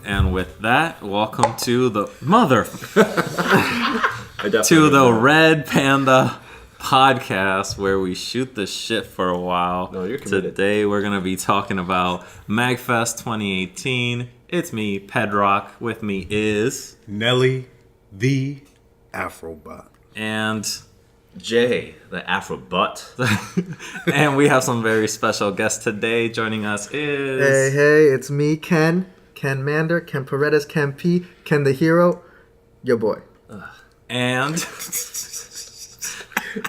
And with that, welcome to the to the Red Panda podcast, where we shoot the shit for a while. No, you're committed. Today we're gonna be talking about MAGFest 2018. It's me, Pedrock. With me is Nelly, the Afrobot, and Jay, the Afro butt. and we have some very special guests today. Joining us is Hey, it's me, Ken Mander, Ken Paredes, Ken P, Ken the Hero, your boy. and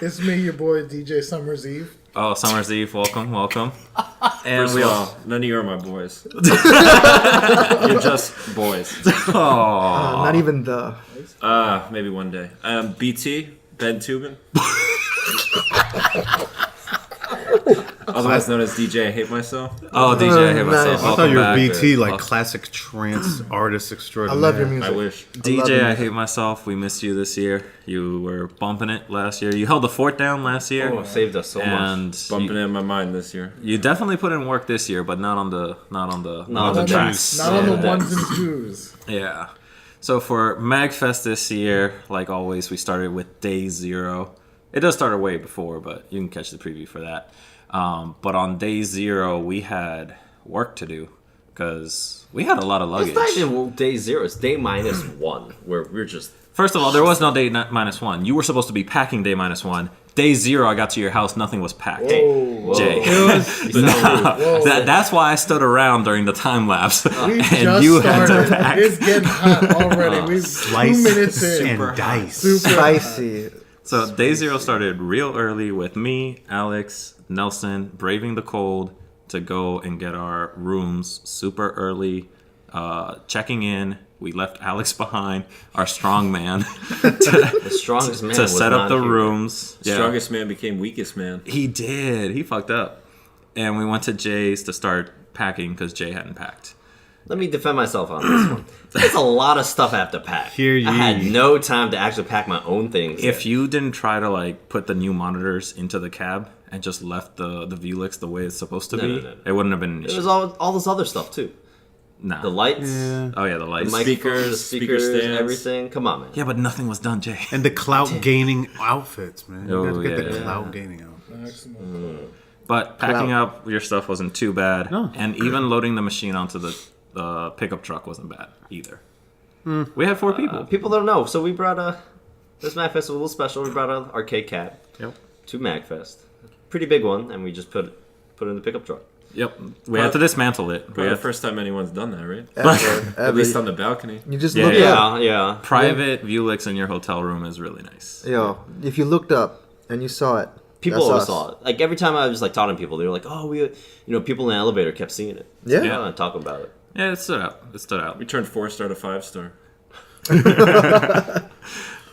It's me, your boy DJ Summer's Eve. oh, Summer's Eve. Welcome. And First we of all. all, none of you are my boys. You're just boys. Not even the. Maybe one day. BT, Ben Tubin. Otherwise known as DJ I Hate Myself. Oh, DJ, I hate myself. Nice. I thought Welcome you were back. BT, like Welcome. classic trance artist extraordinaire. I love your music. I wish. DJ, I hate myself. We missed you this year. You were bumping it last year. You held the fort down last year. Oh, saved us so much. And Bumping it in my mind this year. you definitely put in work this year, but not on the on the the tracks. Not on the Yeah. ones and twos. Yeah. So for MAGFest this year, like always, we started with day 0. It does start way before, but you can catch the preview for that. But on day 0, we had work to do because we had a lot of luggage. It's not even day 0. It's day -1, where we're just... First of all, there was no day -1. You were supposed to be packing day -1. Day 0, I got to your house, nothing was packed. Whoa. Jay. That's why I stood around during the time lapse. We and just you had to started. pack. It's getting hot already. We're 2 Slice minutes in. and dice. Super Spicy. So day 0 started real early with me, Alex, Nelson, braving the cold to go and get our rooms super early, checking in. We left Alex behind, our strong man, The strongest man to was set up not the here. rooms. Yeah. Strongest man became weakest man. He did. He fucked up. And we went to Jay's to start packing because Jay hadn't packed. Let me defend myself on this one. It's a lot of stuff I have to pack. Hear ye. I had no time to actually pack my own things. If you didn't try to like put the new monitors into the cab and just left the Vuelix the way it's supposed to be, no. it wouldn't have been an It issue. was all this other stuff too. Nah. The lights, Oh yeah, the the lights. microphones, Speaker speakers, stands. everything. Come on, man. Yeah, but nothing was done, Jay. And the clout gaining outfits, man. You Oh, gotta get yeah. the clout gaining outfits. maximum. But packing up your stuff wasn't too bad, No. and even loading the machine onto the pickup truck wasn't bad either. We had 4 people. People don't know. So we brought this MAGFest was a little special. We brought an arcade cat Yep. to MAGFest. Pretty big one, and we just put it in the pickup truck. Yep. We had to dismantle it. We Probably the had first time anyone's done that, right? Ever. At least on the balcony. You just Yeah, look up. Yeah. private Vuelix in your hotel room is really nice. Yo, if you looked up and you saw it, People that's always us. saw it. Like every time I was like talking to people, they were like, "Oh, people in the elevator kept seeing it." Yeah. Yeah, talking about it. Yeah, it stood out. It stood out. We turned 4-star to 5-star.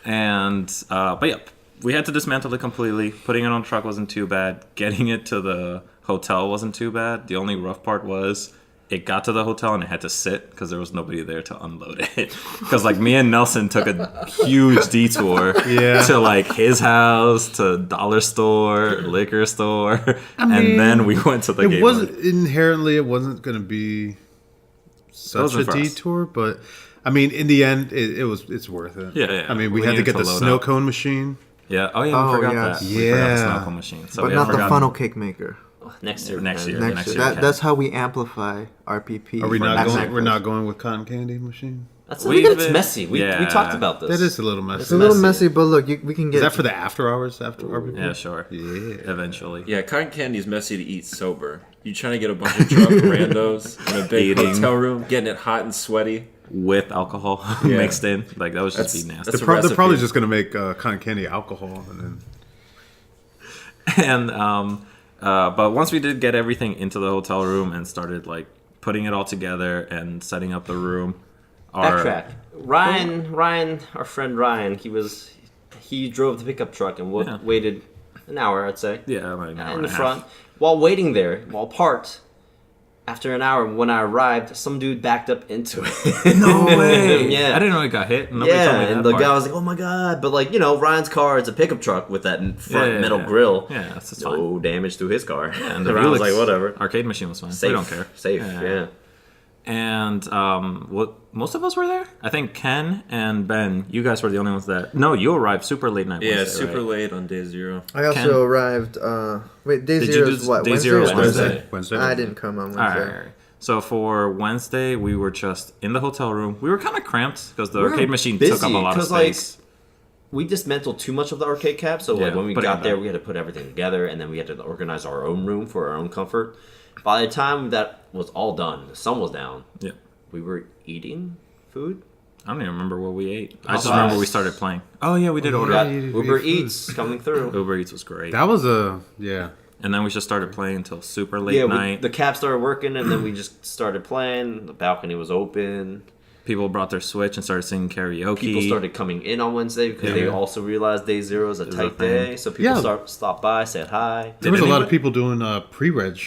And but yeah, we had to dismantle it completely. Putting it on the truck wasn't too bad. Getting it to the hotel wasn't too bad. The only rough part was it got to the hotel and it had to sit because there was nobody there to unload it. Because like me and Nelson took a huge detour to like his house, to dollar store, liquor store, and then we went to the It game. wasn't inherently. It wasn't going to be such wasn't a for us. detour, but I mean, in the end, it's worth it. Yeah, yeah. I mean, We we had to needed get to the load snow up. cone machine. Yeah. Oh yeah, we Oh, forgot yes. that. We forgot the Yeah. snow cone machine. So but we not the forgot- funnel cake maker. Next year. Next year. Next Next year. year, okay. That's how we amplify RPP. Are we for not MAGFest. going? We're not going with cotton candy machine. That's We've it's been- messy. We yeah. talked about this. That is a little messy. It's a little messy. messy, but look, we can get. Is that for the after hours? After RBP? Yeah, sure. Yeah. Eventually. Yeah, cotton candy is messy to eat sober. You trying to get a bunch of drunk randos in a big Eating. hotel room, getting it hot and sweaty. With alcohol Yeah. mixed in, like that was just be nasty. that's They're, a they're probably recipe. just going to make cotton candy alcohol and then. And but once we did get everything into the hotel room and started like putting it all together and setting up the room, Backtrack. Ryan, our friend Ryan, he drove the pickup truck and Yeah. waited an hour, I'd say. Yeah, like an hour In and the a half. front. While waiting there, while parked, after an hour, when I arrived, some dude backed up into it. No way. Yeah. I didn't know he got hit. Nobody told Yeah, me and that the part. guy was like, "Oh my god!" But like, Ryan's car is a pickup truck with that front Yeah, metal yeah. grill. Yeah, that's No fine. damage to his car. And the Ryan was Helix like, "Whatever, Arcade machine was fine. safe, We don't care. safe." Yeah. And what most of us were there. I think Ken and Ben. You guys were the only ones that. No, you arrived super late night. Yeah, Wednesday, super right? late on day 0. I also Ken- arrived. Wait, day Did zero you is do what? day Wednesday zero or is Wednesday? Wednesday. I didn't come on All Wednesday. right. So for Wednesday, we were just in the hotel room. We were kind of cramped because the We were arcade machine busy, took up a lot of 'cause, like, space. We dismantled too much of the arcade cab, so Yeah, like when we putting it got there, back. we had to put everything together, and then we had to organize our own room for our own comfort. By the time that was all done, the sun was down. Yeah. We were eating food. I don't even remember what we ate. I just Popeyes. remember we started playing. Oh yeah, we did We order. got you ate Uber food. Eats coming through. Uber Eats was great. That was yeah. And then we just started playing until super late Yeah, night. the cab started working, and then we just started playing. The balcony was open. People brought their Switch and started singing karaoke. People started coming in on Wednesday because they Yeah. also realized day 0 is a Is a tight thing. day. So people Yeah. stopped by, said hi. There was a lot of anybody- people doing pre-reg.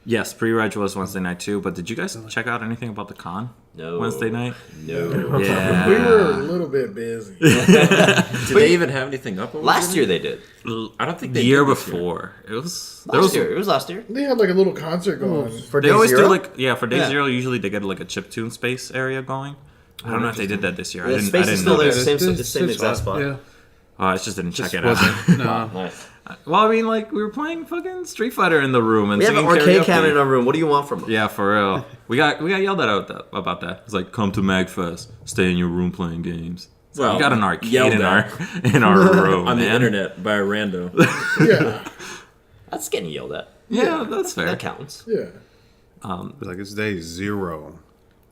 Yes, pre-reg was Wednesday night too. But did you guys check out anything about the con? No. Wednesday night. No. Yeah. We were a little bit busy. Did they even have anything up? over Last there? year they did. I don't think The they year did this year. before, it was. Last year. It was last year. They had like a little concert going. For They day always zero? do like for day Yeah. 0. Usually they get like a chiptune space area going. I don't know if they did that this year. The I space didn't is still know there. that. Same exact spot. Yeah. Oh, I just didn't check Just it out. wasn't. No. Nice. Well, I mean, like we were playing fucking Street Fighter in the room and We have an singing arcade karaoke. cabinet in our room. What do you want from us? Yeah, for real. We got yelled at about that. It's like, come to MAGFest, stay in your room playing games. So Well, we got an arcade yelled in our at. in our room On the man. internet by a rando. Yeah, That's getting yelled at. Yeah, that's fair. That counts. yeah. Like it's day 0.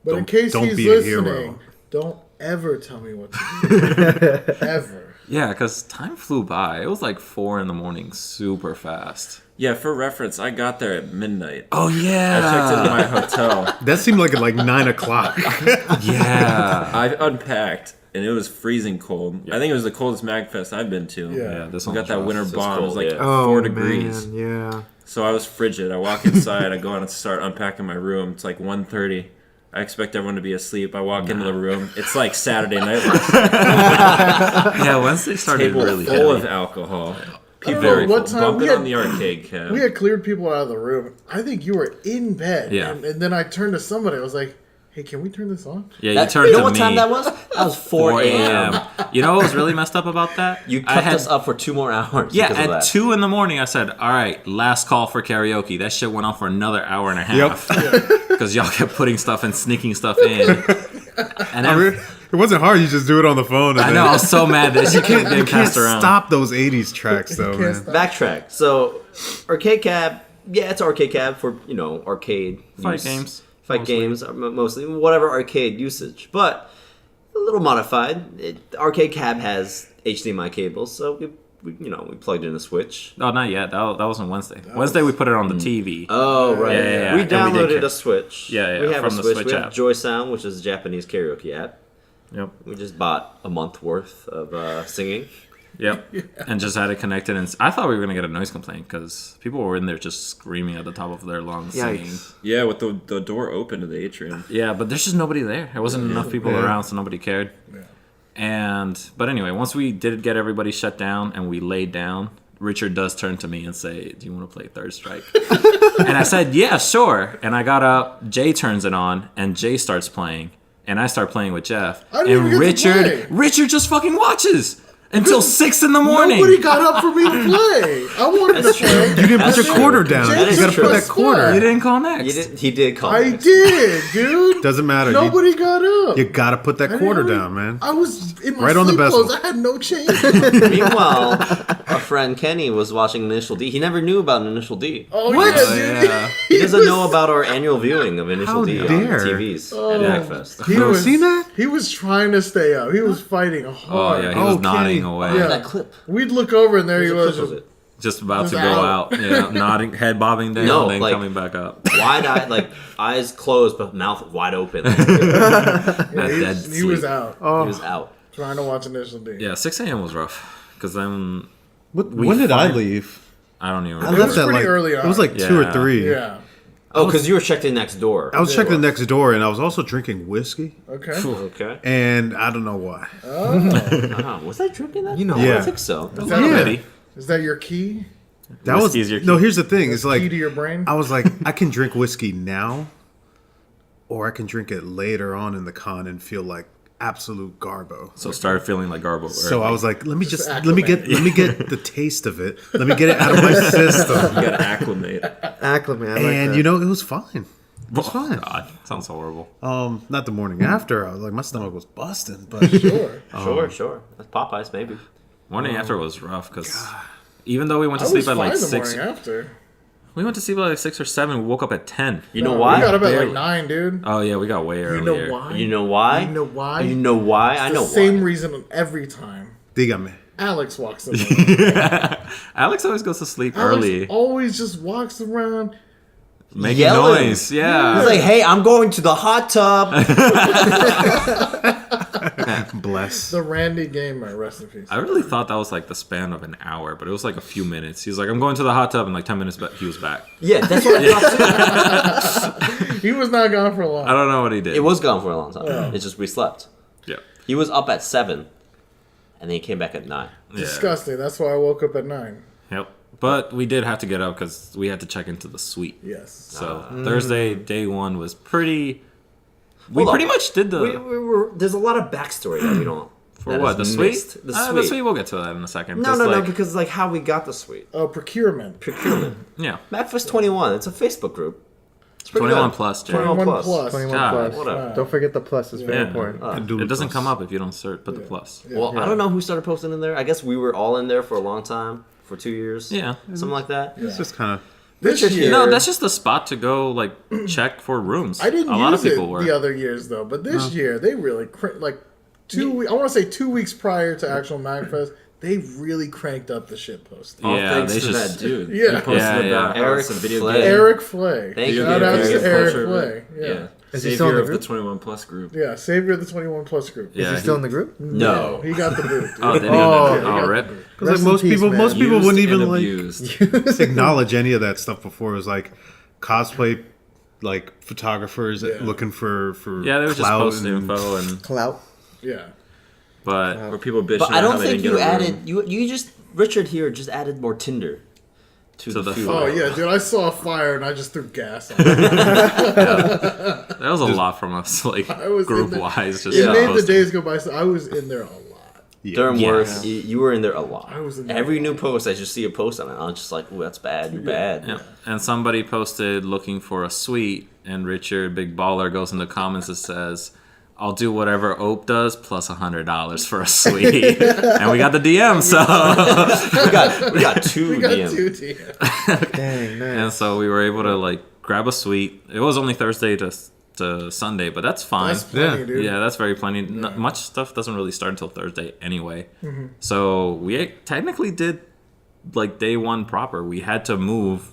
But in Don't- case don't he's be a listening, hero. don't ever tell me what to do. Ever. Yeah, because time flew by. It was like 4 a.m, super fast. Yeah, for reference, I got there at midnight. Oh I checked yeah, into my hotel. That seemed like at 9 o'clock. yeah. I unpacked, and it was freezing cold. I think it was the coldest MAGFest I've been to. Yeah. Yeah, this We one got was that rough. winter This is bomb. It was cold, like yeah. Oh, 4 degrees. man, yeah. So I was frigid. I walk inside. I go out and start unpacking my room. It's like 1:30. I expect everyone to be asleep. I walk into the room. It's like Saturday Night Live. Yeah, Wednesday started Table really full heavy. of alcohol. I People don't know Very what full. time we bumping on the had, arcade cab. we had cleared people out of the room. I think you were in bed. Yeah. And then I turned to somebody. I was like, hey, can we turn this on? Yeah, you That, turned you know to what me. time that was? That was 4 a.m. You know what was really messed up about that? You I kept had us up for 2 more hours. Yeah, because of at that. 2 in the morning, I said, "All right, last call for karaoke." That shit went on for another hour and a half because y'all kept putting stuff and sneaking stuff in. And then, It wasn't hard. You just do it on the phone. And I know I was so mad that she kept You getting can't passed around. stop those 80s tracks, though, Can't man. stop. Backtrack. So, arcade cab. Yeah, it's arcade cab for arcade Fight use. games, Fight mostly. games, mostly whatever arcade usage, but a little modified. The arcade cab has HDMI cables, so we plugged in a switch. Oh, not yet. That wasn't Wednesday. Wednesday we put it on the TV. Oh right, Yeah, yeah, yeah. we And we downloaded did a Switch. Yeah, yeah, we have from a the Switch. Switch we have app. Joy Sound, which is a Japanese karaoke app. Yep. We just bought a month worth of singing. Yep. And just had it connected, and I thought we were gonna get a noise complaint because people were in there just screaming at the top of their lungs singing. Yikes. Yeah, with the door open to the atrium. Yeah, but there's just nobody there. There wasn't enough people Yeah. around, so nobody cared. But anyway, once we did get everybody shut down and we laid down, Richard does turn to me and say, "Do you want to play Third Strike?" And I said, "Yeah, sure." And I got up. Jay turns it on, and Jay starts playing, and I start playing with Jeff. I didn't And even get to play. Richard just fucking watches until 6 in the morning. Nobody got up for me to play. I wanted to play. You didn't put That's your true. quarter down. That You is gotta true. put that quarter. You didn't call next. He did call. I next. did, dude. Doesn't matter. Nobody got up. You gotta put that I quarter didn't- down, man. I was in my Right on the sleep bezel. clothes. I had no change. Meanwhile, our friend Kenny was watching Initial D. He never knew about Initial D. Oh, What? yeah, Oh, dude. yeah. He doesn't know about our annual viewing of Initial How D on dare. TVs Oh. at MAGFest. He You was, seen that? He was trying to stay up. He was fighting Oh hard. yeah, he was Oh, nodding Kenny. away, Yeah. That clip. We'd look over and there Whose he clip was. was it? just about to Just go out. out. Yeah, nodding, head bobbing down, No, then like- coming back up. Wide-eyed, like eyes closed but mouth wide open. He That Yeah, dead he was sleep. out. Oh, was out. Trying to watch Initial D. Yeah, 6 a.m. was rough because then When did I leave? I don't even I remember. left at pretty like early it was on. like 2 or Yeah. 3. Yeah. Oh, because you were checked in next door. I was checking the next door, and I was also drinking whiskey, Okay. Okay. and I don't know why. Was I drinking that? You know, I Yeah. don't think so. Is that, Yeah. is that your key? That was Whiskey's your no. key. Here's the thing: it's like Key to your brain? I was like, I can drink whiskey now, or I can drink it later on in the con and feel like absolute garbo. So started feeling like garble. So I was like, let me Just let me get the taste of it. Let me get it out of my system. You gotta acclimate. Acclimate. I like And that. you know, it was fine. It was fine. God, sounds horrible. Not the morning after. I was like, my stomach was busting, but Sure. Sure. That's Popeyes, maybe. Morning after was rough because even though we went to I was sleep at like fine the 6, morning after. we went to sleep at like 6 or 7. We woke up at 10. You know We why? got up at Barely. like 9, dude. Oh yeah, we got way earlier. You know why? You know why? You know why? You know why? I The know same why. reason every time. dígame. Alex walks around. Alex always goes to sleep Alex early, always just walks around. making Yelling. noise. Yeah. He's like, hey, I'm going to the hot tub. Bless. The Randy Gamer, rest in peace. I really thought that was like the span of an hour, but it was like a few minutes. He was like, I'm going to the hot tub, and like 10 minutes back, he was back. Yeah, that's what I thought. He was not gone for long. I don't know what he did. It was gone for a long time. It's just we slept. Yeah. He was up at 7, and then he came back at 9. Yeah. Disgusting. That's why I woke up at 9. Yep. But we did have to get up because we had to check into the suite. Yes. So Thursday, day 1 was pretty. We Hold on. pretty much did the. There's a lot of backstory that we don't. For that what? is The suite? missed. The The suite, we'll get to that in a second. No, Just no, no, like- because like how we got the suite. Oh, procurement. Procurement. Yeah. MAGFest 21. It's a Facebook group. It's pretty 21 good. plus, Jay. 21 21 plus. plus. 21 God, plus. whatever. Don't forget the plus. It's very Yeah. important. It doesn't come up if you don't put the plus. Well, I don't know who started posting in there. I guess we were all in there for a long time, for 2 years. Yeah. Something like that. It's just kind of. This Richard year, here- No, that's just the spot to go like check for rooms. I didn't A lot use of people it were. the other years though, but this year they really like 2 weeks. I want to say 2 weeks prior to actual MAGFest, they really cranked up the shit posting. All Yeah, thanks they to just- that dude. Yeah. He posted Yeah, about yeah. how Eric it's a video Flay. game. Eric Flay. Thank you, Shout out Eric. to Video Eric culture, Flay. Yeah. Yeah. Is he still in Savior the of the group? 21 plus group. Yeah, savior of the 21 plus group. Yeah, Is he still in the group? No. He got the boot. Dude. Oh, did he? Oh, Oh, yeah. rip. Because Rest like in most peace, people, man. most people Used wouldn't and even like abused. acknowledge any of that stuff before. It was like cosplay, like photographers looking for Yeah, they were just clout posting and- info and Clout. Yeah. but Where people bitching But I about how don't they think didn't you get a room. added. You just Richard here just added more Tinder to To the the feud. Oh yeah, dude. I saw a fire and I just threw gas on it. that was a lot from us, like I was in group there. wise. Just It made the posting. days go by. So I was in there a lot. Yeah. Durham Yeah. Worth, you were in there a lot. I was in there Every a new lot. post, I just see a post on it. I'm just like, ooh, that's bad. You're bad. Yeah. And somebody posted looking for a suite, and Richard, big baller, goes in the comments and says, "I'll do whatever Ope does plus $100 for a suite." And we got the DM, so We got two We got DM. 2 TM. Dang, nice. and so we were able to like grab a suite. It was only Thursday to Sunday, but that's fine. That's plenty, Yeah. dude. Yeah, that's very plenty. Much stuff doesn't really start until Thursday anyway. So we technically did like day 1 proper. We had to move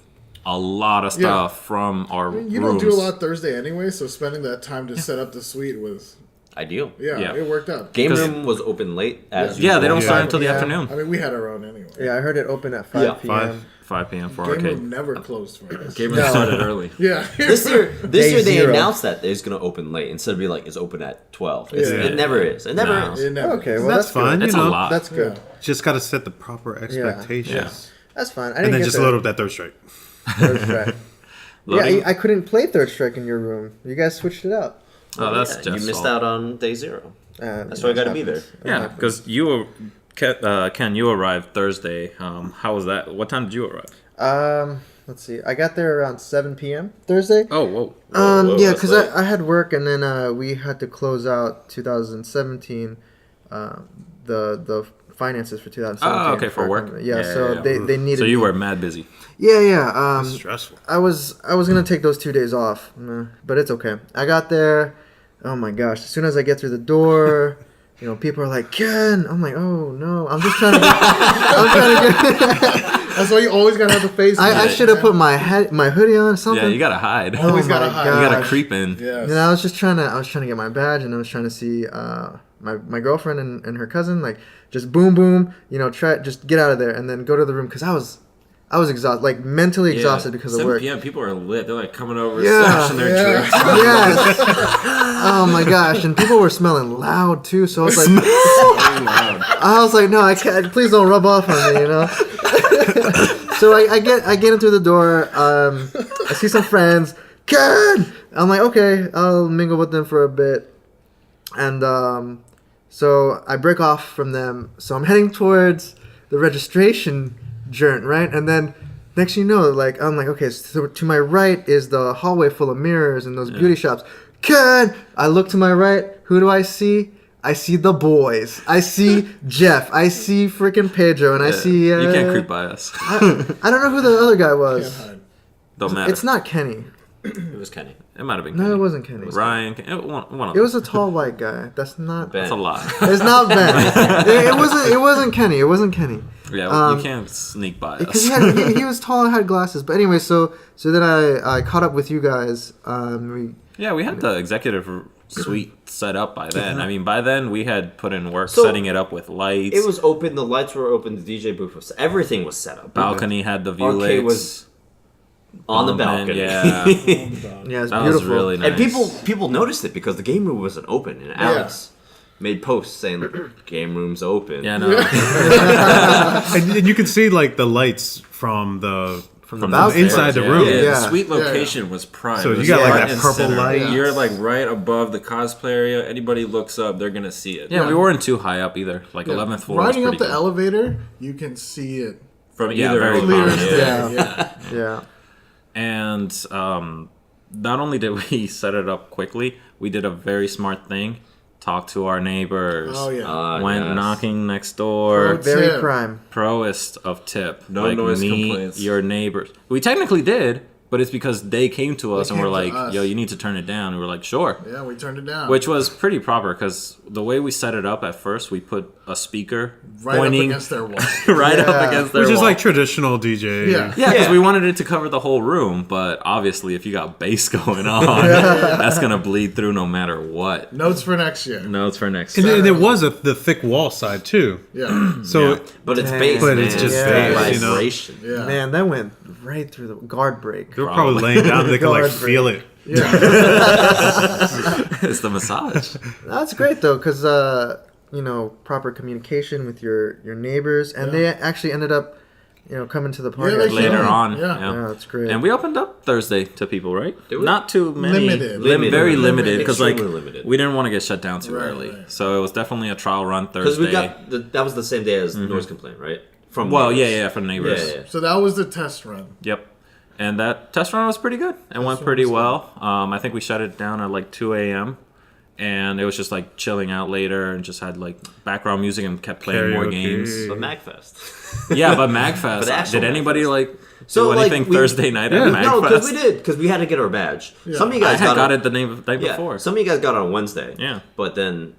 a lot of stuff from our You rooms. don't do a lot Thursday anyway, so spending that time to set up the suite was Ideal. Yeah. it worked out. Game 'Cause- room was open late as Yeah, they don't usual. start until the Yeah. afternoon. I mean, we had our own anyway. Yeah, I heard it open at 5 Yeah. p.m. 5 p.m. for Game arcade. room never closed for us. Game room started early. Yeah. This year Day they 0. announced that it's going to open late instead of be like it's open at 12. Yeah. It never is. It never No. is. It never. Okay, well That's that's fine. It's you a know, lot. That's good. Just got to set the proper expectations, Yeah. That's fine. I didn't and then get just the load up that third strike. Third Strike. Yeah, Loading- I couldn't play Third Strike in your room. You guys switched it out. Oh, that's Yeah, just you missed out on day 0. That's why I got to be there. Yeah, because you, Ken, you arrived Thursday. How was that? What time did you arrive? Let's see. I got there around 7 p.m. Thursday. Oh, whoa. whoa, Yeah, that's because late. I had work, and then we had to close out 2017. The finances for 2017. Oh, okay, for work. Yeah, so yeah. they needed. So you me. were mad busy. Yeah. Stressful. I was gonna take those 2 days off, but it's okay. I got there. Oh my gosh! As soon as I get through the door, people are like, "Ken." I'm like, "Oh no!" I'm just trying to. That's why you always gotta have the face. I mask, should have man. put my hoodie on or something. Yeah, you gotta hide. Always Oh gotta my hide. You gotta gosh. creep in. Yes. I was trying to get my badge, and I was trying to see my girlfriend and her cousin. Like, just boom, boom, just get out of there and then go to the room because I was exhausted, like mentally exhausted because of 7 work. p.m. people are lit. They're like coming over, Yeah. slashing their drinks. Yes. Oh my gosh, and people were smelling loud too. So I was like, So loud. I was like, no, I can't. Please don't rub off on me, So I get into the door. I see some friends. Ken! I'm like, okay, I'll mingle with them for a bit, and so I break off from them. So I'm heading towards the registration joint, right? And then next thing you know, like I'm like, okay, so to my right is the hallway full of mirrors and those beauty shops. Ken! I look to my right. Who do I see? I see the boys. I see Jeff. I see freaking Pedro, and I see. You can't creep by us. I don't know who the other guy was. Don't matter. It's not Kenny. It was Kenny. It might have been. No, Kenny. it wasn't Kenny. Ryan. One of It them. was a tall white guy. That's not. Ben. That's a lie. It's not Ben. It wasn't. It wasn't Kenny. It wasn't Kenny. Yeah, Um, you can't sneak by Because us. he was tall and had glasses. But anyway, so then I caught up with you guys. Yeah, we had the executive suite set up by then. I mean, by then we had put in work So, setting it up with lights. It was open. The lights were open. The DJ booth was. Everything was set up. balcony had the view Arcade lakes. was on the Man, balcony. yeah, Yeah, it's that was beautiful. really nice. And people noticed it because the game room wasn't open, and Alex made posts saying game room's open. Yeah, no. And you can see like the lights from the balcony. inside the Yeah. room. Yeah, Yeah. the sweet location was prime. So It you was got, like, front that and purple center. light. You're like right above the cosplay area. Anybody looks up, they're gonna see it. Yeah, we weren't too high up either. Like 11th floor. Riding was up pretty the good. elevator, you can see it From Yeah, either very end. clear prominent. as Yeah. day. Yeah. Yeah. And not only did we set it up quickly, we did a very smart thing. Talked to our neighbors. Oh yeah. Went knocking next door. Pro Very Tip. prime. Proest of tip. No noise complaints. Your neighbors. We technically did, but it's because they came to us and came were to like, us. "Yo, you need to turn it down." And we were like, "Sure." Yeah, we turned it down. Which was pretty proper because the way we set it up at first, we put a speaker right up pointing against their wall. right up Yeah. against their Which is wall. like traditional DJ. Yeah. Yeah, because Yeah. we wanted it to cover the whole room, but obviously, if you got bass going on, that's gonna bleed through no matter what. Notes for next year. No, it's for next. And then there was the thick wall side too. Yeah. So Yeah. But it's Dang. bass, But man. it's just bass, you know? vibration. Yeah. Man, that went right through the guard break. they were probably laying down. They could like Guard feel it. Yeah. It's the massage. That's great though, because proper communication with your neighbors, and they actually ended up, coming to the party. Yeah, they Later Yeah. on, Yeah. Yeah, that's great. And we opened up Thursday to people, right? Did we? Not too many. Limited. Very Limited. limited because like Extremely limited. we didn't want to get shut down too Right, early, right. so it was definitely a trial run Because Thursday. we got that was the same day as noise complaint, right? From well, neighbors. yeah, for neighbors. Yeah. So that was the test run. Yep. And that test run was pretty good. It went run pretty was well. I think we shut it down at like 2 a.m. And it was just like chilling out later and just had like background music and kept playing more Karaoke. games. But MAGFest. Yeah, but But MAGFest. actual Did anybody MAGFest. like So, do like, anything we- Thursday night Yeah. at MAGFest? No, because we did, because we had to get our badge. Some of you I guys had got it. it the night Yeah, before. some of you guys got it on Wednesday. Yeah. But then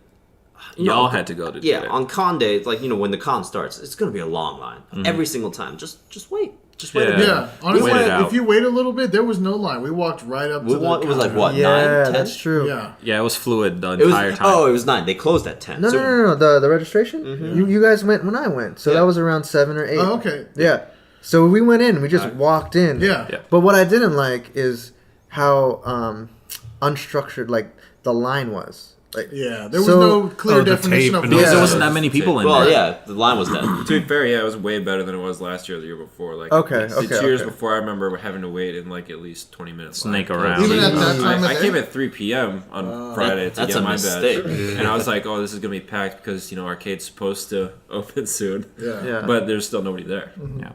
Y'all had to go to Yeah, do it. on con day, it's like when the con starts, it's gonna be a long line every single time. Just wait. Just wait. Yeah. A minute. Yeah. Honestly, Wait it out. if you wait a little bit, there was no line. We walked right up We to the want, it was like counter. what yeah, 9, 10? that's true. Yeah. Yeah, it was fluid the It was, entire time. oh, it was 9. They closed at 10. No, So- no. The registration. You guys went when I went, so Yeah. that was around 7 or 8. Oh, okay. Yeah. So we went in. We just walked in. Yeah. Yeah. But what I didn't like is how unstructured like the line was. Like Yeah. There was So- no clear Oh, the definition tape of and Because Yeah. there wasn't that many people in Well, there. yeah, the line was dead. To be fair, yeah, it was way better than it was last year or the year before. Like, Okay, the okay, years okay. before, I remember having to wait in like at least 20 minutes. Snake line. around. Even at that time I of came day? at 3 p.m. on Friday to That's get a my mistake. badge, and I was like, "Oh, this is gonna be packed because arcade's supposed to open soon." Yeah. Yeah. But there's still nobody there. Yeah.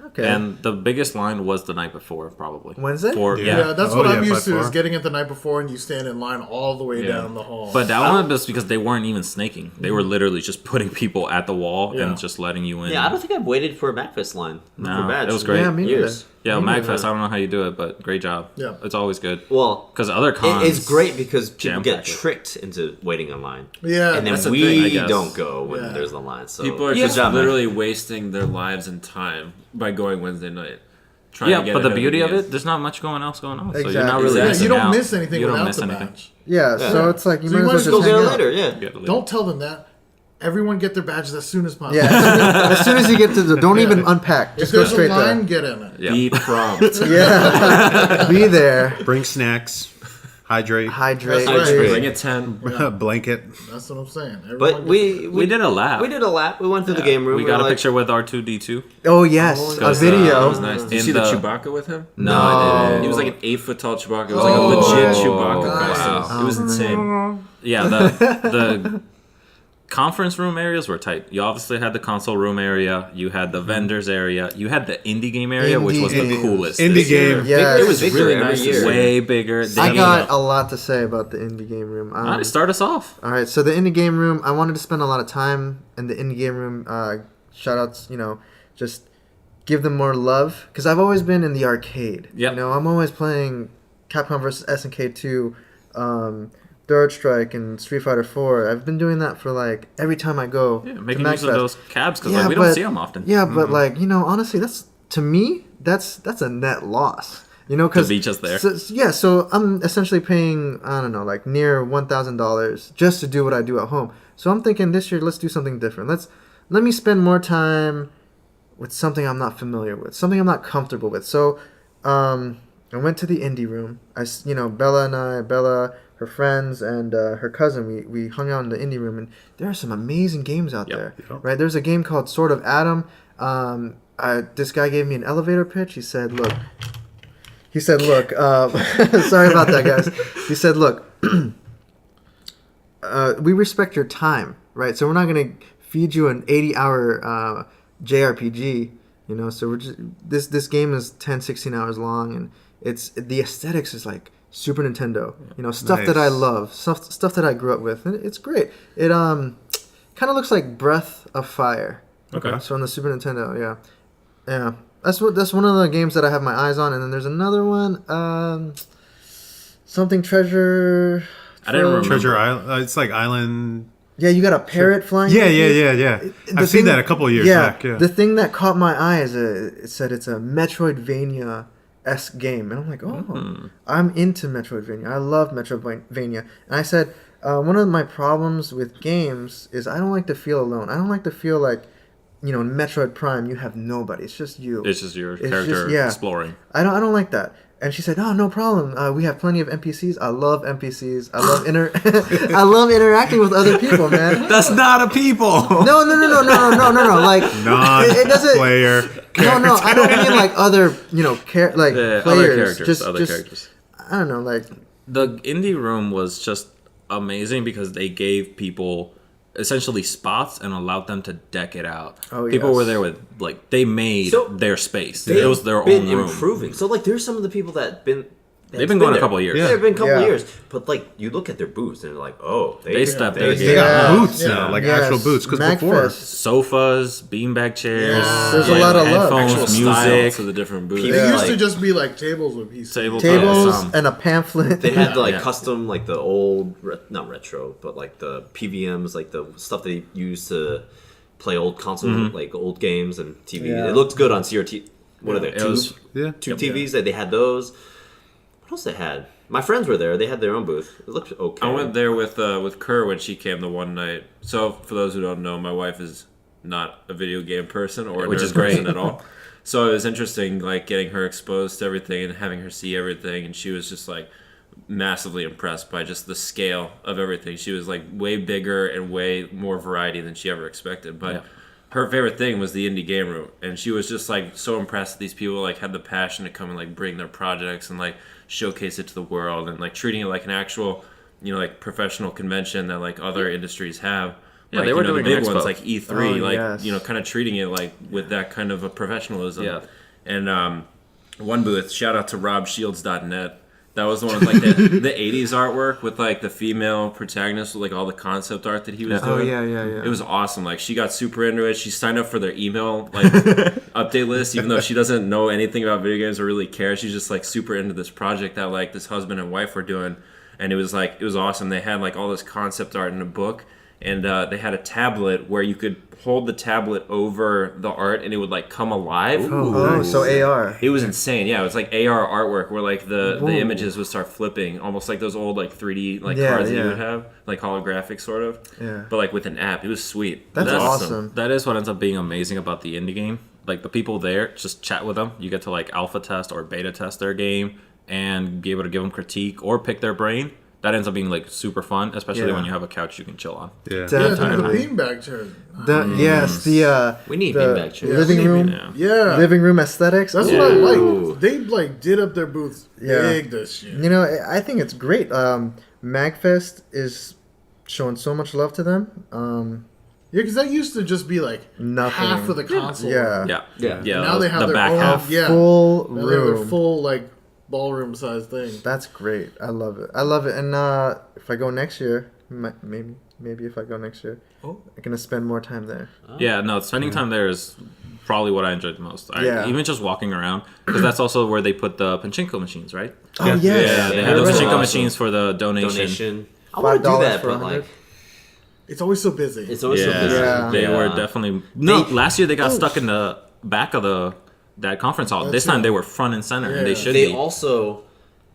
okay. And the biggest line was the night before, probably. Wednesday? Yeah, that's Oh, what yeah, I'm by used to is far. getting it the night before and you stand in line all the way Yeah. down the hall. But that one was because they weren't even snaking. They were literally just putting people at the wall Yeah. and just letting you in. Yeah, I don't think I've waited for a MAGFest line. No, for badge. it was great. Yeah, me neither. Years. Yeah, Me MAGFest, neither. I don't know how you do it, but great job. Yeah. It's always good. Well, Because other cons... it's great because people get jam-packed it. tricked into waiting in line. yeah. And then That's the we thing, I guess. don't go when Yeah. there's a line. So People are good just job, man. literally wasting their lives and time by going Wednesday night. Trying Yeah, to get but the ahead beauty of game. it, there's not much going else going on. So you're Exactly. not really Yeah, you missing don't out. miss anything You don't without miss the anything. badge. Yeah, so it's like you So might you as well might just as well Go hang get it out. later, yeah. Get lit. Don't tell them that. everyone get their badges as soon as possible. Yeah, as soon as you get to the, don't even unpack. If Just go there's a straight line, there. get in it. Yeah. Be prompt. Yeah, be there. Bring snacks, hydrate, Hydrate. That's right. Bring a 10. blanket. That's what I'm saying. Everyone But gets- we did a lap. We did a lap. We went through the game room. We were got a like, picture with R2D2. Oh yes, Oh, a that was, video. That was nice. Did you In see the the- Chewbacca with him? No, I didn't. He was like an 8-foot tall Chewbacca. It was like a legit Chewbacca nice. costume. It was insane. Yeah, the conference room areas were tight. You obviously had the console room area, you had the vendors area, you had the indie game area, which was the Indie coolest. Indie this year. game. Yeah, It was bigger really every nice to year. see. Way bigger. They- I got a lot to say about the indie game room. Alright, start us off. All right, so the indie game room, I wanted to spend a lot of time in the indie game room. Shout outs, just give them more love because I've always been in the arcade. Yep. I'm always playing Capcom vs SNK 2, Third Strike, and Street Fighter 4. I've been doing that for like every time I go. Yeah, to making use of MAGFest. those cabs because we don't see them often. Yeah, but like honestly, that's to me that's a net loss. Because be just there. So I'm essentially paying I don't know like near $1,000 just to do what I do at home. So I'm thinking this year let's do something different. Let me spend more time with something I'm not familiar with, something I'm not comfortable with. So I went to the indie room. Bella, her friends, and her cousin, we hung out in the indie room, and there are some amazing games out there. Yep. Right? There's a game called Sword of Adam. This guy gave me an elevator pitch. He said, look, sorry about that, guys. He said, look, we respect your time, right? So we're not going to feed you an 80-hour JRPG, so we're just, this game is 10, 16 hours long, and the aesthetics is like Super Nintendo, stuff Nice. that I love, stuff that I grew up with, and it's great. It kind of looks like Breath of Fire. Okay. So on the Super Nintendo, yeah. That's one of the games that I have my eyes on, and then there's another one, something Treasure. I didn't remember. Treasure Island. It's like Island. Yeah, you got a parrot flying. Yeah, with you. yeah. I've seen that a couple of years back. Yeah. The thing that caught my eye is it said it's a Metroidvania-esque game, and I'm like, I'm into Metroidvania. I love Metroidvania, and I said one of my problems with games is I don't like to feel alone. I don't like to feel like in Metroid Prime you have nobody. It's just you. It's just your It's character just- exploring. I don't like that. And she said, "Oh, no problem. We have plenty of NPCs. I love NPCs. I love I love interacting with other people, man. That's not a people. No. Like it doesn't. Non-player. No. I don't mean like other, players. Other characters. Just, other characters. I don't know, like The indie room was just amazing because they gave people essentially spots and allowed them to deck it out. Oh, People yes. were there with they made So, their space. they've It was their been own room. improving. So like, there's some of the people that They've been going a there. couple of years. Yeah. They've been a couple Yeah. of years, but like you look at their booths and they're like, oh, They stepped their They game got up. booths now, like Yes, actual booths. Because before, MAGFest. Sofas, beanbag chairs. There's a lot of love. headphones, Actual style music. to the different booths. People- It used to like- just be like tables with pieces. Tables, tables and a pamphlet. They had like Yeah. custom, like the old, not retro, but like the PVMs, like the stuff they used to play old console, like old games and TV. Yeah. It looked good on CRT. What are they? It was- yeah. Two TVs. They had those. What else they had? My friends were there. They had their own booth. It looked okay. I went there with Kerr when she came the one night. So for those who don't know, my wife is not a video game person or a Which nerd is great. person at all. So it was interesting, like getting her exposed to everything and having her see everything, and she was just like massively impressed by just the scale of everything. She was like way bigger and way more variety than she ever expected. But Yeah. her favorite thing was the indie game room, and she was just like so impressed that these people like had the passion to come and like bring their projects and like showcase it to the world and like treating it like an actual like professional convention that like other industries have. Yeah, Like, they were the doing big an expo. ones like E3, Oh, like yes. kind of treating it like with that kind of a professionalism. Yeah. And one booth, shout out to robshields.net. That was the one with like the 80s artwork with like the female protagonist with like all the concept art that he was Oh doing. yeah. It was awesome. Like she got super into it. She signed up for their email like update list, even though she doesn't know anything about video games or really care. She's just like super into this project that like this husband and wife were doing, and it was awesome. They had like all this concept art in a book, and they had a tablet where you could hold the tablet over the art and it would like come alive. Oh, so AR. It was insane. Yeah, it was like AR artwork where like the images would start flipping, almost like those old like 3D like cards that you would have, like holographic sort of. Yeah. But like with an app, it was sweet. That's awesome. That is what ends up being amazing about the indie game. Like the people there, just chat with them. You get to like alpha test or beta test their game and be able to give them critique or pick their brain. That ends up being like super fun, especially when you have a couch you can chill on. Yeah. Yeah, dude, the Definitely. beanbag chair. Yes, the We need the beanbag chairs. living room, Yeah. Yeah, living room aesthetics. that's Ooh. what I Ooh. like. They like did up their booth big this year. You know, I think it's great. MAGFest is showing so much love to them. Yeah, because that used to just be like Nothing. half of the console. Yeah. Yeah. Now they have the their back own half. Full Now they have their room. full like ballroom size thing. That's great. I love it. And if I go next year, maybe if I go next year, I'm gonna spend more time there. Yeah, no, spending time there is probably what I enjoyed the most. Yeah. Even just walking around, because that's also where they put the pachinko machines, right? Oh yes. Yeah, they had Yeah, those that's pachinko awesome. machines for the donation. Donation. I want to do $5 that, for but 100. like It's always so busy. it's always so Yeah, busy. Yeah. they Yeah. were definitely. No. Last year they got stuck in the back of that conference hall. This time they were front and center, and they Yeah. should They be. also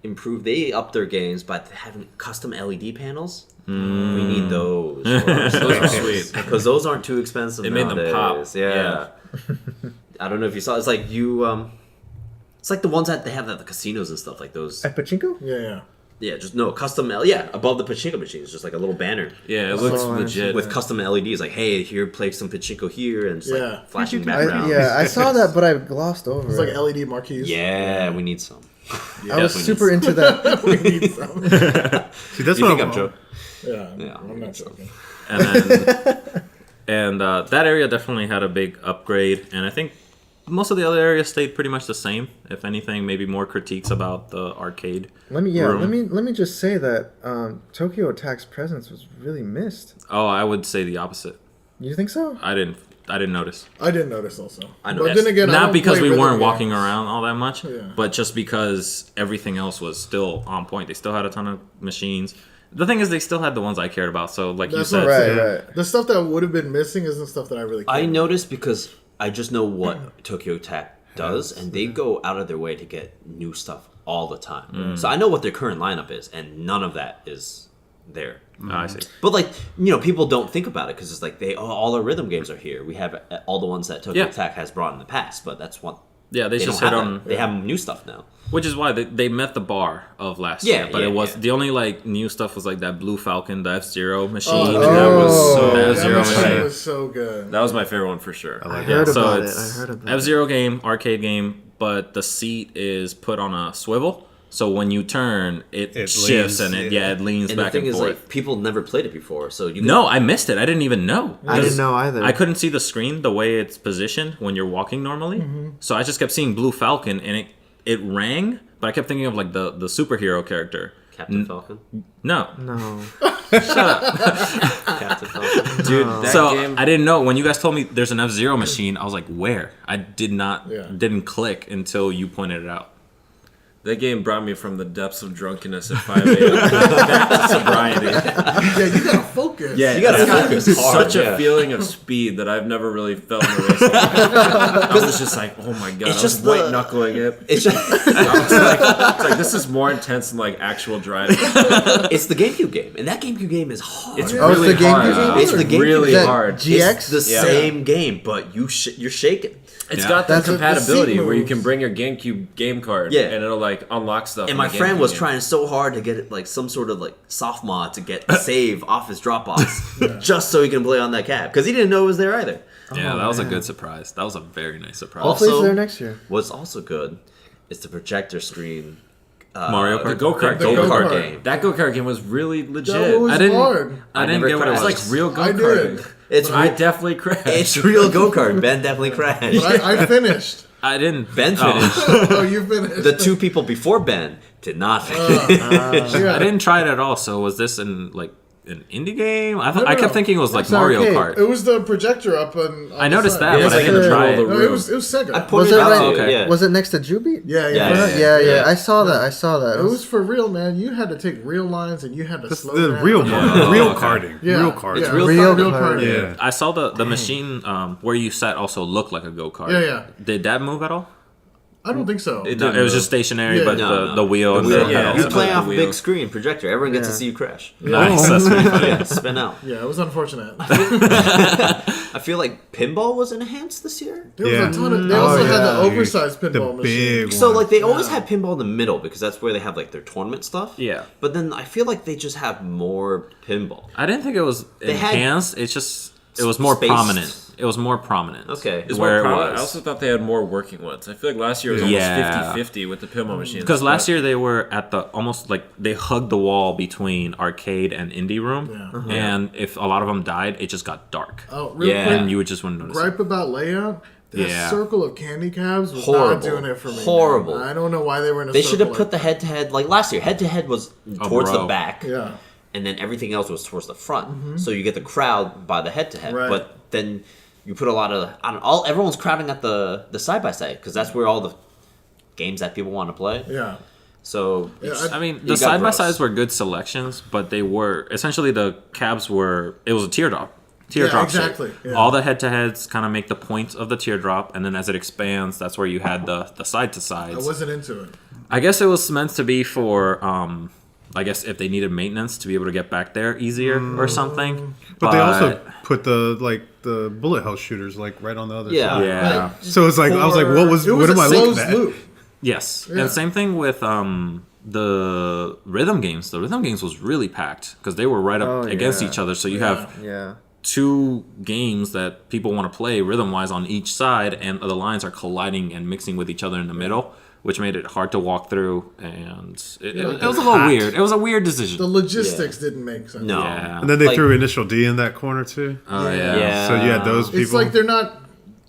improved. They upped their games by having custom LED panels. We need those. Those are sweet. Because those aren't too expensive. It made them pop. nowadays. Yeah. I don't know if you saw. It's like it's like the ones that they have at the casinos and stuff like those. At Pachinko? Yeah. Yeah, just no custom. Yeah, above the pachinko machines, just like a little banner Yeah, it looks Oh, I legit. with custom LEDs. Like, hey, here, play some pachinko here, and just Yeah. like flashing backgrounds. I saw that, but I glossed over It's like it. LED marquees. Yeah, we need some. I was definitely super into that. We need some. See, that's You what think I'm I'm. joking? Yeah, Yeah. I'm not joking. And then, that area definitely had a big upgrade, and I think most of the other areas stayed pretty much the same. If anything, maybe more critiques about the arcade. Let room. me just say that Tokyo Attack's presence was really missed. Oh, I would say the opposite. You think so? I didn't notice. I didn't notice also. I know. But then again, I Not don't because play we rhythm weren't games. walking around all that much, Yeah. but just because everything else was still on point. They still had a ton of machines. The thing is, they still had the ones I cared about. So, like That's you what said, I'm saying. Right. The stuff that would have been missing isn't stuff that I really. I care noticed because I just know what Tokyo Attack does, and they go out of their way to get new stuff all the time. So I know what their current lineup is, and none of that is there. Oh, I see. But like people don't think about it because it's like all our rhythm games are here. We have all the ones that Tokyo Yeah. Attack has brought in the past, but that's what Yeah, they they just don't hit have on, that. They have new stuff now. which is why they met the bar of last Yeah, year. But yeah, it was yeah. the only like new stuff was like that Blue Falcon, the F-Zero machine. Oh, that was so. That That F-Zero machine machine. was so good. That was my favorite one for sure. I heard so about it. it's I heard about it. F-Zero game, arcade game, but the seat is put on a swivel. So when you turn, it shifts leans, and it yeah. it leans And the back thing and is, forth. like people never played it before, so you No, I missed it. I didn't even know. I didn't know either. I couldn't see the screen the way it's positioned when you're walking normally. So I just kept seeing Blue Falcon, and it rang, but I kept thinking of like the superhero character. Captain Falcon. No. No. Captain Falcon. Dude, that So game. I didn't know when you guys told me there's an F-Zero machine. I was like, where? I didn't click until you pointed it out. That game brought me from the depths of drunkenness at 5 a.m. back to sobriety. Yeah, you gotta focus. Yeah, You gotta it's got focus hard, such yeah. a feeling of speed that I've never really felt in a race. Like that. I was just like, oh my god, It's I was just the- white knuckling it. It's just It's like this is more intense than like actual driving. it's the GameCube game, and that GameCube game is hard. It's Oh, it's really the GameCube hard. game? It's the GameCube really That hard. GX? It's the Yeah. same game, but you're shaking. It's Yeah. got that That's what the compatibility seat where you moves. can bring your GameCube game card, Yeah. and it'll like unlock stuff. And in my the friend GameCube was game. trying so hard to get like some sort of like soft mod to get the save off his Dropbox, just so he can play on that cab because he didn't know it was there either. Yeah, Oh, that was a man. good surprise. That was a very nice surprise. Hopefully it's Also- there next year. What's also good is the projector screen. Mario Kart. The go-kart The game. go-kart. game. That go-kart game was really legit. That was I didn't- hard. I didn't never get what it crashed. was. It's like real I go-karting. did. It's I real, definitely crashed. it's real go kart. Ben definitely crashed. But I finished. I didn't. Ben oh. finished. Oh, you finished. The two people before Ben did not finish. Yeah. I didn't try it at all. So was this in like an indie game. I No, kept no. thinking it was like It's Mario arcade. Kart. It was the projector up on I the noticed side. that, Yeah, but I it's didn't like try in the it. middle of No, the it was Sega. I Was pointed it it out like? to you, okay. yeah. Was it next to Juby? Yeah, Yeah. I saw that. I saw that. It was for real, man. You had to take real lines and you had to That's slow the down. real Yeah. real Oh, okay. karting. Yeah. Real karting. Yeah. Real Real karting. karting. Yeah. I saw the machine where you sat also looked like a go kart. Yeah. Did that move at all? I don't think so. It No, didn't it was move. just stationary, Yeah. but No. the wheel and wheel, the yeah. pedals. You It's play like off the a wheel. big screen projector. Everyone gets to Yeah. see you crash. Nice. That's pretty funny. Yeah, spin out. Yeah, it was unfortunate. I feel like pinball was enhanced this year. There was Yeah. a ton of. They Oh, also had yeah. the oversized The pinball big machine. So one. like they always Yeah. had pinball in the middle because that's where they have like their tournament stuff. Yeah. But then I feel like they just have more pinball. I didn't think it was They had enhanced. It's just it was more spaced. prominent. It was more prominent. Okay. It's where more it prominent. I was. also thought they had more working ones. I feel like last year was Yeah. almost 50-50 with the pinball machines. Because last but- year they were at the almost like they hugged the wall between arcade and indie room, Yeah. and if a lot of them died, it just got dark, Oh, real Yeah. quick. and you would just wouldn't notice. it. Gripe about layout. That Yeah. circle of candy cabs was Horrible. not doing it for me. man. Horrible. I don't know why they were in a They circle. should have put like the head to head like last year. Head to head was towards the row. back. that. Yeah. And then everything else was towards the front. So you get the crowd by the head to head. Right. But then you put a lot of I don't all everyone's crowding at the side by side because that's where all the games that people want to play. Yeah. So Yeah, it's- I mean, You the got side by gross. sides were good selections, but they were essentially the cabs were. It was a teardrop. Teardrop shape. exactly, yeah. All the head to heads kind of make the point of the teardrop, and then as it expands, that's where you had the side to I sides. wasn't into it. I guess it was meant to be for, I guess if they needed maintenance to be able to get back there easier or something. But they also put the bullet hell shooters like right on the other Yeah. side. yeah, Like, So it's like I was like, for- what it am a I looking closed at? loop. yes, Yeah. and same thing with the rhythm games. The rhythm games was really packed because they were right up Oh, against yeah. each other. So you have Yeah. two games that people want to play rhythm wise on each side, and the lines are colliding and mixing with each other in the middle, which made it hard to walk through. And it was a little weird. It was a weird decision. The logistics didn't make sense. No. Yeah. And then they Like- threw Initial D in that corner too. Oh yeah. Yeah. So you had those people. It's like they're not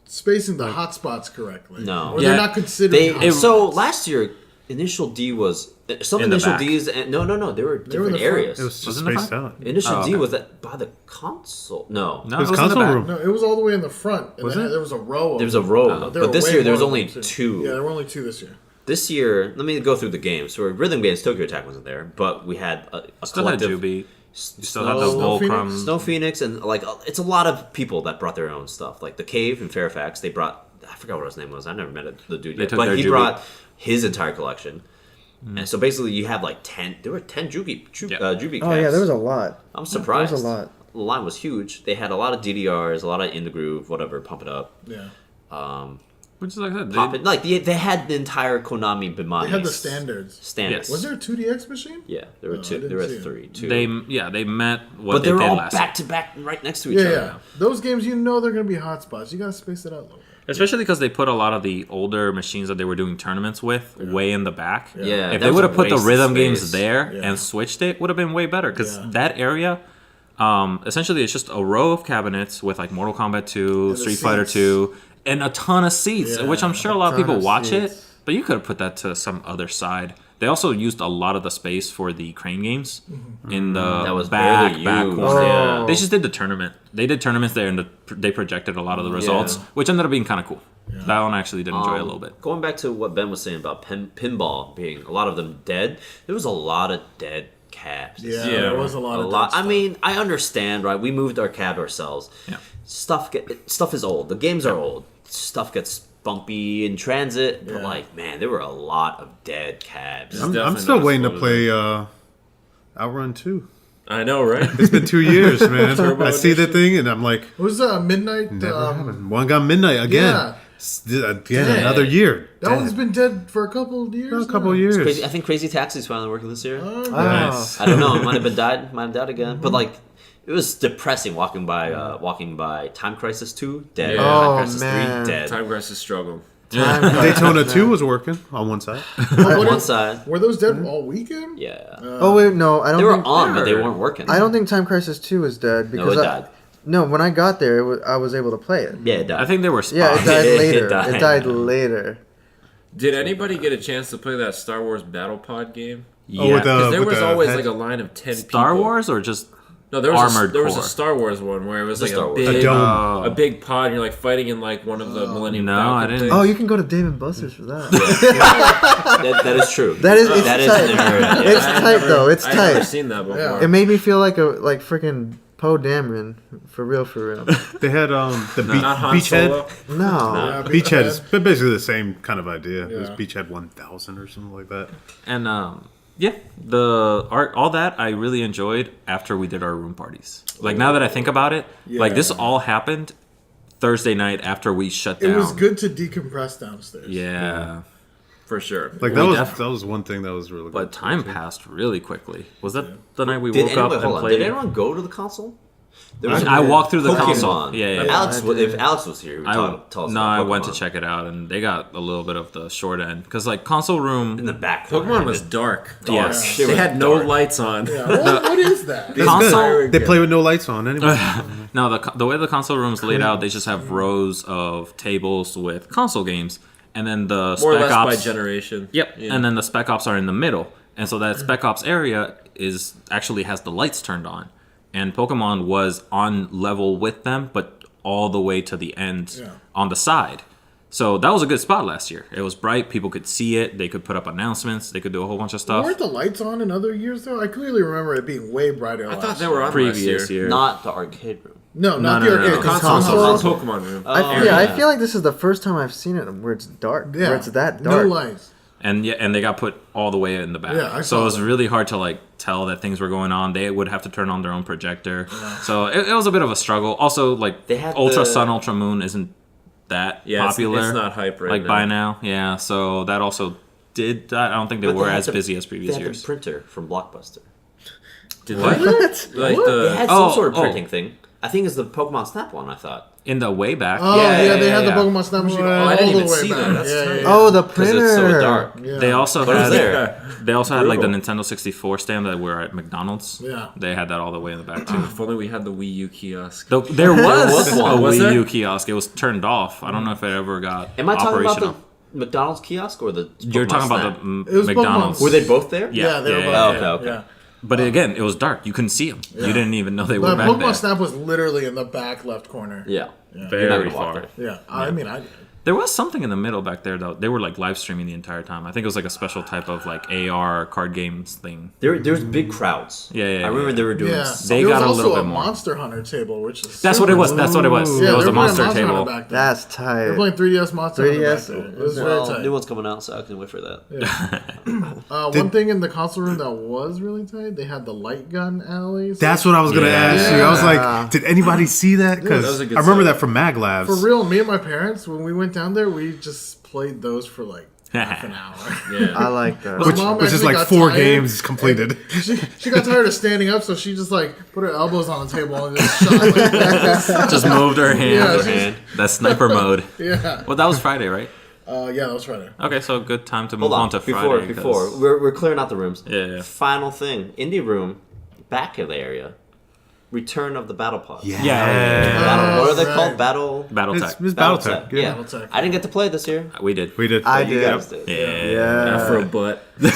spacing the hotspots correctly. No. Or Yeah. they're not considering. They so last year Initial D was some In the Initial back. D's and no they were were in different the front. areas. it was just Was it in the spaced front? out. Initial Oh, D okay. was at by the console. No. No, It was in the console back. room. No, it was all the way in the front. And Was then it? there was a row. There was a row, There but were this way year there was more only than two. Yeah, there were only two this year. This year, let me go through the games. So Rhythm Games, Tokyo Attack wasn't there, but we had a Still had collective. Juby. You still had the Snow Volcrum. Snow Phoenix, and like it's a lot of people that brought their own stuff. Like the Cave in Fairfax, they brought. I forgot what his name was. I never met the dude They yet, took but their he Juby. brought his entire collection. And so basically, you have like 10. There were 10 Juby Yeah. Juby. Oh yeah, caps. there was a lot. I'm surprised. There was a lot. The line was huge. They had a lot of DDRs, a lot of In the Groove, whatever, Pump It Up. Yeah. Which is like that. Pop It. Like they had the entire Konami Bimani. They had the standards. Standards. Yes. Was there a 2DX machine? Yeah, there were No, I two. didn't There were see it. three. Two. They met what but they they were did all last back to back, right next to each Yeah, other. yeah. Those games, you know they're going to be hotspots. You got to space it out a little bit. Especially because they put a lot of the older machines that they were doing tournaments with way in the back. Yeah, If that they was would a have put the waste of rhythm space. games there Yeah. and switched it, would have been way better. Because Yeah. that area, essentially, it's just a row of cabinets with like Mortal Kombat 2, the Street Fighter seats. 2, and a ton of seats, Yeah, which I'm sure a lot of ton people of watch it. seats. But you could have put that to some other side. They also used a lot of the space for the crane games in the That was back barely used, corner. yeah. They just did the tournament. They did tournaments there, and they projected a lot of the results, which ended up being kind of cool. That one I actually did enjoy a little bit. Going back to what Ben was saying about pinball being a lot of them dead, there was a lot of dead cabs. Yeah, Yeah. there was a lot A of lot. that I stuff. mean, I understand, right? We moved our cab ourselves. Yeah. Stuff is old. The games are old. Stuff gets bumpy in transit. But Yeah. like, man, there were a lot of dead cabs. I'm definitely still waiting to noticeable, play Outrun 2. I know, right? It's been 2 years, man. Turbo I see the edition. thing and I'm like, It was Midnight. never happened. One got midnight again. Yeah. Again, Dead. another year. That Dead. one's been dead for a couple of years. a couple now. years. Crazy. I think Crazy Taxi's finally working this year. Oh, Nice. I don't know. It might have been died. Might have died again. But like, it was depressing walking by Time Crisis 2 dead. Yeah. Time Oh, Crisis man. 3 dead. Time Crisis struggle. Daytona 2 was working on one side. On one side. Were those dead all weekend? Yeah. Oh wait, no, I don't. They were think, on, but they weren't working. I don't think Time Crisis 2 is dead because it died. No, when I got there, I was able to play it. Yeah, it died. I think there were spots. Yeah, it died It later. died. It died later. Did anybody get a chance to play that Star Wars Battle Pod game? Yeah. Oh, with the- Because there with was the always head- like a line of 10 Star people. Wars or just No, there was Armored there was a Core. Star Wars one where it was like Star a Wars. big, A dome. a big pod, and you're like fighting in like one of the Millennium No, Falcon I didn't. things. Oh, you can go to Dave and Buster's for that. That is true. That is it's That is tight. an area. It's I've tight never- though. It's I've never tight. seen that before. Yeah. It made me feel like freaking Poe Dameron for real. They had the Not Han Beachhead. Solo. No. Yeah, Beachhead is basically the same kind of idea. It was Yeah. Beachhead 1000 or something like that. And yeah, the art, all that I really enjoyed after we did our room parties. Like now that I think about it, like this all happened Thursday night after we shut down. It was good to decompress downstairs. Yeah, For sure. Like We that was one thing that was really but good. time passed really quickly. Was that the night we Did woke up anyone, and hold on, played? did anyone go to the console? There I walked through the Pokemon. console. Yeah. Alex, if Alex was here, he would tell us no, about I went to Pokemon. check it out, and they got a little bit of the short end because like console room. In the back. corner. Pokemon was dark. Yes. It They was had no dark. lights on. Yeah, what is that? console. They play with no lights on anyway. No, the way the console room's laid out, they just have rows of tables with console games, and then the More or Spec less Ops. by generation. Yep, Yeah. and then the Spec Ops are in the middle, and so that Spec Ops area is actually has the lights turned on, and Pokemon was on level with them, but all the way to the end Yeah. on the side. So that was a good spot last year. It was bright, people could see it, they could put up announcements, they could do a whole bunch of stuff. Weren't the lights on in other years though? I clearly remember it being way brighter. I thought they were on Previous last year. year. Not the arcade room. No, not No, the no, arcade. no. the Console, console. Pokemon room. I feel like this is the first time I've seen it where it's dark. Yeah, Where it's that No dark. lights. And they got put all the way in the back. Yeah, I so saw it was that. really hard to like tell that things were going on. They would have to turn on their own projector. So it was a bit of a struggle. Also, like They had Ultra the- Sun, Ultra Moon isn't that Yeah, popular. it's not hype right like now. by now. Yeah, so that also did that. I don't think they But were had as the- busy as They previous had years. the printer from Blockbuster. Did What? they? Like They had some Oh, sort of oh. printing thing. I think it's the Pokemon Snap one. I thought. In the way back. Oh yeah, they had the Pokemon Snap machine all I didn't the even way see back. that. That's yeah, tight. yeah, Oh, the Because printer. it's so dark. yeah. They also But it was had there. They also had like the Brutal. Nintendo 64 stand that were at McDonald's. Yeah. They had that all the way in the back too. If only we had the Wii U kiosk. There was one. a Was Wii there? U kiosk. It was turned off. I don't know if it ever got Am I talking about operational. the McDonald's kiosk or the? You're Pokemon talking Snap? about the It was McDonald's. Pokemon. Were they both there? Yeah, they were yeah, both yeah. there, Okay, okay. yeah. But again, it was dark. You couldn't see them. You didn't even know they were But back Pokemon there. Snap was literally in the back left corner. Yeah. Very You're not gonna walk far. there. Yeah, I mean, I There was something in the middle back there though. They were like live streaming the entire time. I think it was like a special type of like AR card games thing. There's big crowds. Yeah, yeah, I remember yeah. they were doing. yeah. They there got a was little also bit more. Monster Hunter table, which is That's what it was. That's what it was. Yeah, it was they a were playing monster Hunter table. back then. That's They're tight. playing 3DS Monster 3DS? Hunter back there. It was very Well, tight. new one's coming out, so I can wait for that. One thing in the console room that was really tight, they had the light gun alley. So That's what I was gonna ask you. I was like, did anybody see that? that Because was a good I remember setup. that from Mag Labs. for real, me and my parents, when we went down there, we just played those for like half an hour. Yeah. I like that. Which Mom is actually like got 4 tired, games completed. She got tired of standing up, so she just like put her elbows on the table and just shot like that. Just moved her hand. Yeah, Other she's- hand. That's sniper mode. Yeah. Well, that was Friday, right? Yeah, that was Friday. Okay, so good time to move Hold on on. to Before Friday. 'cause- before we're clearing out the rooms. Yeah, yeah. Final thing, indie room, back of the area. Return of the battle pod. Yeah. Battle, what are they right. called? Battle. Battletech. It's Battletech. Yeah. Battletech. I didn't get to play this year. We did. We did. I You did. guys did. Yeah. Afro butt. But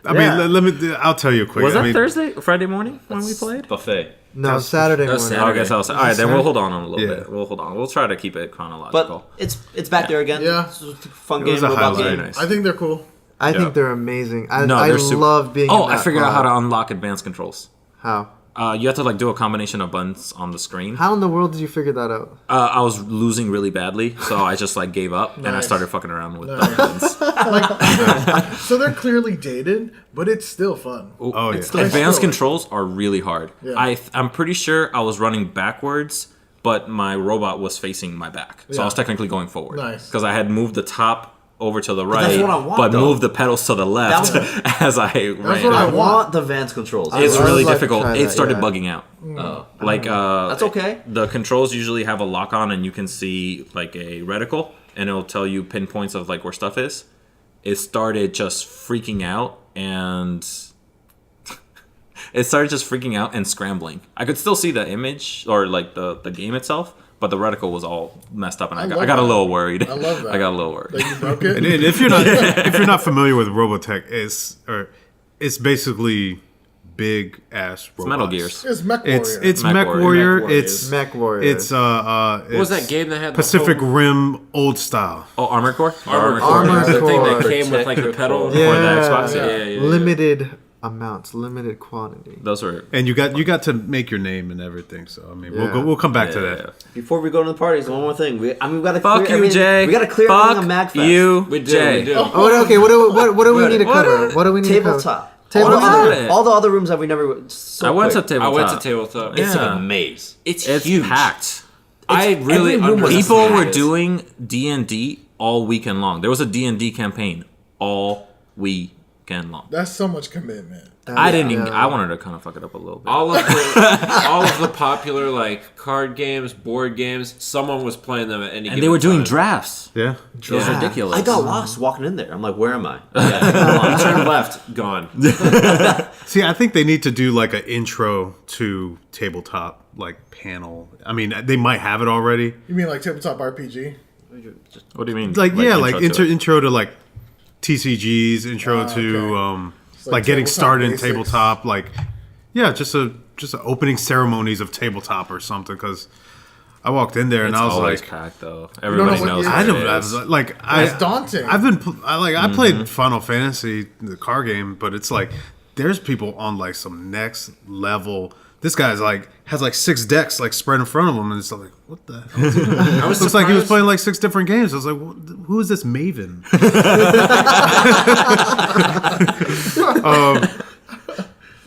I Yeah. mean, let me. I'll tell you quick. Was that I mean, Thursday, Friday morning when we played? Buffet. no, Saturday That was morning. Oh, I guess I was. All right, then we'll hold on a little Yeah. bit. We'll hold on. We'll try to keep it chronological. But it's back there again. Yeah. It's a fun It game. was a robot highlight. Very game. nice. I think they're cool. I Yeah. think they're amazing. I they're super- love being. Oh, in I that figured out how pod. to unlock advanced controls. How? You have to like do a combination of buttons on the screen. How in the world did you figure that out? I was losing really badly, so I just like gave up and I Nice. started fucking around with Nice. buttons. So they're clearly dated, but it's still fun. Oh, yeah. Advanced still- controls are really hard. Yeah. I'm pretty sure I was running backwards, but my robot was facing my back, so I was Yeah. technically going forward. Nice. Because I had moved the top over to the right, that's what I want, but though. moved the pedals to the left That as I ran. what I I want the advanced controls. It's I would really like to difficult. try It that, started yeah. bugging out. Oh. Like That's okay. The controls usually have a lock on, and you can see like a reticle, and it'll tell you pinpoints of like where stuff is. It started just freaking out, and scrambling. I could still see the image or like the game itself, but the reticle was all messed up, and I love got a that. little worried. I love that. I got a little worried. That you broke it. And if you're not familiar with Robotech, it's basically big ass robots. It's Metal Gears. It's Mech Warrior. It's Mech Mech Warrior. Warrior. Mech It's Mech Warrior. It's What was that game that had Pacific the whole Rim old style. Oh, Armored Core. Armored Armored Core? The thing that Core. came with like the pedal. For the Xbox. Yeah. Limited amounts, limited quantity. Those were. And you got to make your name and everything. So I mean, Yeah. we'll come back to that. Before we go to the parties, one more thing. We gotta Fuck clear you, everything. Jay. We gotta clear Fuck everything on MAGFest. you, We do. Jay. We do. Oh, okay. What do we need to cover? What do we need to cover? Tabletop. Tabletop. All the other rooms that we never. So I went to quick. tabletop. I went to tabletop. It's like Yeah. a maze. It's huge. packed. I really every room was understand People were this. doing D&D all weekend long. There was a D&D campaign all weekend long. That's so much commitment. I didn't. Even, I wanted to kind of fuck it up a little bit. all of the popular like card games, board games. Someone was playing them at any. And they were doing drafts. Yeah. It was ridiculous. I got lost walking in there. I'm like, where am I? I turned left, gone. See, I think they need to do like an intro to tabletop like panel. I mean, they might have it already. You mean like tabletop RPG? What do you mean? Like yeah, like intro to it? intro to like TCGs, intro to like getting tabletop started in basics. tabletop. Like yeah, just a opening ceremonies of tabletop or something. Because I walked in there and It's I was always like, packed though. Everybody what knows. year what I it don't. I is. was like, That's daunting. I've been I played Final Fantasy, the car game, but it's like there's people on like some next level. This guy's like has like 6 decks like spread in front of him, and it's like, what the hell? Is it? I was Looks like he was surprised- playing like 6 different games. I was like, who is this Maven?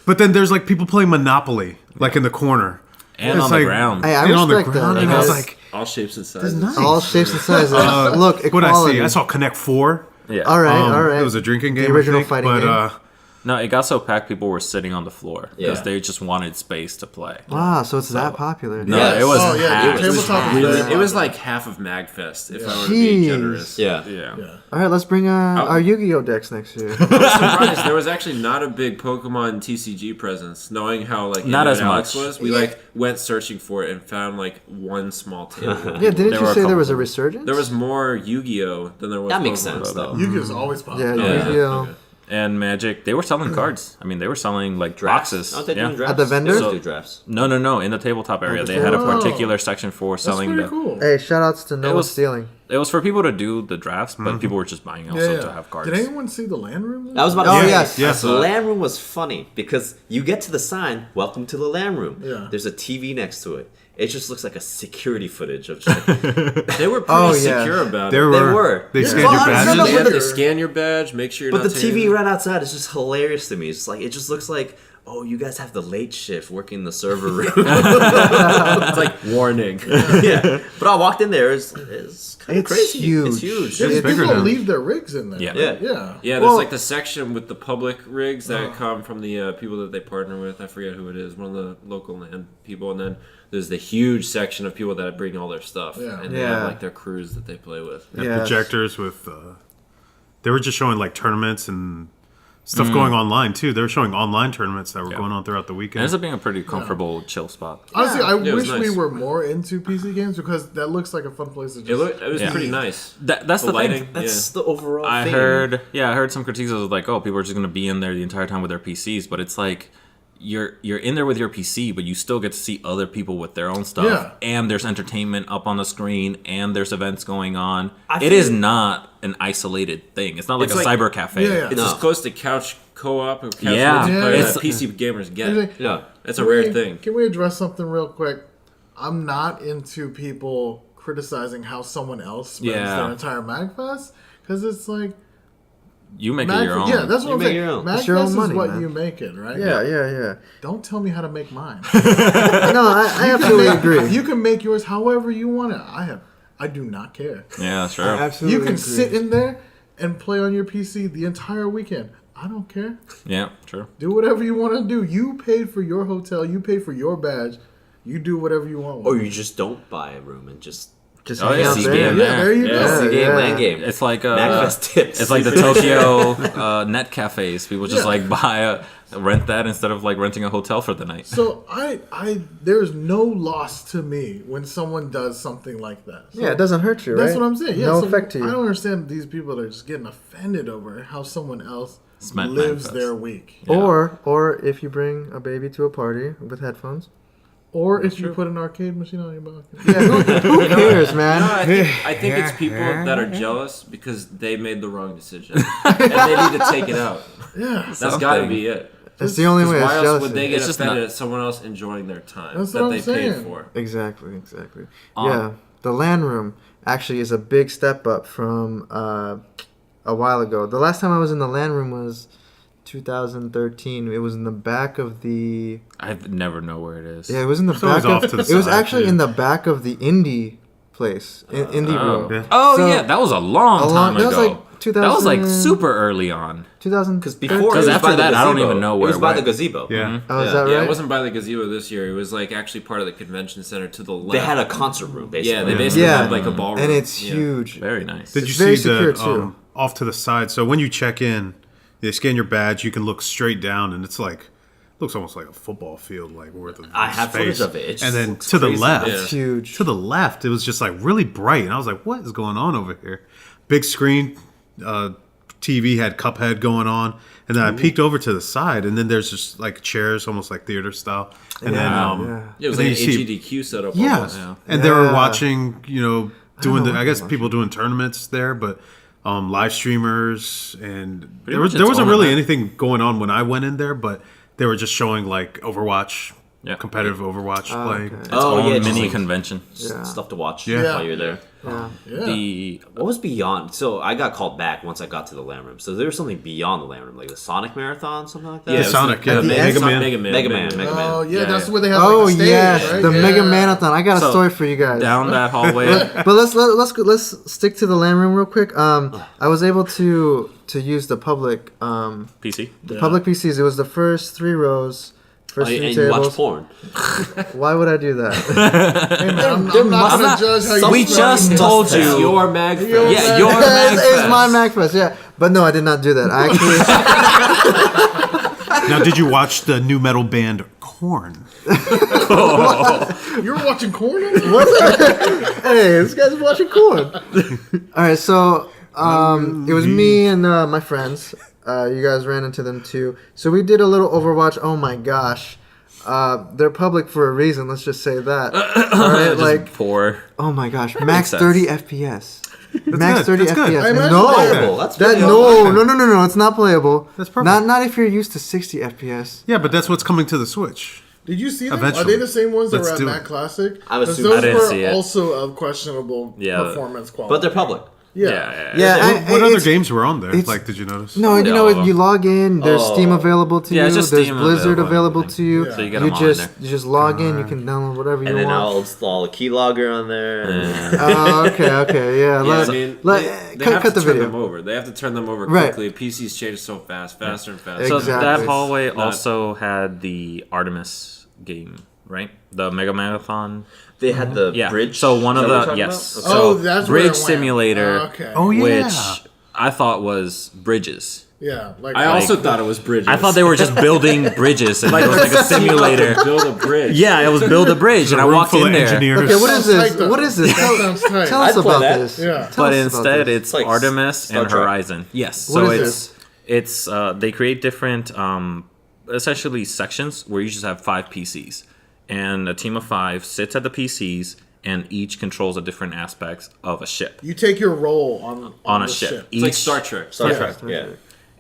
But then there's like people playing Monopoly, like in the corner. And It's on the like- ground. Hey, I And on the respect ground, that. and I was Nice. like, all shapes and sizes. All shapes and sizes. Look, what I equality. see? I saw Connect 4. Yeah. All right, all right. It was a drinking game, original I think, fighting but game. No, it got so packed people were sitting on the floor because Yeah. they just wanted space to play. Wow, so it's that popular. No, Yes. it was Oh, yeah, packed. dude, tabletop is Really, very it was popular. like half of MAGFest, if I were to be Jeez. generous. Yeah. Yeah. All right, let's bring our Yu-Gi-Oh decks next year. I was surprised there was actually not a big Pokemon TCG presence. Knowing how like Not into as it Alex much. was, we like went searching for it and found like one small table. Yeah, didn't There you were a say there couple was a of them. resurgence? There was more Yu-Gi-Oh than there was. That makes Pokemon. sense though. Yu-Gi-Oh is always popular. Yeah, Yeah. Yu-Gi-Oh. Okay. And Magic, they were selling cards. I mean, they were selling like Drafts. boxes. Aren't they Yeah. doing drafts? At the vendor? They always do drafts. No. In the tabletop area, the they had a tabletop. particular section for That's selling pretty the. cool. Hey, shout outs to No It One was- Stealing. It was for people to do the drafts, but people were just buying also Yeah, to yeah. have cards. Did anyone see the land room? I was about to Oh, say, yes. Yes. the land room was funny because you get to the sign, "Welcome to the land room." Yeah. There's a TV next to it. It just looks like a security footage of just like, They were pretty Oh, yeah. secure about They it. were. They Yeah. scanned Well, your I'm badges. gonna- They have but to the- scan your badge, make sure you're but not the TV taking- right outside is just hilarious to me. It's like it just looks like, oh, you guys have the late shift working the server room. It's like warning. Yeah, but I walked in there. It's kind of It's crazy. huge. It's huge. Yeah, It's bigger people now. leave their rigs in there. Yeah. Yeah. Yeah. Yeah, there's Well- like the section with the public rigs that come from the people that they partner with. I forget who it is, one of the local land people. And then there's the huge section of people that bring all their stuff. Yeah. And they Yeah. have like their crews that they play with. Had Yes. projectors with. They were just showing like tournaments and stuff going online too. They were showing online tournaments that were going on throughout the It weekend. ends up being a pretty comfortable, chill spot. Honestly, I it was wish we nice. were more into PC games because that looks like a fun place to just. It was Yeah. pretty nice. That's the lighting. thing. That's the overall. I theme. heard some critiques of like, oh, people are just gonna be in there the entire time with their PCs, but it's like you're in there with your PC, but you still get to see other people with their own stuff, Yeah. and there's entertainment up on the screen, and there's events going on. I It is feel- not an isolated thing. It's not like It's a like- cyber cafe. Yeah, yeah. It's No. as close to couch co-op or couch Yeah. multiplayer Yeah. that PC gamers get. Anything- Yeah. That's a Can rare we- thing. Can we address something real quick? I'm not into people criticizing how someone else spends Yeah. their entire MAGFest because it's like You make it your own. yeah, that's You what I'm make saying. your own. It's your own MAGFest is money, what man. you make it, right? Yeah. Don't tell me how to make mine. No, I absolutely agree. You can make yours however you want it. I do not care. Yeah, sure. I absolutely You can agree. sit in there and play on your PC the entire weekend. I don't care. Yeah, true. Do whatever you want to do. You paid for your hotel. You paid for your badge. You do whatever you want. Or you just don't buy a room and just Just Oh, hang yeah, out CB there. in yeah, there you Yeah. go. it's the game, yeah. land game. It's like MAGFest tips. it's like the Tokyo net cafes. People just like rent that instead of like renting a hotel for the night. So there's no loss to me when someone does something like that. So Yeah, it doesn't hurt you, right? that's what I'm saying. Yeah, No so effect to you. I don't understand these people that are just getting offended over how someone else Spent lives MAGFest. their week. Yeah. Or if you bring a baby to a party with headphones. Or if you put an arcade machine on your balcony. Yeah, who cares, man? No, I think it's people that are jealous because they made the wrong decision and they need to take it out. Yeah. That's got to be it. That's the only way. Why It's else jealousy. would they get It's just offended not- at someone else enjoying their time That's that what they I'm paid saying. for? Exactly. Yeah, the LAN room actually is a big step up from a while ago. The last time I was in the LAN room was 2013. It was in the back of the. I never know where it is. Yeah, it was in the It's always back off of. to the It was side, actually yeah. in the back of the indie place, indie Oh, room. Yeah. oh So- yeah, that was a long time that was ago. like 2000. That was like super early on. 2000. Because before, Because it was after by the that, I don't gazebo. even know It where was it by the went. gazebo. Yeah. Oh, is Yeah. that right? Yeah, it wasn't by the gazebo this year. It was like actually part of the convention center to the left. They had a concert room, basically. Yeah, they basically Yeah. had like a ballroom. And it's Yeah. huge. Very nice. Did It's you very see secure, the too. off to the side? So when you check in, they scan your badge. You can look straight down, and it's like looks almost like a football field, like worth of I have space. footage of it. It just and then looks to the crazy. left, Yeah. It's huge. to the left, it was just like really bright, and I was like, "What is going on over here?" Big screen, TV had Cuphead going on, and then I peeked over to the side, and then there's just like chairs, almost like theater style, and then Yeah. Yeah, it was and like then an you see- HEDQ setup. yeah, almost. and they were Yeah. watching, doing know the. I what guess they're people doing tournaments there, but live streamers, and Pretty much there its wasn't own really event. anything going on when I went in there, but they were just showing like Overwatch, Yeah. competitive Overwatch play. okay. Oh, Own yeah, just mini like convention. Yeah. stuff to watch Yeah. while you're there. Yeah. Yeah. The What was beyond? So I got called back once I got to the LAN room. So there was something beyond the LAN room, like the Sonic Marathon, something like that. Yeah, The it was Sonic, like yeah, the Mega Mega Man. Mega Man. Mega Man. Oh, yeah, Yeah, that's yeah. where they have Oh like, the stage, yes, right? the Yeah. Mega Marathon. I got a So, story for you guys. down that hallway. But let's stick to the LAN room real quick. I was able to use the public PC. public PCs. It was the first 3 rows, first Oh, 3 and you watch tables. porn. Why would I do that? Hey, man, I'm not going to judge how you We spell just it. told It's you. your mag. Yeah, your it's my MAGFest. MAGFest, yeah. But no, I did not do that. I actually, Now, did you watch the new metal band Korn? You were watching corn on that? hey, this guy's watching Korn. All right, so it was me and my friends. You guys ran into them too. So we did a little Overwatch. Oh my gosh. They're public for a reason. Let's just say that. All right, Just like, poor. oh my gosh, max sense. 30 FPS. Max good, 30 that's good. FPS. I imagine No, playable. That's that playable. no, it's not playable. That's perfect. Not if you're used to 60 FPS. Yeah, but that's what's coming to the Switch. Did you see them? Eventually. Are they the same ones that Let's were at do Mac it. Classic? I was 'Cause super- those I didn't were see it. also of questionable Yeah. performance quality. But they're public. Yeah. Yeah, What other it's- games were on there? it's- Like, did you notice? No, you know, No. you log in. There's Oh. Steam available to Yeah, you. it's just There's Steam Blizzard available and available everything. to you. Yeah. So you get them all in just there. you just log in. You can download whatever you And then want. I'll install a keylogger on there. And Oh, okay, yeah. Yeah, Let, I mean, let, they cut, have cut to the turn video. them over. They have to turn them over Right. quickly. PCs change so fast, faster and faster. So Exactly. that hallway Not- also had the Artemis game, right? The Mega Marathon. they had the Yeah. bridge. So one Is of that what the you're yes. talking So Oh, that's where it Bridge went. Simulator, Okay. Oh, yeah. which I thought was bridges. Yeah. Like, I also thought it was bridges. I thought they were just building bridges, and it was like a simulator. build a bridge. Yeah, it was build a bridge, and I room walked full in of there. engineers. Okay, what is Sounds tight, this? though. What is this? That sounds tight. Tell us I'd play about that. this. Yeah. Tell But us about instead, this. it's like Artemis Star and Trek. Horizon. Yes, What so is it's they create different essentially sections where you just have 5 PCs, and a team of 5 sits at the PCs, and each controls a different aspects of a ship You take your role on a the ship. It's like Star Trek. Star Yeah. Trek. Yeah.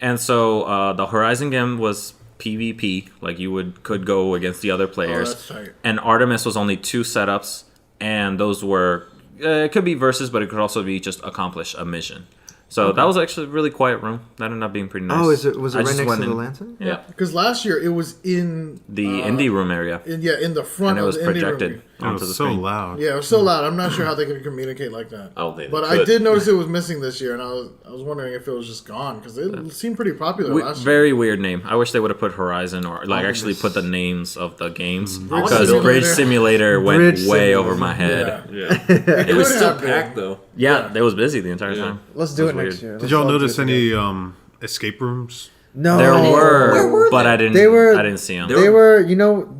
And so the Horizon game was PvP, like you could go against the other players. that's tight. And Artemis was only 2 setups, and those were it could be versus, but it could also be just accomplish a mission. So that was actually a really quiet room. That ended up being pretty nice. Oh, was it I right just next went to the in- lantern? Yeah, Because last year it was in the indie room area, in the front and it of was the indie projected room. It onto was the so screen. loud. Yeah, it was so loud. I'm not sure how they can communicate like that. I don't think they But I could. did notice it was missing this year, and I was wondering if it was just gone because it seemed pretty popular last year. Very weird name. I wish they would have put Horizon or like actually put the names of the games Bridge because Simulator. Bridge Simulator went Bridge way Simulator. over my head. Yeah. Yeah. It was could still have been. packed though. Yeah, it was busy the entire time. Let's do it That's next weird. year. Did Let's y'all all do notice it together. any escape rooms? No, There were, Where were but they? I didn't. They were- I didn't see them. They were, you know,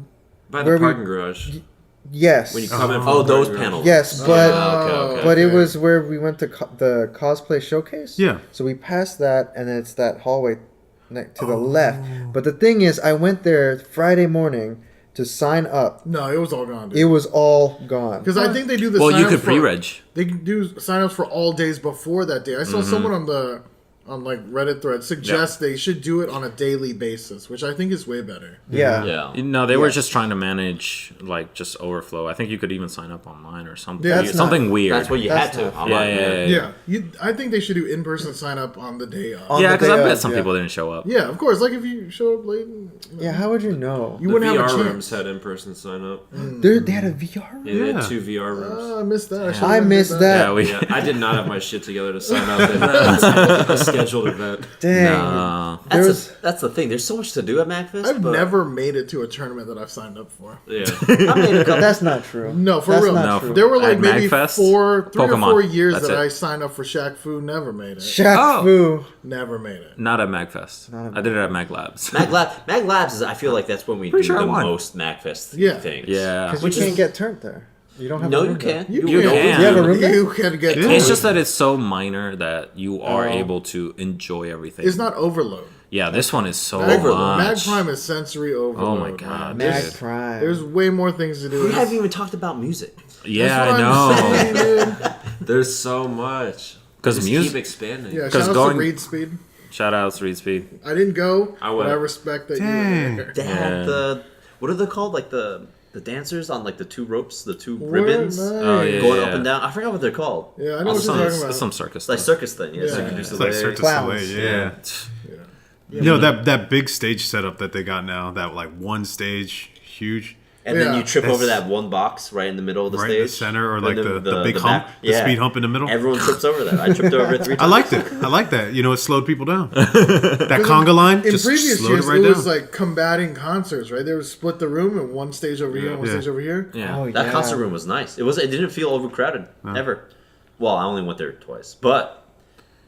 By Where the we- parking garage. yes, When you come in from Oh, the those parking garage. panels. yes, but okay. but it was where we went to the cosplay showcase. Yeah. So we passed that, and it's that hallway to the left. But the thing is, I went there Friday morning to sign up. No, it was all gone. Dude. It was all gone. Because I think they do the. Well, you signups could for- pre-reg. They can do signups for all days before that day. I saw someone on like Reddit thread suggest they should do it on a daily basis, which I think is way better. Yeah. Yeah. No, they were Yes. just trying to manage like just overflow. I think you could even sign up online or something. Yeah, that's something weird. That's what you That's had to. not- Yeah, yeah, yeah. Yeah, I think they should do in-person sign up on the day of. On Yeah, the because I day bet of, some yeah. people didn't show up. Yeah, of course. Like if you show up late, Yeah, how would you know? you The wouldn't VR have a chance. rooms had in-person sign up. They had a VR room? Yeah, they Yeah. had 2 VR rooms. I missed that. should've I did missed that. Yeah, we. Yeah, I did not have my shit together to sign up in a scheduled event. Dang. That's, There's- that's the thing. There's so much to do at MAGFest. I've but never made it to a tournament that I've signed up for. Yeah. I made a couple. That's not true. No, for That's real. not No, true. There were like At maybe MAGFest, 3 or Pokemon. 4 years That's that it. I signed up for Shaq Fu. Never made it. Shaq Oh. Fu. Never made it. Not at MAGFest. I did it at MAGLabs. Mag Labs is. I feel like that's when we Pretty do sure I the won. most MAGFest Yeah. things. Yeah. Because Which you is- can't get turned there. You don't have No, a you room there. can't. You can. Do you have a room there? You can get. Yeah. It's just that it's so minor that you are Oh. able to enjoy everything. It's not overload. Yeah, this one is so Mag much. Prime is sensory overload. Oh my man. God, Mag dude. Prime. There's way more things to do. We haven't even talked about music. Yeah, That's what I I'm know. saying, dude. There's so much. 'Cause Just music- keep expanding. Yeah, 'Cause shout out going- to Reed Speed. Shout outs, Reed Speed. I didn't go, I but went. I respect that Dang. you were They there. had Yeah. the what are they called? Like the dancers on like the 2 ropes, the 2 Word, ribbons nice. Oh, yeah. going up and down. I forgot what they're called. Yeah, I know what It's you're some, talking about. it's some circus It's like stuff. circus thing. Yeah, Yeah. Cirque du It's like Soleil. Cirque du Clowns. Soleil, yeah. Yeah. You know that big stage setup that they got now, that like one stage, huge, And then Yeah. you trip over That's- that one box right in the middle of the right stage. in the center, or And like the big hump, back- the speed hump in the middle. Everyone trips over that. I tripped over it 3 times. I liked it. I like that. You know, it slowed people down. That conga line In just previous slowed years, it right it down. was like combating concerts, right? They would split the room and one stage over here and one Yeah. stage over here. Yeah. Oh, That yeah. concert room was nice. It didn't feel overcrowded ever. Well, I only went there twice, but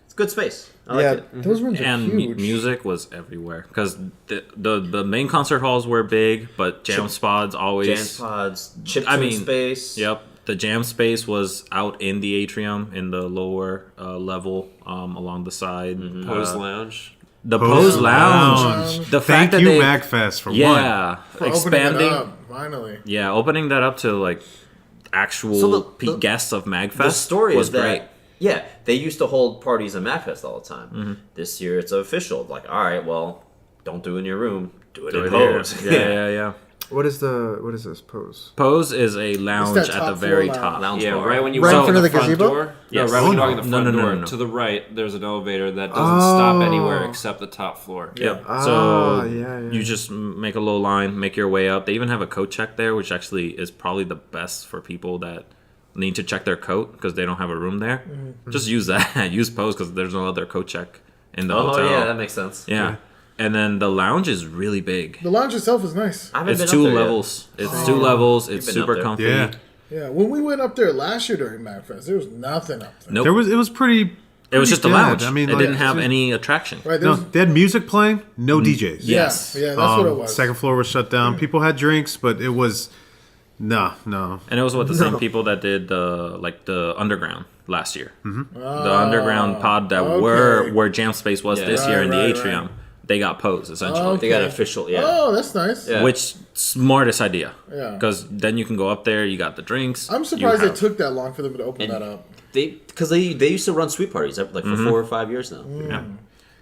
it's good space. I Yeah, like it. those rooms are And huge. music was everywhere because the main concert halls were big, but jam spots always. Jam pods, chips I in mean, space. Yep, the jam space was out in the atrium in the lower level along the side. Pose Lounge. The Pose Pose Lounge. Lounge. The fact Thank that you, they MAGFest, for one. yeah For opening it expanding up, finally. yeah opening that up to like actual So guests of MAGFest The story was is that great. yeah, they used to hold parties at MAGFest all the time. This year it's official. Like, all right, well, don't do it in your room. Do it Do in it here. Pose. Yeah. What is this pose? Pose is a lounge that at top the very floor top. Lounge Yeah, bar. right when you Right in walk front of in the front gazebo? door. Yes. No, right when you walk in the No, front no, no, door. no, no. To the right, there's an elevator that doesn't stop anywhere Oh. except the top floor. Yep. Ah, So yeah. you just make a little line, make your way up. They even have a coat check there, which actually is probably the best for people that need to check their coat because they don't have a room there. Just use that. Use Pose because there's no other coat check in the Oh hotel. yeah, that makes sense. Yeah. And then the lounge is really big. The lounge itself is nice. I haven't It's been 2 up there yet. levels. It's 2 levels. It's been up super there. comfy. Yeah. Yeah, when we went up there last year during MAGFest, there was nothing up there. Nope. It was pretty. It was just a good. lounge. I mean, it like, didn't have just- any attraction. Right, there No, was, they had music playing, no DJs. Yeah. Yes. yeah, that's what it was. Second floor was shut down. People had drinks, but it was no. And it was with the same people that did the underground last year. Mm-hmm. The underground pod that okay. where Jam Space was Yeah. this year in the Right, atrium. They got Pose essentially. Oh, They got Okay. official. Yeah. Oh, that's nice. Yeah. Which smartest idea. Yeah. Because then you can go up there. You got the drinks. I'm you surprised it have- took that long for them to open And- that up. Because they used to run sweet parties like for 4 or 5 years now. Yeah.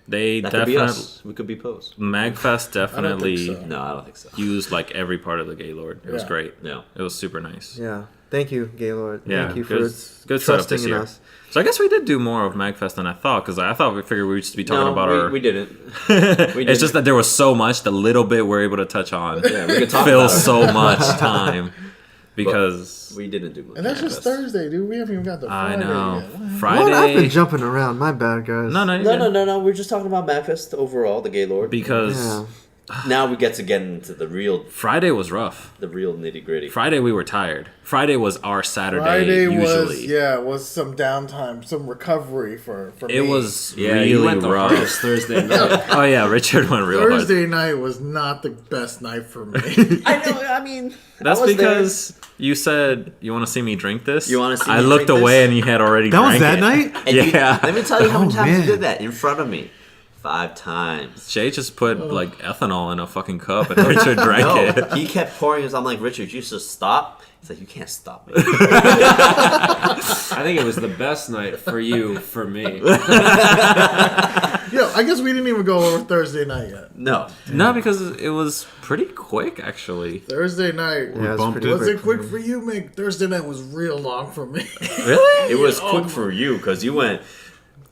They That could be definitely us. We could be Pose. MAGFest definitely so. No, I don't think so. used like every part of the Gaylord. It was Yeah. great. Yeah. It was super nice. Yeah. Thank you, Gaylord. Yeah, Thank you for good setup trusting this in year. us. So I guess we did do more of MAGFest than I thought because I thought we figured we'd just be talking No, about our. we didn't. It's just that there was so much. The little bit we're able to touch on Yeah, we could talk fills about it. so much time because We didn't do much. And that's just Thursday, dude. We haven't even got the I Friday know yet. What? I've Friday. been jumping around. My bad, guys. No, you're No, good. no. We're just talking about MAGFest overall, the Gaylord. Because Yeah. Now we get to get into the real Friday was rough. nitty gritty. Friday we were tired. Friday was our Saturday. Friday usually was some downtime, some recovery for me. it was Yeah, really you went the rough. hardest Thursday night. Oh yeah, Richard went real hard. Thursday night was not the best night for me. I know. I mean, That's I was because you said you want to see me drink this. You wanna see I me looked drink away this? and you had already. That was drank that it. night. And Yeah. let me tell you how many Oh, times man. you did that in front of me. 5 times. Jay just put like ethanol in a fucking cup and Richard drank No, it. he kept pouring it. I'm like, Richard, you should stop. He's like, you can't stop me. I think it was the best night for you, for me. Yo, I guess we didn't even go over Thursday night yet. No. No, because it was pretty quick actually. Thursday night. Yeah, it's bumped pretty it. Was it quick quick for you, Mick? Thursday night was real long for me. Really? It was quick for you because you went.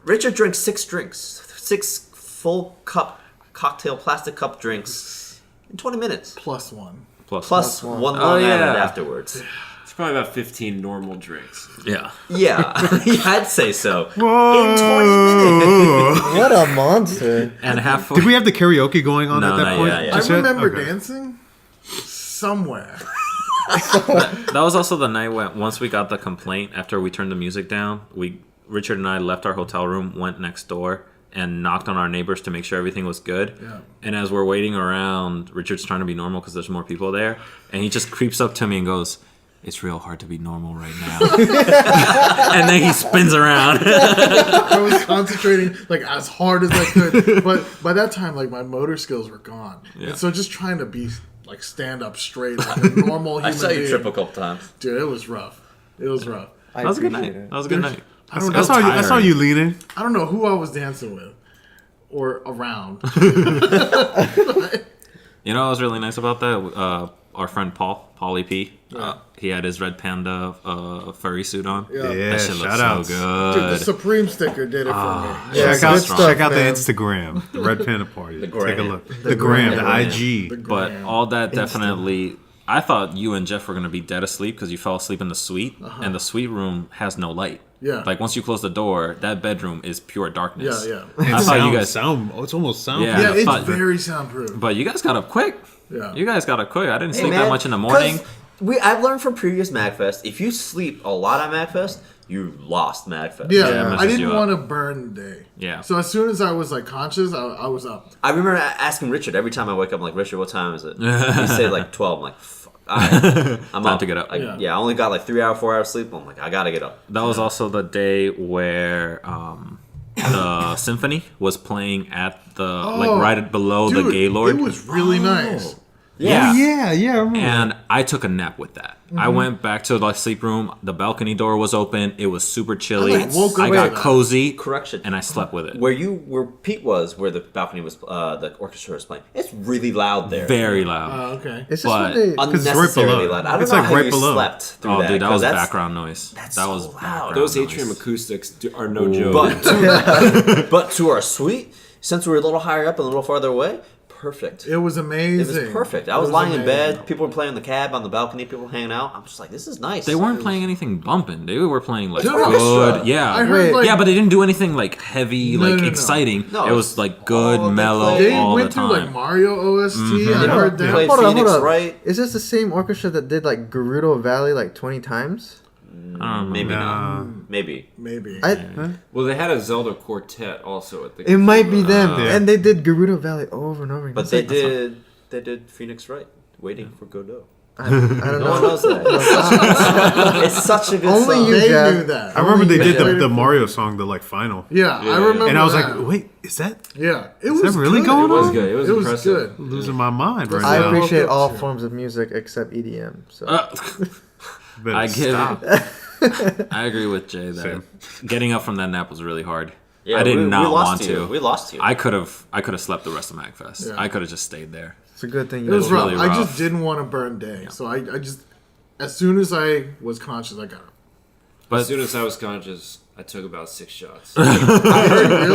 Richard drank 6 drinks. 6 full cup cocktail plastic cup drinks in 20 minutes. Plus one. Plus one. one Oh, long yeah. added afterwards. It's probably about 15 normal drinks. Yeah. Yeah, I'd say so. Whoa. In 20 minutes. What a monster. And halfway. Did we have the karaoke going on No, at that not point? yet, yeah. I Just yet? remember Okay. dancing somewhere. That was also the night when once we got the complaint after we turned the music down, Richard and I left our hotel room, went next door, and knocked on our neighbors to make sure everything was good. Yeah. And as we're waiting around, Richard's trying to be normal because there's more people there, and he just creeps up to me and goes, "It's real hard to be normal right now." And then he spins around. I was concentrating like as hard as I could, but by that time, like my motor skills were gone. Yeah. And so just trying to be like stand up straight like a normal human I saw you being. trip a couple times. Dude, it was rough. It was rough. I That was a good appreciate night. it. That was a good night. I don't I know. saw you leaning. I don't know who I was dancing with or around. You know what was really nice about that? Our friend Paulie P. He had his red panda furry suit on. Yeah. Yeah, That shit looked shout out. so Dude, the good. Supreme sticker did it for me. Yeah, Check out, good stuff, check out the man. Instagram, the Red Panda Party. Take a gram. look. The gram, the gram. IG. The But gram. all that definitely, I thought you and Jeff were gonna be dead asleep because you fell asleep in the suite, and the suite room has no light. Yeah. Like once you close the door, that bedroom is pure darkness. Yeah, I thought you guys, It's almost sound. Yeah. Yeah, it's but- very soundproof. but you guys got up quick. Yeah. You guys got up quick. I didn't Hey, sleep man, that much in the morning. 'cause I've learned from previous MAGFest, if you sleep a lot at MAGFest, you lost MAGFest. Yeah, it I messes didn't you up. want to burn the day. Yeah. So as soon as I was like conscious, I was up. I remember asking Richard every time I wake up, I'm like, Richard, what time is it? He said like 12. I'm like, fuck. All right. I'm Time up. to get up. Like, Yeah. yeah, I only got like 3 hours, 4 hours sleep. I'm like, I gotta get up. That was also the day where the symphony was playing at the like right below the Dude, Gaylord. it was really nice. yeah. Yeah, I remember. And I took a nap with that. I went back to the sleep room. The balcony door was open. It was super chilly. I, like, woke I up got to that. cozy. Correction. And I slept with it. Where Pete was, where the balcony was, the orchestra was playing, it's really loud there. Very loud. Oh, okay. Is this But- what they? it's right Unnecessarily below. loud. I don't It's know like how right you below. slept through Oh, that. dude, that 'cause was that's- background noise. that's That so was loud. background Those noise. atrium acoustics are no joke. But to our suite, since we were a little higher up and a little farther away, perfect. It was It amazing. was perfect. I It was lying in amazing. bed. People were playing in the cab on the balcony. People were hanging out. I'm just like, this is nice. They weren't playing anything bumping. They were playing like Dude, good. orchestra. Yeah. I heard Wait. like yeah, but they didn't do anything like heavy, No, like no, no. exciting. No, it was like good, all they mellow played. they all went the through time. like Mario OST. I Yeah. heard that. Played Hold on, Phoenix hold on. Wright. Is this the same orchestra that did like Gerudo Valley like 20 times? Maybe Nah. not. Maybe. Maybe. Well, they had a Zelda quartet also at the. It might be them, Yeah. and they did Gerudo Valley over and over again. But It's they like- did Phoenix Wright, Waiting for Godot. I don't No know. one knows that. It's such a good Only song. you, They Jack. knew that. I remember they Only did you. the Mario song, the like final. Yeah, I remember. And I was that. like, wait, is that yeah, it is was that really good. going It was on? good. It was It was impressive. good. Losing my mind right I now. appreciate Well, all yeah. forms of music except EDM. So Better I give stop. I agree with Jay that Same. getting up from that nap was really hard. Yeah, I did we not lost want you. to. We lost you. I could have slept the rest of MAGFest. Yeah. I could have just stayed there. it's a good thing It you was was rough. really I rough. just didn't want to burn day, so I just as soon as I was conscious, I got up. But As soon as I was conscious, I took about 6 shots. Really?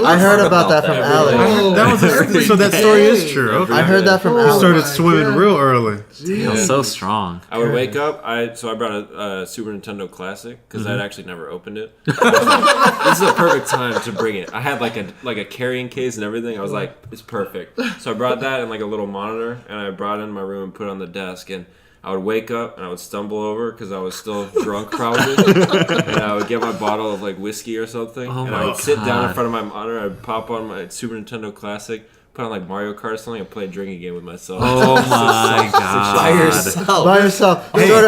I heard about that from Every Alex. Oh, That was so that story is true. Okay. I heard that from Oh, You Alex. started my swimming God. real early. Jeez. so strong. I would wake up. I brought a Super Nintendo Classic because I'd actually never opened it. This is a perfect time to bring it. I had like a carrying case and everything. I was like, it's perfect. So I brought that and like a little monitor, and I brought it in my room and put it on the desk. And I would wake up and I would stumble over because I was still drunk probably, and I would get my bottle of like whiskey or something, and I my would sit down in God. front of my monitor. I'd pop on my Super Nintendo Classic, put on like Mario Kart or something and play a drinking game with myself. Oh my god. By yourself. By yourself. I Start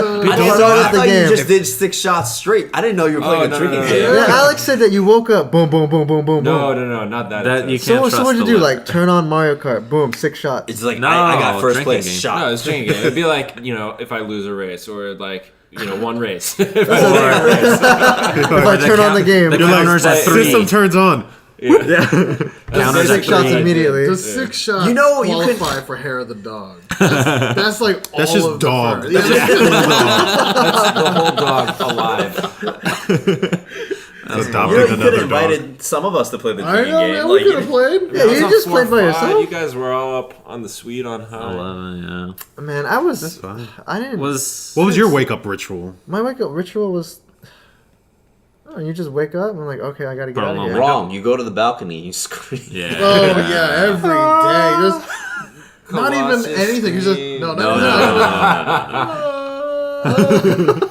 the thought you game. just did 6 shots straight. I didn't know you were playing a drinking game. Yeah, Alex said that you woke up, boom, boom, boom, boom, boom, No, boom. not that. That you intense. can't So trust what'd you the do? liquor. Like turn on Mario Kart, boom, 6 shots. It's like, No, I got first drinking place game. shot. No, it's drinking game. It'd be like, if I lose a race or like, one race. If If I turn on the game, The counters at 3. System turns on. Counters at 6 shots 3. immediately. The 6 shots You know, you could- qualify for hair of the dog. That's like all That's just of dog. The fur. That's the whole dog alive. Adopting You could another have dog. invited some of us to play the I drinking know, game. man. We could have played. Yeah, you just played by yourself. You guys were all up on the suite on high. 11, yeah. Man, I was. fine. I didn't. What was your wake up ritual? My wake up ritual was. Oh, you just wake up and I'm like, okay, I gotta get Put out on of a here. Wrong. You go to the balcony and you scream. Yeah. Oh yeah, every day. Just not even Colossus anything. You just scream. no.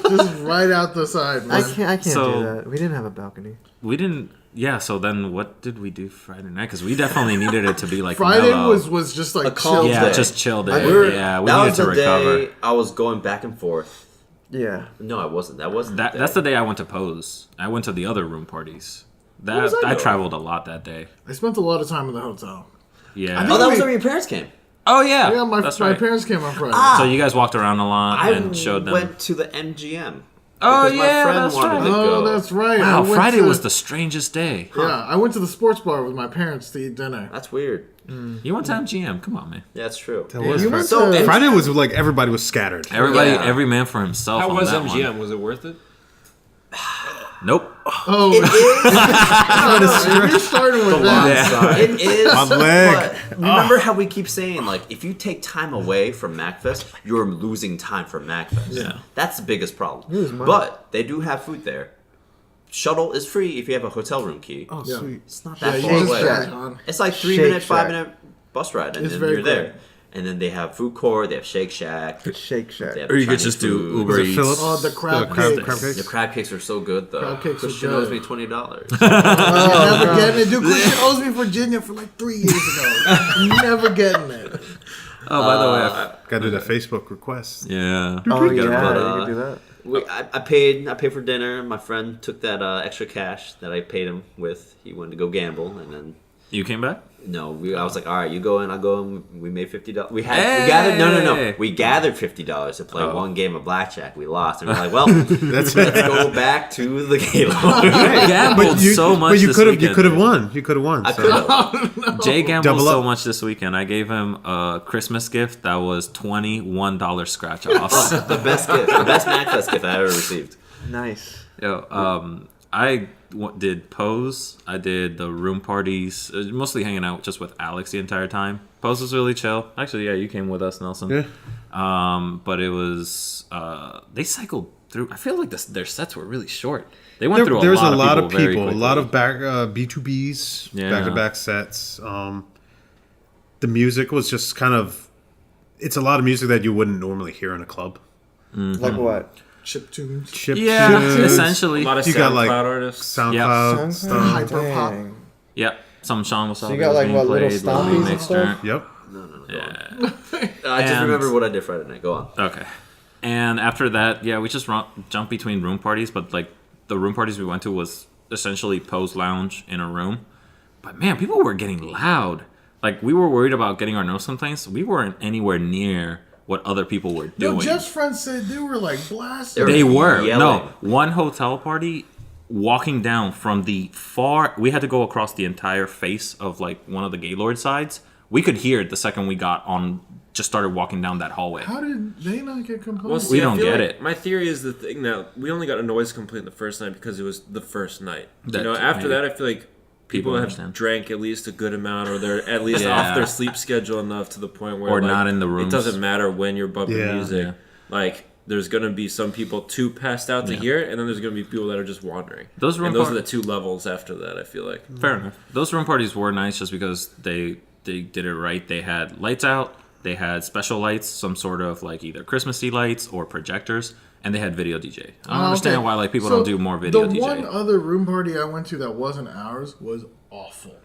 Just right out the side. I Man. can't So- do that. We didn't have a balcony. We didn't. Yeah. So then, what did we do Friday night? Because we definitely needed it to be like Friday mellow. was just like A calm chill. Yeah, day. just chill day. We're- Yeah, we that needed was to the recover. day I was going back and forth. Yeah. No, I wasn't. That wasn't. That the that's day. the day I went to pose. I went to the other room parties. That was I I doing? traveled a lot that day. I spent a lot of time in the hotel. Yeah. I Oh, that was we- when your parents came. Oh yeah. Yeah, my that's right. parents came on Friday. Ah. So you guys walked around a lot I and showed them. went to the MGM. Oh, because yeah, my friend that's wanted right. to Oh, go. that's right. Wow, I went Friday to- was the strangest day. Yeah, I went to the sports bar with my parents to eat dinner. That's weird. You went to MGM. Come on, man. Yeah, that's true. That was you Friday. went So to- Friday was like everybody was scattered. Everybody, Yeah. every man for himself. How on was that MGM? one. Was it worth it? Nope. Oh, It is. you're starting with that. It is. My leg. But remember how we keep saying, like, if you take time away from MAGFest, you're losing time from MAGFest. Yeah. That's the biggest problem. lose money. But they do have food there. Shuttle is free if you have a hotel room key. Oh, Yeah. sweet. It's not Yeah, that you far just away. got on. It's like 3 Shake minute, Shack. 5-minute bus ride, and It's then very you're there. quick. And then they have food court, they have Shake Shack. Shake Shack. They have Or you could Chinese just do food. Uber Was it Eats. Phillips? Oh, the crab crab cakes. cakes? The crab cakes are so good, though. Crab cakes are Christian good. owes me $20. Never getting it. Dude, Christian owes me Virginia for like 3 years ago. Never getting it. Oh, by the way, Gotta do that Facebook request. yeah. Oh yeah, But, you could do that. I paid for dinner. My friend took that extra cash that I paid him with. He wanted to go gamble, and then You came back? I was like, all right, you go in, I'll go in. We made $50. We Hey! gathered no. We gathered $50 to play Oh. one game of blackjack. We lost, and we're like, well, That's let's go back to the Galo. I gambled so much But you this could have. You weekend, could have dude. won. You could have won. I so. could have. Jay gambled Double so up. much this weekend. I gave him a Christmas gift that was $21 scratch offs. The best gift, the best MAGFest gift I ever received. Nice. Yo, I did Pose. I did the room parties, mostly hanging out just with Alex the entire time. Pose was really chill. Actually, yeah, you came with us, Nelson. Yeah. But it was they cycled through. I feel like their sets were really short. They went through There's a lot of very people, a quickly. lot of back B2Bs, Yeah. back-to-back sets. The music was just kind of. It's a lot of music that you wouldn't normally hear in a club. Like what? Chip tunes. Chip Yeah, tunes, essentially. A lot of You got, like, SoundCloud artists. SoundCloud stuff. Hyper pop. Dang. Yep. Some Sean was So you got, like, what, little stompies and stuff? Yep. Yeah. I just And- remember what I did Friday night. Go on. Okay. And after that, yeah, we just jumped between room parties, but like the room parties we went to was essentially Pose Lounge in a room. But man, people were getting loud. Like we were worried about getting our nose complaints. We weren't anywhere near what other people were No, doing. Jeff's friends said they were like blasting. They were. yelling. No, one hotel party walking down from the far, we had to go across the entire face of like one of the Gaylord sides. We could hear it the second we just started walking down that hallway. How did they not get Well, complaints? see, I don't feel get like it. My theory is the thing that we only got a noise complaint the first night because it was the first night. That You know, too, after maybe. that, I feel like people have understand. drank at least a good amount, or they're at least Yeah. off their sleep schedule enough to the point where Or like, not in the It rooms. doesn't matter when you're bumping Yeah. music. Yeah. Like, there's gonna be some people too passed out to Yeah. hear it, and then there's gonna be people that are just wandering. Those room and those par- are the two levels after that. I feel like. Fair enough. Those room parties were nice just because they did it right. They had lights out, they had special lights, some sort of like either Christmassy lights or projectors, and they had video DJ. I don't understand Okay. why like people So, don't do more video The DJ. one other room party I went to that wasn't ours was awful.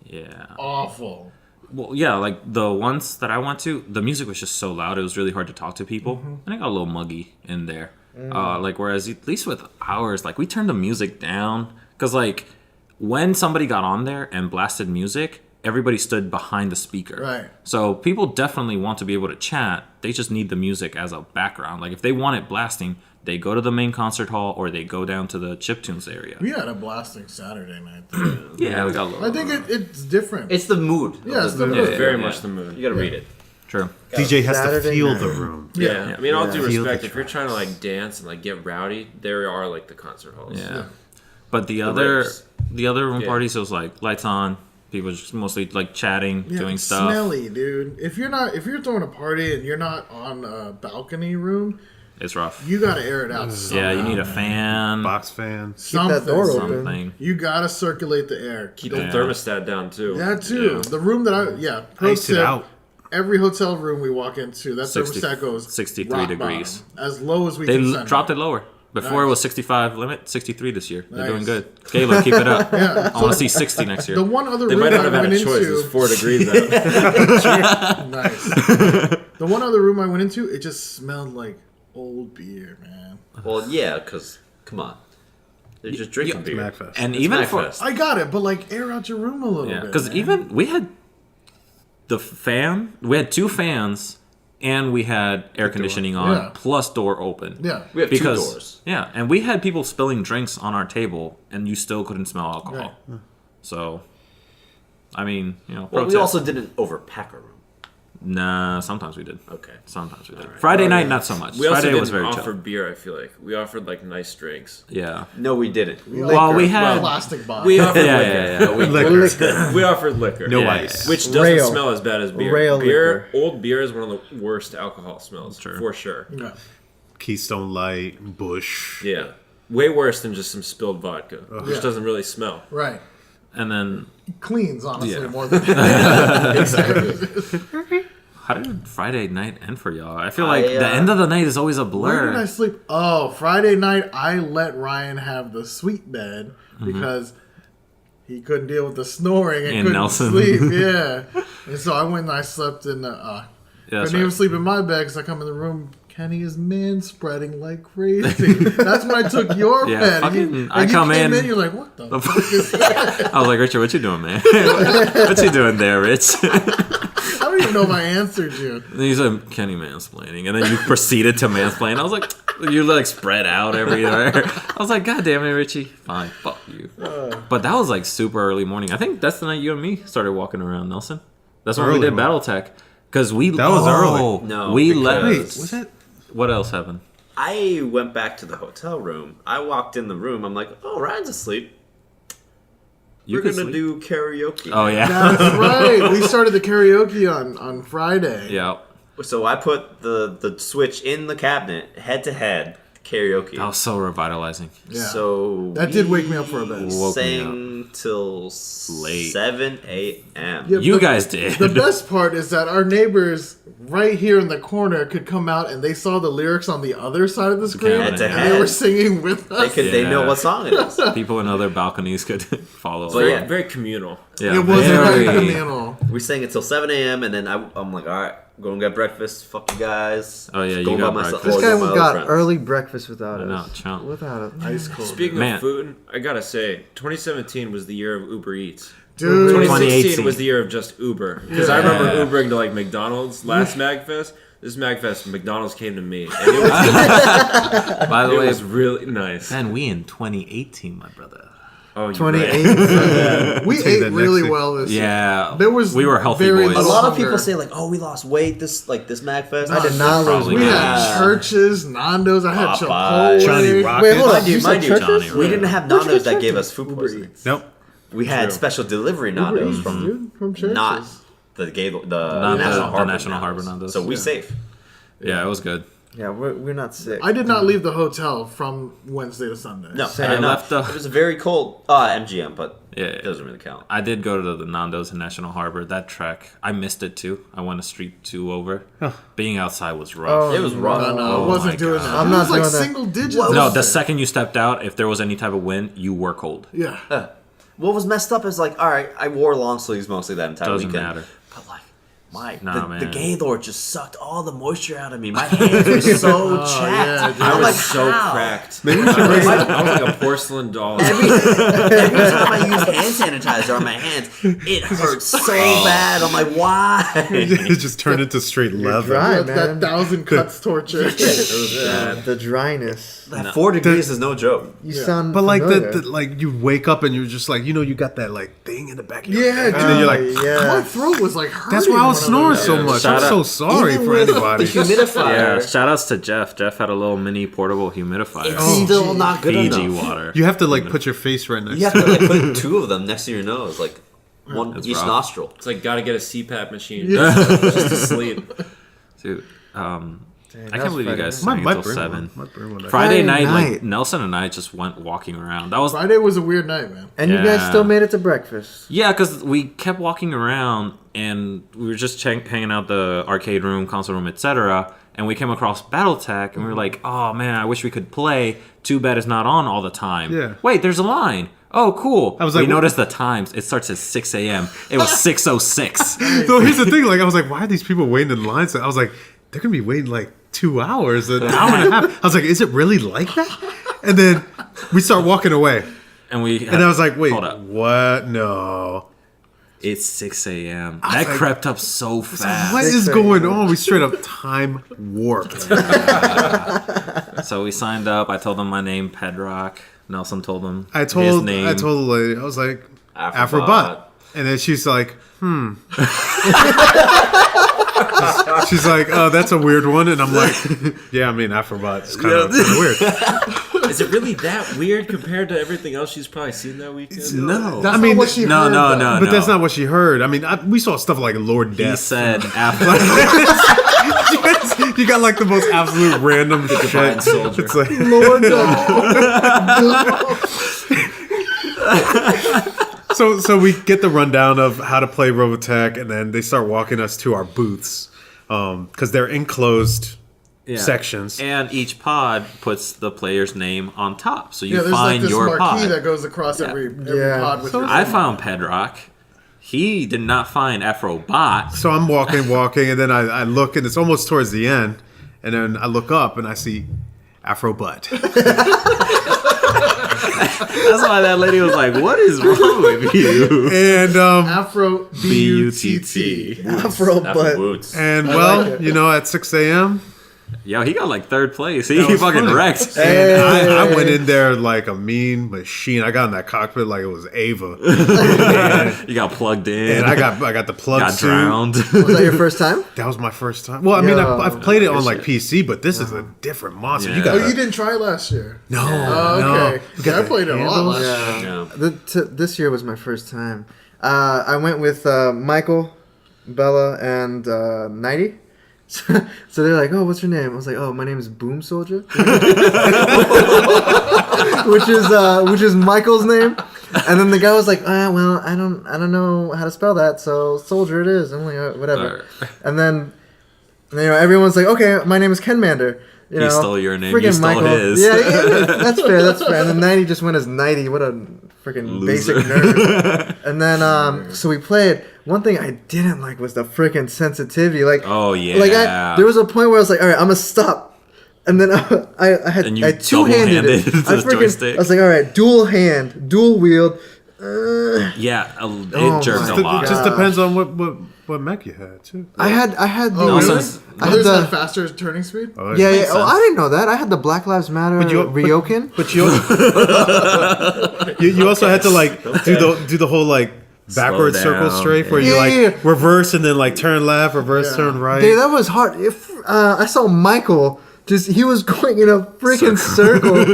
Yeah. Awful. Well, yeah, like the ones that I went to, the music was just so loud. It was really hard to talk to people, and it got a little muggy in there. Like whereas at least with ours, like we turned the music down because like when somebody got on there and blasted music, everybody stood behind the speaker. Right. So people definitely want to be able to chat. They just need the music as a background. Like if they want it blasting, they go to the main concert hall or they go down to the chiptunes area. We had a blasting Saturday night. Though. Yeah, we got a little. I think it's different. It's the mood. Yeah, it's the mood. It's very yeah. much the mood. You gotta read it. True. DJ has Saturday to feel night. the room. Yeah. I mean, all due Feel respect, the if you're trying to like dance and like get rowdy, there are like the concert halls. Yeah. But the other raves. room Yeah. parties, it was like lights on, people just mostly like chatting, Yeah, doing it's stuff. smelly, dude. If you're throwing a party and you're not on a balcony room, It's rough. you gotta air it out. Yeah, you need a somehow, fan, Box fan. Keep Something. that door open. something. You gotta circulate the air. Keep Yeah. the thermostat down too. That too. Yeah. The room that pro Ice it tip, out. every hotel room we walk into, that 60 thermostat goes 63 rock degrees. bottom, as low as we They can send dropped it. it lower. Before it Nice. was 65 limit, 63 this year. They're doing Nice. good. Caleb, keep it up. Yeah. I want to see 60 next year. The one other They room might not I have had went a choice. into, It's 4 degrees out. nice. The one other room I went into, it just smelled like old beer, man. Well, yeah, because come on, they're just drinking beer. MAGFest. And It's even for MAGFest. I got it, but like air out your room a little yeah, bit. because man. even we had the fan. We had 2 fans, and we had air conditioning on, Yeah. plus door open. yeah, We have 2 doors. Yeah, and we had people spilling drinks on our table, and you still couldn't smell alcohol. So, I mean, Well, pro we tip. also didn't overpack a room. Nah, sometimes we did. Okay. Sometimes we did. Friday night, not so much. We also Friday didn't was very offer chill. beer. I feel like we offered like nice drinks. Yeah. No, we didn't. Well, we had. plastic bottle. We offered Yeah, liquor. yeah, yeah. Liquor. We offered liquor. No Yeah, ice. Which doesn't Rail. smell as bad as beer. Rail Beer, old beer is one of the worst alcohol smells, True. for sure. Yeah. Keystone Light, Bush. Yeah, way worse than just some spilled vodka, which Yeah. doesn't really smell. Right. And then, Cleans, honestly, Yeah. more than how did Friday night end for y'all? I feel like I, the end of the night is always a Where did I blur. sleep? Oh, Friday night, I let Ryan have the sweet bed because he couldn't deal with the snoring and In couldn't Nelson. sleep. Yeah. And so I went and I slept in the. Yeah, Couldn't that's even right. sleep in my bed because I come in the room. Kenny is man spreading like crazy. That's when I took your Yeah, bed. fucking- I you come came in- you're like, what the fuck is that? I was like, Richard, what you doing, man? What you doing there, Rich? I don't even know if I answered you. And he's like, Kenny mansplaining. And then you proceeded to mansplain. I was like, you're like spread out everywhere. I was like, God damn it, Richie. Fine, fuck you. But that was like super early morning. I think that's the night you and me started walking around, Nelson. That's when we Early did morning. Battletech. Because we... That was early. No, We because- left... Wait, was that? What else happened? I went back to the hotel room. I walked in the room. I'm like, oh, Ryan's asleep. We're could gonna sleep. do karaoke. Oh, yeah. That's right. We started the karaoke on Friday. Yeah. So I put the Switch in the cabinet, head to head, karaoke. That was so revitalizing. Yeah. So That did wake me up for a bit. we Woke me sang till Late. 7 a.m. Yeah, You but guys did. The best part is that our neighbors right here in the corner could come out and they saw the lyrics on the other side of the screen Head and to they head. were singing with They us. they know Yeah. what song it is. People in other balconies could follow. But along. yeah. Very communal. Yeah, It was very- very communal. We sang it till 7 a.m. and then I'm like, all right, go and get breakfast. Fuck you guys. Oh, yeah, Just you going got by myself. breakfast. This Or guy with my other got friends. early breakfast without I know, us. chump. Without us. Ice cold. Speaking Man. of food, I gotta say, 2017 was the year of Uber Eats. Dude, 2016 2018. was the year of just Uber. Because I remember Ubering to like McDonald's last MAGFest. This MAGFest, McDonald's came to me. And it was, By the it way, was really nice. man, we in 2018, my brother. Oh, you 28. we Take ate that really next well this year. Yeah, There was we were healthy very boys. A little- lot of Hunger. people say like, "Oh, we lost weight this MAGFest." I did not lose Probably We weight. not. had churches, Nando's. I had Popeye, Chipotle. Johnny Rocket. Wait, hold on. Mind you, You said mind you, churches? Johnny We didn't have Where'd you Nando's get that gave churches? us food Uber poisoning. Eats. Nope. We had True. special delivery Uber Nando's Eats, from dude, from churches. not the Not National the Harbor National Harbor Nando's. Nando's. So we Yeah. safe. Yeah, it was good. Yeah, we're not sick. I did not leave the hotel from Wednesday to Sunday. No, Same. I did I not. left the- It was a very cold MGM, but Yeah, it doesn't really count. I did go to the Nando's in National Harbor. That trek, I missed it too. I went a street 2 over. Being outside was rough. Oh, It was rough. No, Oh I wasn't my doing God. that. I'm It not was like doing that. single digits. What? No, this the year. second you stepped out, if there was any type of wind, you were cold. Yeah. what was messed up is like, all right, I wore long sleeves mostly that entire Doesn't weekend. matter. But like, the man. Gaylord just sucked all the moisture out of me. My hands were so chapped. yeah, dude. I I'm was like, so how? cracked. Maybe we should raise I was like a porcelain doll. Every time I use hand sanitizer on my hands, it hurts so bad. I'm like, why? it just turned into straight leather. dry. That Man. 1,000 cuts torture. It was bad. The dryness. That 4 degrees is no joke. You sound But like familiar. the like you wake up and you're just like, you know, you got that like thing in the back of your Yeah, neck, and dude. then you're like, My yeah. throat was like hurting. that's why I was when snoring was so there. much. Shout I'm so out- sorry Even for with anybody. the humidifier. Yeah, shout outs to Jeff. Jeff had a little mini portable humidifier. It's still not good PG enough. water. You have to like put your face right next You have to to like put 2 of them next to your nose, like one That's each rough. nostril. It's like gotta get a CPAP machine just to sleep. Dude, I that can't was believe you Friday guys Might- sang might until bring 7. one. Might bring one. Friday Friday night, like night. Nelson and I just went walking around. That was Friday was a weird night, man. And you guys Yeah. still made it to breakfast. yeah, because we kept walking around and we were just hanging out the arcade room, console room, etc. And we came across BattleTech and we were like, "Oh man, I wish we could play. Too bad it's not on all the time." Yeah. Wait, there's a line. Oh, cool. I was we like, what- noticed the times. It starts at 6 a.m. It was 6:06. So here's the thing, like I was like, why are these people waiting in lines? I was like, they're gonna be waiting like 2 hours, an hour and a half. I was like, is it really like that? And then we start walking away, And we and I was like, wait, hold up. what? No. It's 6 a.m. That like- crept up so fast. What is going on? We straight up time warped. So we signed up. I told them my name, Pedrock. Nelson told them I his told name. the lady, I was like, Afrobot. Afrobot. And then she's like, she's like, oh, that's a weird one. And I'm like, yeah, I mean, Afrobot is kind of weird. Is it really that weird compared to everything else she's probably seen that weekend? No. That's I mean, not what she no, heard, no, though. no, But that's not what she heard. I mean, we saw stuff like Lord He Death. said after. You got like the most absolute random shit. Divine Soldier. It's like, Lord, so we get the rundown of how to play Robotech, and then they start walking us to our booths because they're enclosed Yeah. sections. And each pod puts the player's name on top, so you Yeah, there's like find this your marquee pod. that goes across every Yeah. pod with So your I name. found Pedrock. He did not find Afrobot. So I'm walking, and then I look, and it's almost towards the end, and then I look up, and I see Afro-Butt. That's why that lady was like, "What is wrong with you?" And Afro B-U-T-T. Afro butt. Boots. and well, you know, at 6 a.m., Yo, he got like 3rd place. He was fucking funny. wrecked. and I went in there like a mean machine. I got in that cockpit like it was Ava, You got plugged in. and I got the plug got suit. drowned. Was that your first time? That was my first time. Well, I mean, Yeah. I've played it on like PC, but this is a different monster. You Yeah. got Oh, you didn't try it last year? no, Oh, no. okay. You got I the played it a lot handles. last year. Yeah. This year was my first time. I went with Michael, Bella, and Nighty. So they're like, "Oh, what's your name?" I was like, "Oh, my name is Boom Soldier," which is Michael's name. And then the guy was like, "Well, I don't know how to spell that, so Soldier it is." I'm like, "Whatever." And then everyone's like, "Okay, my name is Ken Mander." You He know, stole your name, freaking you stole his. Yeah, that's fair. That's fair. And then Nighty just went as Nighty. What a freaking Loser. basic nerd. And then so we played. One thing I didn't like was the freaking sensitivity. Like, Oh, yeah. like there was a point where I was like, all right, I'm gonna stop. And then I had And you I two-handed it. double-handed the joystick. I was like, all right, dual hand, dual wield. Yeah, Oh it jerked my a lot. It just God. depends on what mech you had too. I had the Oh, really? Nelson's- I had Others the- had faster turning speed? Oh, yeah. makes Oh, I sense. didn't know that. I had the Black Lives Matter Ryoken. But you also had to like do the whole like backward Slow circle down. strafe where you Yeah, like yeah. reverse and then like turn left, reverse, Yeah. turn right. Dude, that was hard. If I saw Michael, he was going in a freaking circle,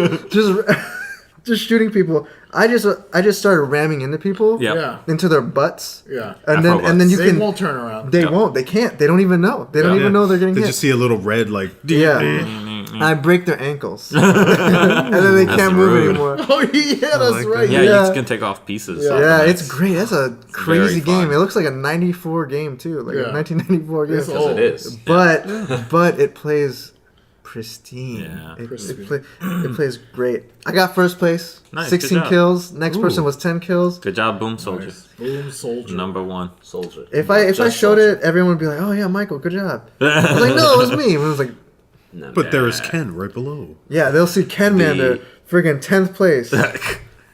just shooting people. I just started ramming into people, Yep. Yeah. into their butts, Yeah. and Afro then you They can. won't turn around. They Yep. won't. They can't. They don't even know. They don't Yeah. even know they're getting They hit. just see a little red like Yeah. And I break their ankles, and then they That's can't move rude. anymore. Oh, yeah, that's like right. that. Yeah, Yeah. you can take off pieces. Yeah. off the Yeah, mats. it's great. That's a crazy very fun. game. It looks like a '94 game too, like Yeah. a 1994 game. It's old. It is. But it plays pristine. Yeah. It plays great. I got first place. Nice, 16 good job. kills. Next person was 10 kills. Good job, Boom Soldier. Boom soldier. Number 1. Soldier. If I Just showed soldier. it, everyone would be like, "Oh yeah, Michael, good job." I was like, "No, it was me." And I was like, No, But there is Ken right below. "Yeah, they'll see Ken Mander, friggin' 10th place." That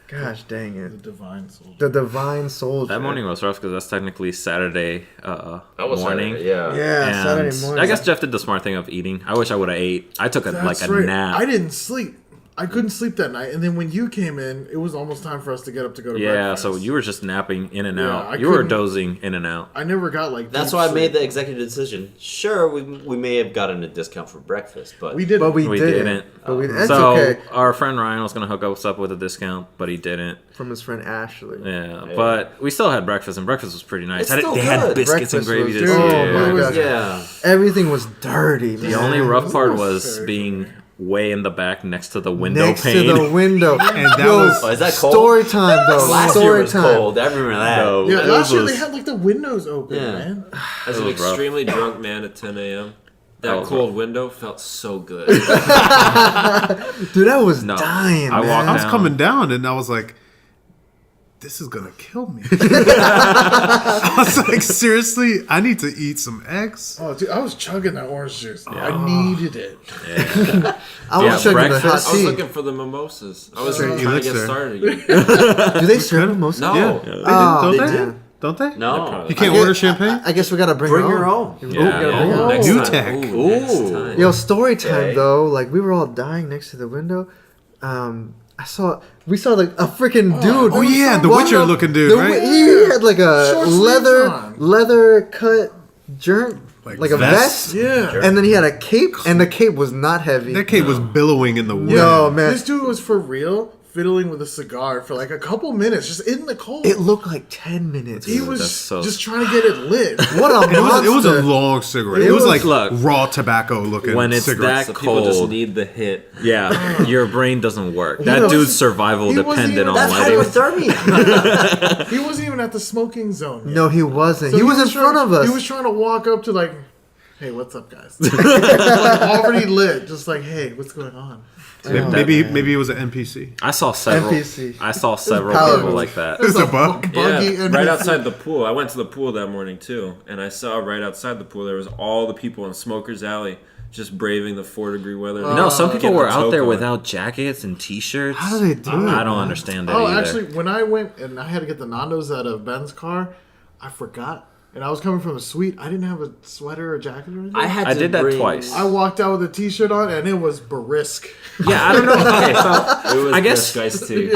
Gosh dang The it, divine soldier. the divine soldier. morning was rough because that's technically Saturday That was morning. Saturday, yeah. Yeah, And Saturday morning. I guess Jeff did the smart thing of eating. I wish I would have ate. I took a That's a right. nap. I didn't sleep. I couldn't sleep that night, and then when you came in, it was almost time for us to get up to go to Yeah, breakfast. so you were just napping in and Yeah, out. I You were couldn't- dozing in and out. I never got like. That's deep why I sleep. made the executive decision. Sure, we may have gotten a discount for breakfast, but We did. but we We didn't. didn't. But we, that's so okay. our friend Ryan was gonna hook us up with a discount, but he didn't. From his friend Ashley. Yeah, but we still had breakfast, and breakfast was pretty nice. It's still They had good. biscuits and Breakfast gravy was- this Oh year. my It was- gosh. yeah. Everything was dirty, man. The only rough part was was very being way in the back next to the window next pane. to the window. And that Yo, was- Oh, is that cold? Story time though. Last year Story was time. cold. I remember that. No. Yeah, It last year was- they had like the windows open, Yeah. man. As an was rough. extremely drunk man at 10 a.m., that was cold window felt so good. Dude, I was No. dying, I man. walked I was down. coming down and I was like, this is gonna kill me. I was like, seriously, I need to eat some eggs. Oh, dude, I was chugging that orange juice. I needed it. I was Yeah, checking the hot breakfast. I was tea. looking for the mimosas. I was Sure, trying to get elixir. started again. Do they serve mimosas? No. Yeah. Oh, Don't they? man. Don't they? No. You can't I order guess- champagne? I guess we gotta bring Your our own. Ooh, Yeah, we gotta bring yeah. our own. Next New time. tech. Ooh, next Ooh. time. Yo, story time Okay. though. Like we were all dying next to the window. We saw like a freaking dude. Oh, yeah, the walking Witcher up- looking dude, right? He had like a Short sleeves on. leather cut like a vest? vest. Yeah. And then he had a cape, and the cape was not heavy. That kid was billowing in the wind. No, man. This dude was for real fiddling with a cigar for like a couple minutes, just in the cold. It looked like 10 minutes. He Dude, was that's so- just trying to get it lit. What a And monster. it was a long cigarette. It, It was was- like Look, raw tobacco looking when it's cigarettes. So that people just cold. need the hit. Yeah, your brain doesn't work. That was- dude's survival he wasn't depended even- on That's lighting. hypothermia. He wasn't even at the smoking zone yet. No, he wasn't. So he was in trying- front of us. He was trying to walk up to like, hey, what's up, guys? Like, already lit, just like, hey, what's going on? Maybe it was an NPC. I saw several. NPC. I saw several paladins. people like that. It was a bug. Buggy Yeah, and right outside the pool. I went to the pool that morning too, and I saw right outside the pool there was all the people in Smokers Alley just braving the 4-degree weather. No, some people Getting were the out there choke on. withound jackets and t-shirts. How do they do it? I don't man? understand that Oh, either. actually, when I went and I had to get the Nando's out of Ben's car, I forgot. And I was coming from a suite. I didn't have a sweater or jacket or anything. I had I to did that bring- twice. I walked out with a t-shirt on, and it was brisk. Yeah, I don't know. Okay, so It was I guess- this guys too.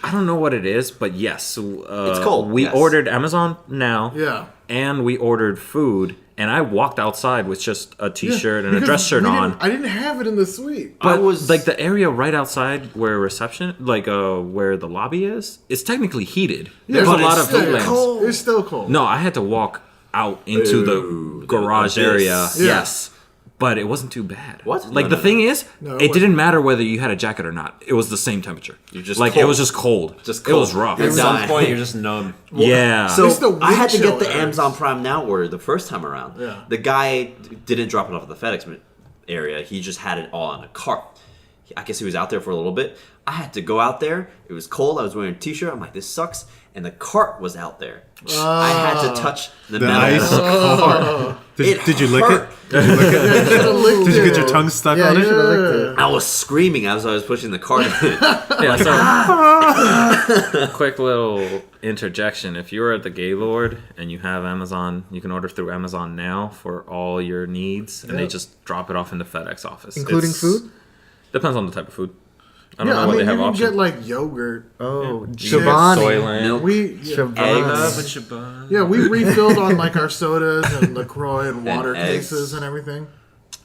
I don't know what it is, but yes, It's cold, We yes. ordered Amazon Now, Yeah. and we ordered food, and I walked outside with just a t-shirt and a Because dress shirt we on. didn't- I didn't have it in the suite. I But was- like the area right outside where reception, where the lobby is, it's technically heated. There's a but lot it's of heat still lamps. cold. It's still cold. No, I had to walk out into the garage the abyss. area. Yeah. Yes. But it wasn't too bad. What? Like No, the no, thing is, No, it it didn't wasn't. matter whether you had a jacket or not. It was the same temperature. You're just like cold. it was just cold. Just It was cold. rough. You're At some dying. point, you're just numb. Yeah. So It's the I had to wind get the chill, Amazon Prime Now order the first time around. Yeah. The guy didn't drop it off at the FedEx area. He just had it all on a cart. I guess he was out there for a little bit. I had to go out there. It was cold. I was wearing a t-shirt. I'm like, this sucks. And the cart was out there. I had to touch the metal ice. of the cart. Did you lick it? hurt. Did you lick it? Did you get your tongue stuck Yeah, on you it? should have licked it. I was screaming as I was pushing the cart. Yeah, so quick little interjection. If you're at the Gaylord and you have Amazon, you can order through Amazon Now for all your needs, and they just drop it off in the FedEx office. Including It's- food? Depends on the type of food. I don't Yeah, know I what mean, they you have can options. get like yogurt. Oh, You get Chobani. Soylent. Milk. Chobani. Yeah, we refilled on like our sodas and LaCroix and water eggs. cases and everything.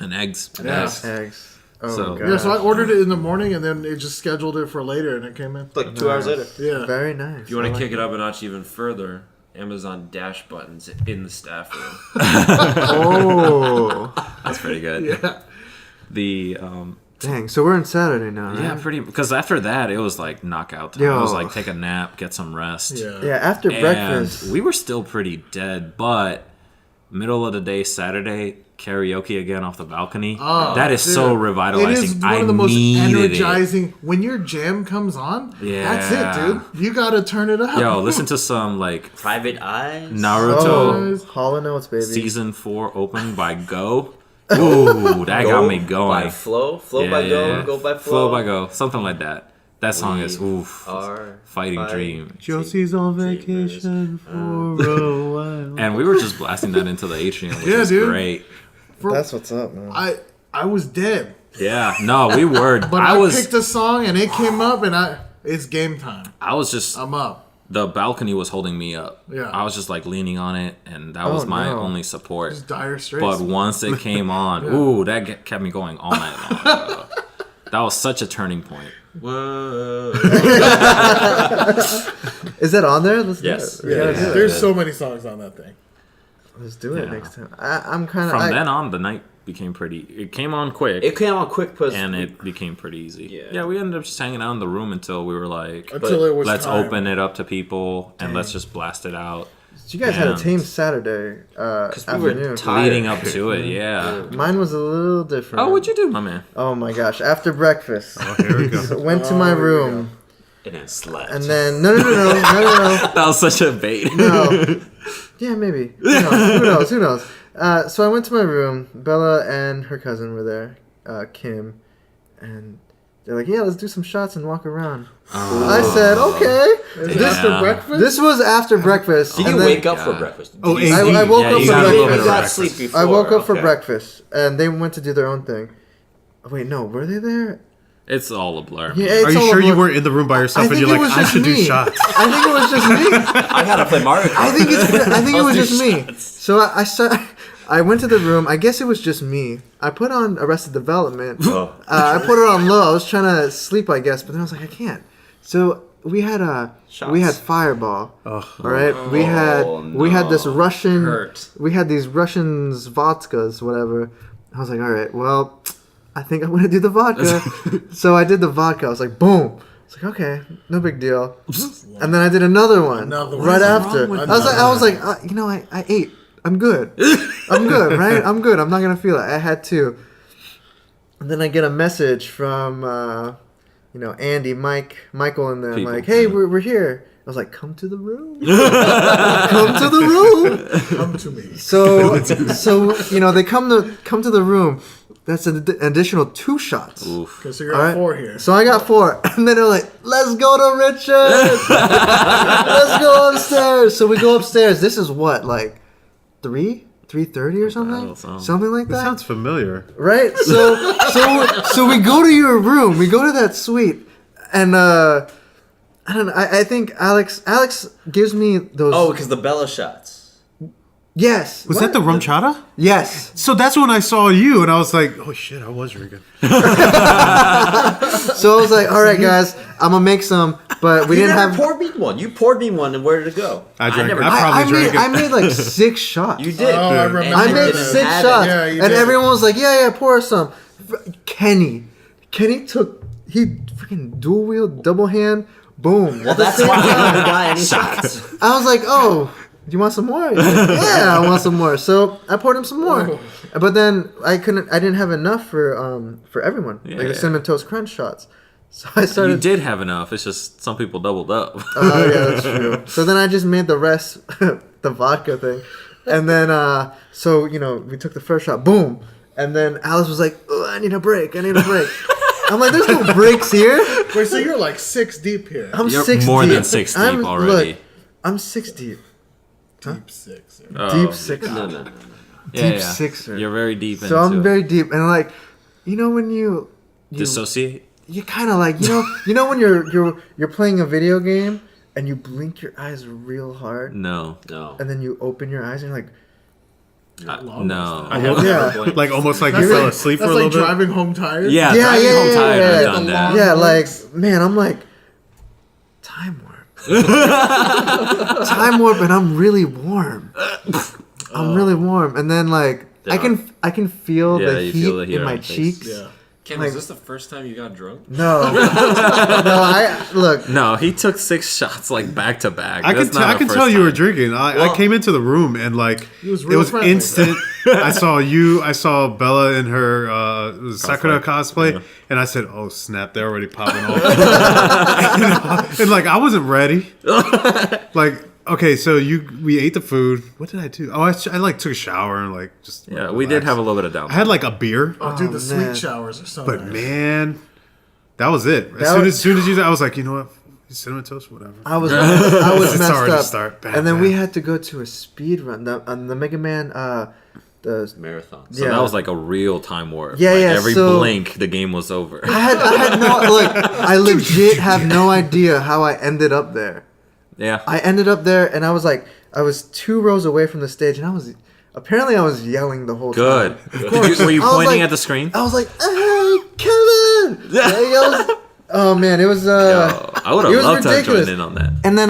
and eggs. Yeah. Eggs. Oh, So- God. Yeah, so I ordered it in the morning and then it just scheduled it for later and it came in. Like 2 hours later. Yeah. Very nice. If you want I to like kick it up a notch even further, Amazon Dash buttons in the staff room. Oh, That's pretty good. Yeah. The dang. So we're on Saturday now, right? yeah, pretty because after that it was like knockout time. Yo. It was like take a nap, get some rest. Yeah. Yeah, after And breakfast. we were still pretty dead, but middle of the day Saturday, karaoke again off the balcony. Oh, that is so dude. revitalizing. It is one I of the most needed energizing. When your jam comes on, that's it, Yeah. dude. You gotta turn it up. it. Yo, listen to some like Private Eyes. Naruto Hall & Oates, baby. season 4 open by Go. Ooh, that got me By going. Flow Yeah, by Go, yeah. Go by Flow Flow. by Go, something like that. That song is oof, Are fighting dream. Josie's on vacation for a while. And we were just blasting that into the atrium, which Yeah, was dude. great. That's what's up, man. I was dead, Yeah, no, we were. but I picked a song and it came up, and it's game time. I was just I'm up. the balcony was holding me up. Yeah. I was just like leaning on it, and that was my no. only support. Just Dire Straits. But once it came on, ooh, that kept me going all night long. Bro. That was such a turning point. Whoa. Is that on there? Let's Yes. do it. We gotta do it. There's so many songs on that thing. Let's do it Yeah. next time. I'm kind of. From then on, the night became pretty. It came on quick, It came on quick, but and it became pretty easy. Yeah. We ended up just hanging out in the room until we were like, Until it was let's time. open it up to people and let's just blast it out. You guys had a And- team Saturday we were afternoon. tired. Leading up to it, yeah. Mine was a little different. Oh, what'd you do, my man? Oh my gosh! After breakfast, Oh, here we go. so went to my here we room, and then slept. and then no. That was such a bait. No. Yeah, maybe. Who knows? So I went to my room. Bella and her cousin were there, Kim, and they're like, "Yeah, let's do some shots and walk around." I said, "Okay." Is this the Yeah. breakfast? This was after breakfast. Did you and then wake up for God. breakfast? Oh, Did you- AD. I woke Yeah, up you for got a little bit breakfast. of got breakfast. sleep before. I woke up for okay. breakfast, and they went to do their own thing. Wait, no, were they there? It's all a blur. Yeah, man. it's Are you all sure you over- weren't in the room by yourself I and think you're it like, was I just should do me. shots? I think it was just me. I gotta play Mario Kart. I think it was Let's just do me. So I went to the room. I guess it was just me. I put on Arrested Development. Oh. I put it on low. I was trying to sleep, I guess, but then I was like, I can't. So we had Shots. Fireball. Oh. All right, we had this Russian. Hurt. We had these Russians vodkas, whatever. I was like, all right, well, I think I'm gonna do the vodka. So I did the vodka. I was like, boom. It's like, okay, no big deal. And then I did another one Another one. right What's after. wrong with I was like, I ate. I'm good. I'm good, right? I'm good. I'm not gonna feel it. I had to. And then I get a message from, Andy, Michael, and them. People, Like, hey, yeah. we're here. I was like, come to the room. Come to the room. Come to me. So they come to the room. That's an additional 2 shots. Oof. Okay, so you're All at right. 4 here. So I got 4, and then they're like, "Let's go to Richard. Let's go upstairs." So we go upstairs. This is what, like 3:30 or something, something like That that. sounds familiar. Right. So we go to your room. We go to that suite, and I don't know. I think Alex gives me those. Oh, because the Bella shots. Yes. Was What? that the rum chata? Yes. So that's when I saw you, and I was like, oh shit, I was drinking. So I was like, all right, guys, I'm gonna make some, but we You didn't never have. poured me one. You poured me one, and where did it go? I drank never. it. I probably drank it. I made like 6 shots. You did. Oh, I remember I And made didn't 6 have shots, it. Yeah, you and did. everyone was like, "Yeah, pour some." Kenny took freaking dual wheel, double hand, boom. Well, that's why I never got any shots. I was like, "Oh, do you want some more?" He's like, yeah, I want some more. So I poured him some more, but then I didn't have enough for everyone, like Yeah. the cinnamon toast crunch shots. So I You started. did have enough. It's just some people doubled up. Oh yeah, that's true. So then I just made the rest the vodka thing, and then so we took the first shot, boom, and then Alice was like, "Oh, I need a break. I'm like, "There's no breaks here. Wait, so you're like 6 deep here. I'm You're 6 more deep. than 6 deep I'm, already. Look, I'm 6 deep. Deep 6. Oh, Deep 6. No, no, no. Deep sixer. You're very deep into So I'm it. very deep, and like, when you Dissociate? you kind of like when you're playing a video game and you blink your eyes real hard, No. No. and then you open your eyes and you're like, No. I have yeah. like almost like you That's fell like, asleep for that's a like little bit. driving home tired. Yeah, Yeah, driving yeah, home yeah, tired, yeah, I've yeah. done that. yeah, like, man, I'm like, time warp. Time warp, and I'm really warm. I'm really warm, and then like I can feel Yeah, the you heat feel the heat in on my your face. cheeks, Yeah. Ken, Like- was this the first time you got drunk? No, I look. No, he took 6 shots like back to back. I That's can not I our can first tell you were time. drinking. I Well- came into the room and like He was it real was friendly. instant. I saw you. I saw Bella in her Sakura cosplay, Yeah. and I said, "Oh snap! They're already popping off." and like I wasn't ready. Like okay, so we ate the food. What did I do? Oh, I like took a shower and like just Yeah, we did have a little bit of I downtime. had like a beer, Oh, dude, the man. sweet showers are so but nice. man, that was it. As That soon was- as soon as you, I was like, you know what, cinnamon toast, whatever. I was It's messed already up. start bad, and then bad. we had to go to a speed run. On the Mega Man, the Marathon. So yeah. that was like a real time warp. Yeah, like, yeah, Every so- blink, the game was over. I had no look. I legit have no idea how I ended up there. Yeah. I ended up there, and I was 2 rows away from the stage, and I was yelling the whole Good. time. Were you I was pointing like- at the screen? I was like, "Hey, Kevin!" Oh man, it was. I would it have was loved to have ridiculous. joined in on that. And then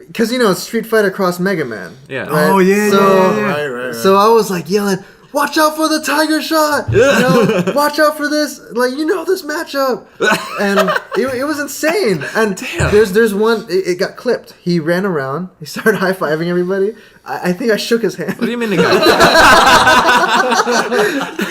because it's Street Fighter Cross Mega Man. Yeah. right? Oh, yeah, So, yeah, yeah. Right. So I was like yelling, "Watch out for the tiger shot! Watch out for this! This matchup!" And it was insane. And there's one. It got clipped. He ran around. He started high fiving everybody. I think I shook his hand. What do you mean the guy?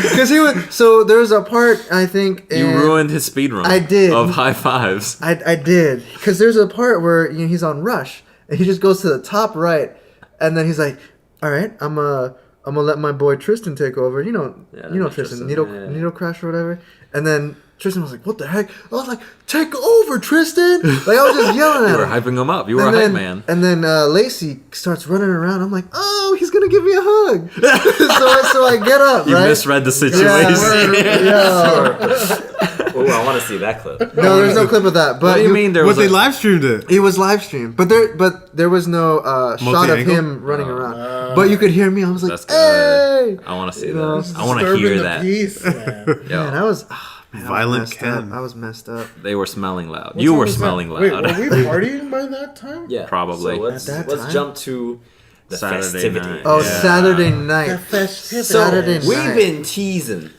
Because he was. So there's a part I think. You in- ruined his speed run. I did. Of high fives. I did, because there's a part where he's on Rush and he just goes to the top right, and then he's like, "All right, I'm gonna let my boy Tristan take over." Yeah, Tristan, Tristan, Needle yeah. Needle Crash or whatever. And then Tristan was like, "What the heck?" I was like, "Take over, Tristan!" Like I was just yelling You at were him. hyping him up. You were a And hype then, man. and then Lacey starts running around. I'm like, "Oh, he's gonna give me a hug." so I get up. You right? misread the Yeah, situation. yeah. Oh, I want to see that clip. No, there's no clip of that. But What do you mean there But was they a... live streamed it. It was live streamed, but there was no shot of Multi-angle? him running around. But you could hear me. I was like, That's "Hey!" good. I want to see know, that. I want to Disturbing hear the that. peace, man. Yo, Man, I was Violent messed Ken. up. I was messed up. they were smelling loud. What You time were was that? smelling Wait, loud. were we partying by that time? Yeah, Probably. So let's At that time? jump to the Saturday festivity. night. Oh, Yeah. Saturday night. festivity. Saturday We've night. been teasing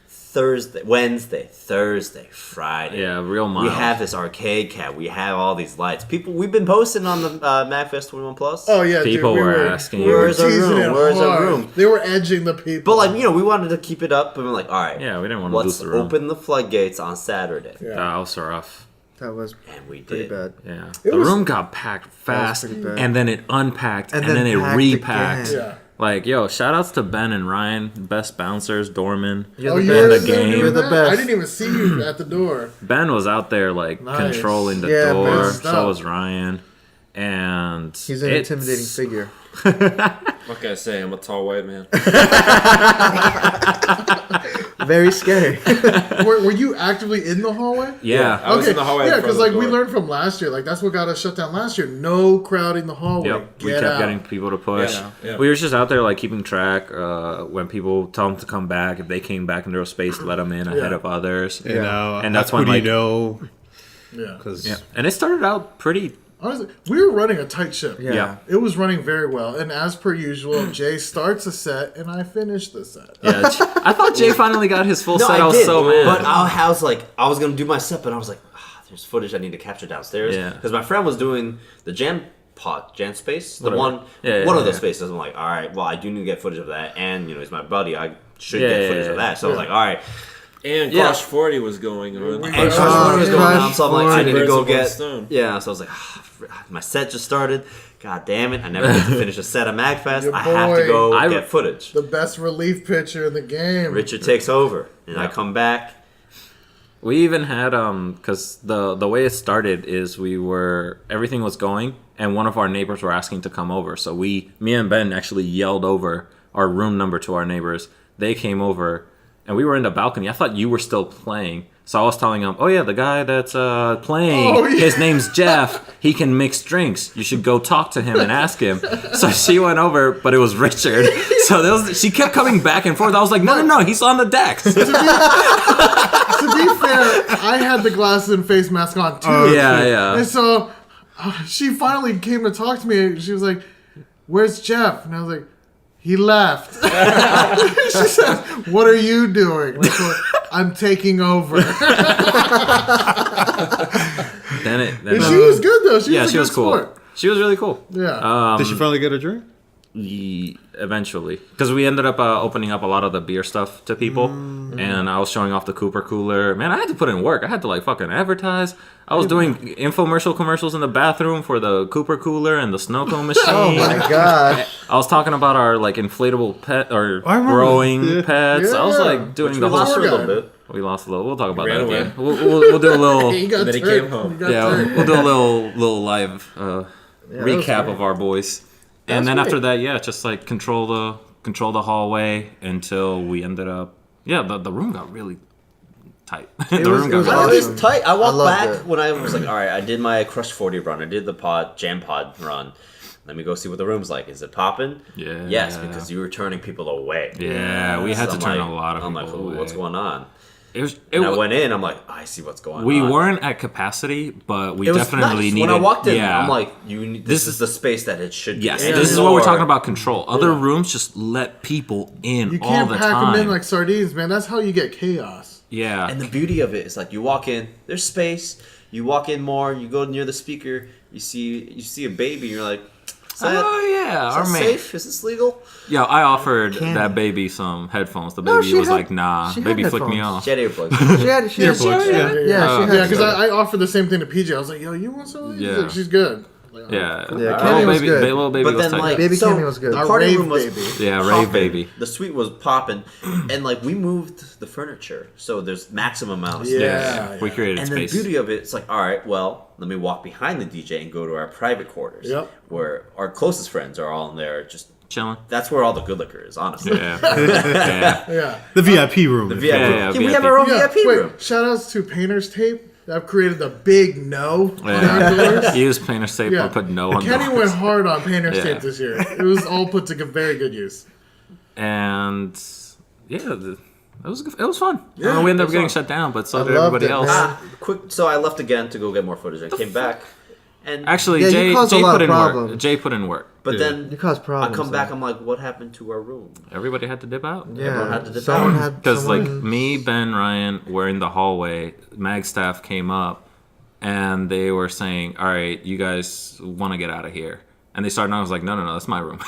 Thursday, Wednesday, Thursday, Friday. Yeah, real We mild. have this arcade cat. We have all these lights. We've been posting on the MAGFest 21 Plus. Oh yeah, People dude, were asking we you. were Where's our teasing room? it Where's our hard. room? They were edging the people. But we wanted to keep it up, and we're like, all right, Yeah, we didn't want to lose let's the room. open the floodgates on Saturday, Yeah. That was rough. That was and we pretty did. bad. Yeah. It The was- room got packed fast, pretty bad. and then it unpacked, and, And then then it packed repacked. again. Yeah. Like, yo, shout outs to Ben and Ryan, best bouncers, doorman. You're Oh, the you in were the best. there game. doing You're the that? best. I didn't even see you at the door. Ben was out there, like, Nice. controlling the Yeah, door. man. So was Ryan. And He's an it's- intimidating figure. What can I say? I'm a tall white man. Very scary. Were you actively in the hallway? Yeah. I was in the hallway. Yeah, in front because of the we door. learned from last year. Like that's what got us shut down last year. No crowding the hallway. Yep, we Get kept out. getting people to push. Yeah. We were just out there like keeping track. When people tell them to come back, if they came back into a space, let them in ahead Yeah. of others. You know, And that's who when, do you like- know? Yeah. Because Yeah, and it started out pretty. Honestly, we were running a tight ship. Yeah. It was running very well. And as per usual, Jay starts a set and I finish the set. Yeah, I thought Jay finally got his full No, set. I I was did, so mad. but I was like, I was gonna do my set, but I was like, there's footage I need to capture downstairs. Yeah. Because my friend was doing the jam space, the Whatever. one, Yeah, one of yeah. those spaces. I'm like, all right, well, I do need to get footage of that, and he's my buddy. I should Yeah, get yeah, footage yeah. of that. So I was like, all right. And Yeah. Crush 40 was going on. And Crush 40 was going on, so I'm like, I Two need to birds go with one get. stone. Yeah, so I was like, my set just started. God damn it! I never get to finish a set at MAGFest. Your I have to boy. go get footage. The best relief pitcher in the game. Richard takes over, and I Yeah. come back. We even had because the way it started is everything was going, and one of our neighbors were asking to come over. So me and Ben actually yelled over our room number to our neighbors. They came over, and we were in the balcony. I thought you were still playing, so I was telling them, "Oh yeah, the guy that's playing, Oh, yeah. his name's Jeff. He can mix drinks. You should go talk to him and ask him." So she went over, but it was Richard. So she kept coming back and forth. I was like, "No, he's on the decks." To be fair, I had the glasses and face mask on too. Yeah. And so she finally came to talk to me. She was like, "Where's Jeff?" And I was like, "He left." She said, "What are you doing?" Like, so I'm taking over. Then She was good though. She was a she good was cool. sport. She was really cool. Yeah. Did she finally get a drink? Eventually, because we ended up opening up a lot of the beer stuff to people, and I was showing off the Cooper cooler. Man, I had to put in work. I had to like fucking advertise. I was doing infomercial commercials in the bathroom for the Cooper cooler and the snow cone machine. Oh my gosh. I was talking about our like inflatable pet or I remember. growing Yeah. pets. I was Yeah. like doing We the whole. lost her a tour little guide. bit. We lost a little. We'll talk about Ran that away. again. We'll do a little. He got And then he turned. came home. He got Yeah, turned. we'll do a little live that was recap great. of our boys, and then after that, just like control the hallway until we ended up. Yeah, the room got really tight. The was- room it got was really I tight. was tight. I walked loved back it. when I was like, all right, I did my Crush 40 run. I did the jam pod run. Let me go see what the room's like. Is it popping? Yeah. Yes, because you were turning people away. Yeah, we had So to I'm turn like- a lot of I'm people like, ooh, away. what's going on? It And I wa- went in. I'm like, I see what's going we on. weren't at capacity, but we It was definitely nice. needed. When I walked in, yeah. I'm like, this is the space that it should be. Yes, in. this is what we're Or- talking about. Control. Other rooms just let people in You all can't the pack time. them in like sardines, man. That's how you get chaos. yeah, And the beauty of it is like you walk in, there's space. You walk in more. You go near the speaker. You see a baby. You're like, is that, oh yeah, is our that man. safe? Is this legal? Yeah, I offered Candy. that baby some headphones. The No, baby she was had- like, "Nah." she had Baby flicked me headphones. off. She had earplugs. She had Earplugs, yeah. she Yeah, had because some. I offered the same thing to PJ. I was like, "Yo, you want some?" He's Yeah. like, she's good. Like, oh, Yeah, cool. Yeah, little Cammy was baby, good. little baby But was then tight. like Baby so Cammy was good. The Our party rave room was baby. Yeah, rave popping. baby. The suite was popping, and like we moved the furniture, so there's maximum amount of space. Yeah. we created And space. the beauty of it, it's like, all right, well, let me walk behind the DJ and go to our private quarters, Yep. where our closest friends are all in there. Just Chilling. that's where all the good liquor is, honestly. Yeah, yeah. Yeah. The VIP room. The is- VIP. Yeah, we have VIP. our own Yeah, VIP room. wait, shout outs to Painter's Tape. I've created the big no on our Yeah. doors. Use painter's tape Yeah. or put no on Kenny doors. went hard on Painter's Yeah. Tape this year. It was all put to very good use. And yeah, it was fun. Yeah, we ended it up was getting fun. shut down, but so I did loved everybody it, else. man. Quick, so I left again to go get more footage. I came back, and Actually, Yeah, you Jay caused a Jay lot put of in work. problems. Jay put in work. but Yeah. then You caused I problems. come back. though. I'm like, what happened to our room? Everybody had to dip out. Everyone had to Yeah, dip someone out. had Because like someone- me, Ben, Ryan were in the hallway. Mag staff came up, and they were saying, "All right, you guys want to get out of here?" And they started. And I was like, "No, that's my room."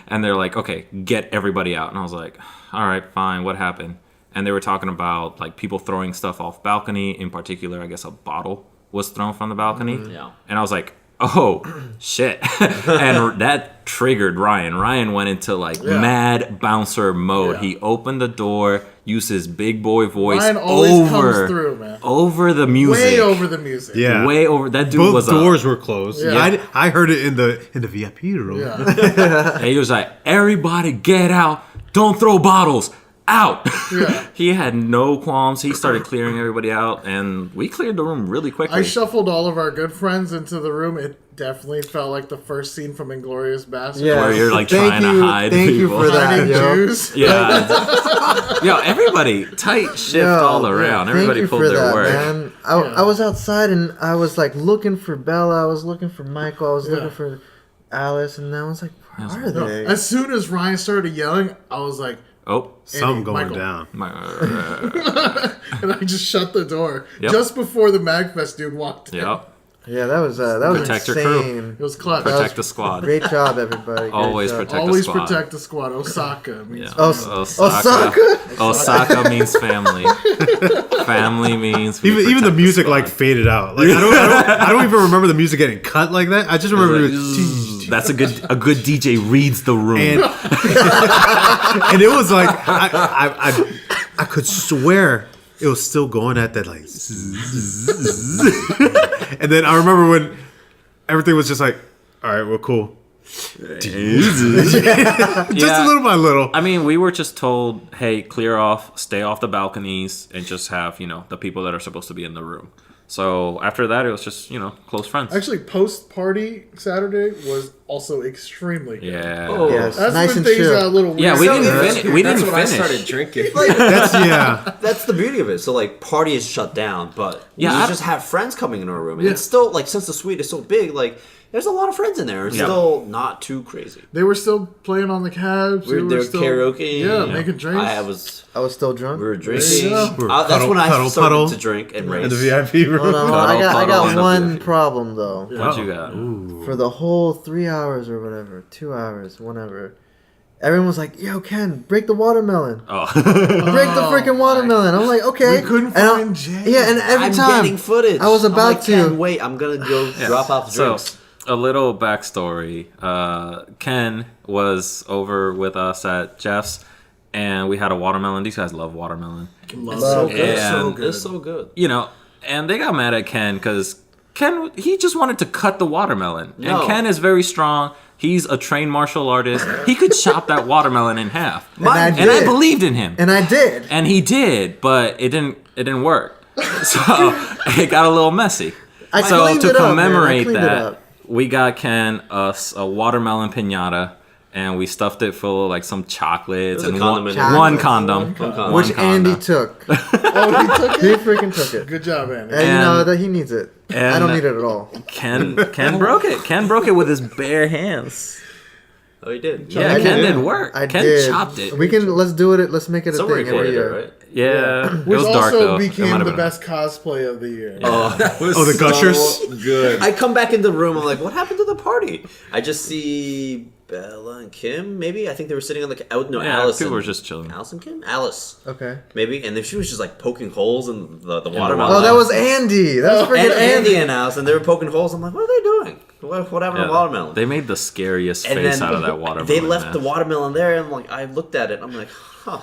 And they're like, "Okay, get everybody out." And I was like, "All right, fine. What happened?" And they were talking about like people throwing stuff off balcony. In particular, I guess a bottle was thrown from the balcony. Yeah. And I was like, oh shit. And that triggered Ryan. Ryan went into like Yeah. mad bouncer mode. Yeah. He opened the door, used his big boy voice Ryan always comes through, man. over the music. Way over the music. Yeah. Way over. That dude Both was doors were closed. Yeah. I heard it in the VIP room. Yeah. and he was like, everybody get out. Don't throw bottles. Out. Yeah. He had no qualms. He started clearing everybody out, and we cleared the room really quickly. I shuffled all of our good friends into the room. It definitely felt like the first scene from Inglourious Basterds. Yeah. Where you're like Thank trying you- to hide thank you people. for that. Hiding yo. Jews. Yeah. Yo, everybody, tight shift Yo, all around. Thank Everybody you pulled for their that, work. man. Yeah. I was outside and I was like looking for Bella. I was looking for Michael. I was Yeah. looking for Alice, and I was like, where are No, they? as soon as Ryan started yelling, I was like, Oh, Something Andy, going Michael. down. and I just shut the door Yep. just before the MAGFest dude walked in. yep. Yeah, that was Protect your crew. insane. It was clutch. Protect the squad. Great job, everybody. Great Always job. protect Always the squad. protect the squad. Osaka means Yeah. Osaka? Osaka means family. Family means we Even the protect music squad. like faded out. Like I don't even remember the music getting cut like that. I just remember it was That's a good DJ reads the room. and and it was like I could swear it was still going at that like and then I remember when everything was just like, all right, well, cool. Just Yeah. little by little. I mean, we were just told, hey, clear off, stay off the balconies, and just have, the people that are supposed to be in the room. So after that, it was just, close friends. Actually, post party Saturday was also extremely good. Yeah. Oh, Yes, That's nice when and things chill. got a little weird. Yeah, we didn't So- finish. We That's didn't when finish. I started drinking. That's the beauty of it. So like, party is shut down, but Yeah, you I- just have friends coming into our room, and it's still like, since the suite is so big, like, There's a lot of friends in there. It's still not too crazy. They were still playing on the cabs. We were still karaoke. Yeah, making drinks. I was still drunk. We were drinking. There you go. We were That's when I puddle, started puddle to drink and race. in the VIP room. Hold on, I Cuddle got in the one VIP. problem though. What you got? For the whole 3 hours or whatever, 2 hours, whatever. Everyone was like, "Yo, Ken, break the watermelon. Oh. Break the freaking watermelon." I'm like, "Okay." We couldn't And find Jay. Yeah, and every I'm time getting footage. I was I'm about like, to. "Ken, wait, I'm gonna go drop off the So, drinks. a little backstory. Ken was over with us at Jeff's, and we had a watermelon. These guys love watermelon. Love Love it. it. It's so And- good. It's so good. You know, and they got mad at Ken because Ken, he just wanted to cut the watermelon. No. And Ken is very strong. He's a trained martial artist. He could chop that watermelon in half. And I And I did. believed in him. And I did. And he did, but it didn't work. So it got a little messy. I So cleaned to it up, man. I commemorate cleaned it that, up. we got Ken a watermelon piñata, and we stuffed it full of like some chocolates There was and a condom in one, it. one condom, condom. Which One Andy condom. took. Oh, he took He it. freaking took it. Good job, Andy. And you know And- that he needs it. I and- don't need it at all. Ken broke it. Ken broke it with his bare hands. Oh, he did. Yeah, I Ken did. did work. I Ken did. chopped it. Let's do it. Let's make it a Somebody thing every recorded it, year. right? Yeah, it Which was dark also though. It might became have the been- best cosplay of the year. That was Oh, the Gushers? good. I come back in the room. I'm like, what happened to the party? I just see Bella and Kim. Maybe I think they were sitting on the out. No, Yeah, Alice. people and- were just chilling. Alice and Kim. Alice. Okay. Maybe, and then she was just like poking holes in the the watermelon. Oh, that was Andy. That was and freaking Andy Andy. and Alice, and they were poking holes. I'm like, what are they doing? What happened to Yeah, watermelon? They made the scariest and face then out of that watermelon. they left man. the watermelon there, and like I looked at it. I'm like, huh.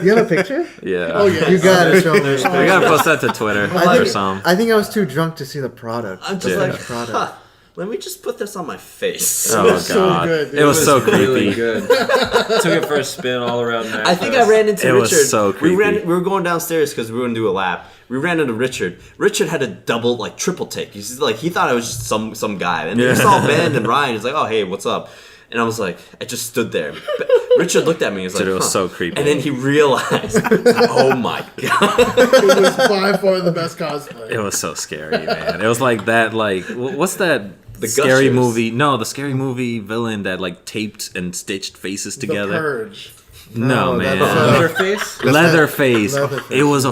You have a picture? Yeah. Oh, yeah. You gotta show me. We gotta post that to Twitter or some. I think I was too drunk to see the product. I'm just Yeah. like, huh. Let me just put this on my face. Oh was so god, good, dude. it was so really creepy. good. Took it for a spin all around MAGFest. I think I ran into It Richard. was so creepy. We were going downstairs because we were gonna do a lap. We ran into Richard. Richard had a double, like triple take. He's like, he thought I was just some guy, and then he saw Ben and Ryan. He's like, oh hey, what's up? And I was like, I just stood there. But Richard looked at me. He was like, Dude, it was huh. so creepy. And then he realized, oh my god. It was by far the best cosplay. It was so scary, man. It was like that, like what's that? The scary Gushers. movie? No, the scary movie villain that like taped and stitched faces The together. Purge. No, No, man. that's, Leatherface? Leatherface. Leatherface. It was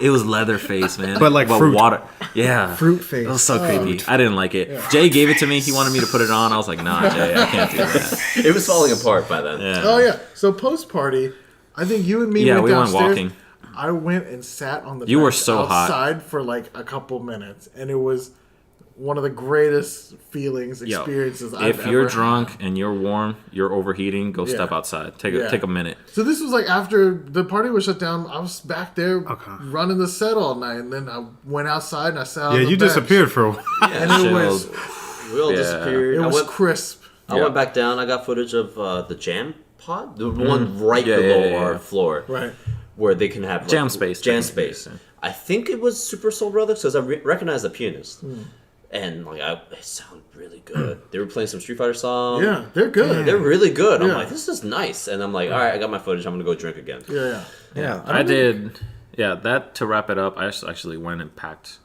It was Leatherface, man. But like fruit. water. Yeah. Fruit face. It was so creepy. I didn't like it. Jay gave it to me. He wanted me to put it on. I was like, nah, Jay, I can't do that. It was falling apart by then. Yeah. Oh yeah. So post party, I think you and me Yeah, went we went downstairs. walking. I went and sat on the You were bench so hot. outside for like a couple minutes, and it was one of the greatest feelings, Yo, experiences I've if you're ever drunk had. and you're warm, you're overheating, go step Yeah. outside. Take Yeah. a minute. So this was like after the party was shut down. I was back there running the set all night, and then I went outside and I sat on Yeah, the you bench. disappeared for a while. and it was We all Yeah. disappeared. it I was went, crisp. I went back down. I got footage of the jam pod, the one right Yeah, below yeah, yeah, our yeah. floor, Right. where they can have Jam space, Jam technically, space. yeah. I think it was Super Soul Brothers because I recognized the pianist, and like it sounded really good. They were playing some Street Fighter song. Yeah, they're good. They're really good. I'm Yeah. like, this is nice, and I'm like, all right, I got my footage. I'm gonna go drink again. Yeah. Yeah. I did. Yeah, that to wrap it up. I actually went and packed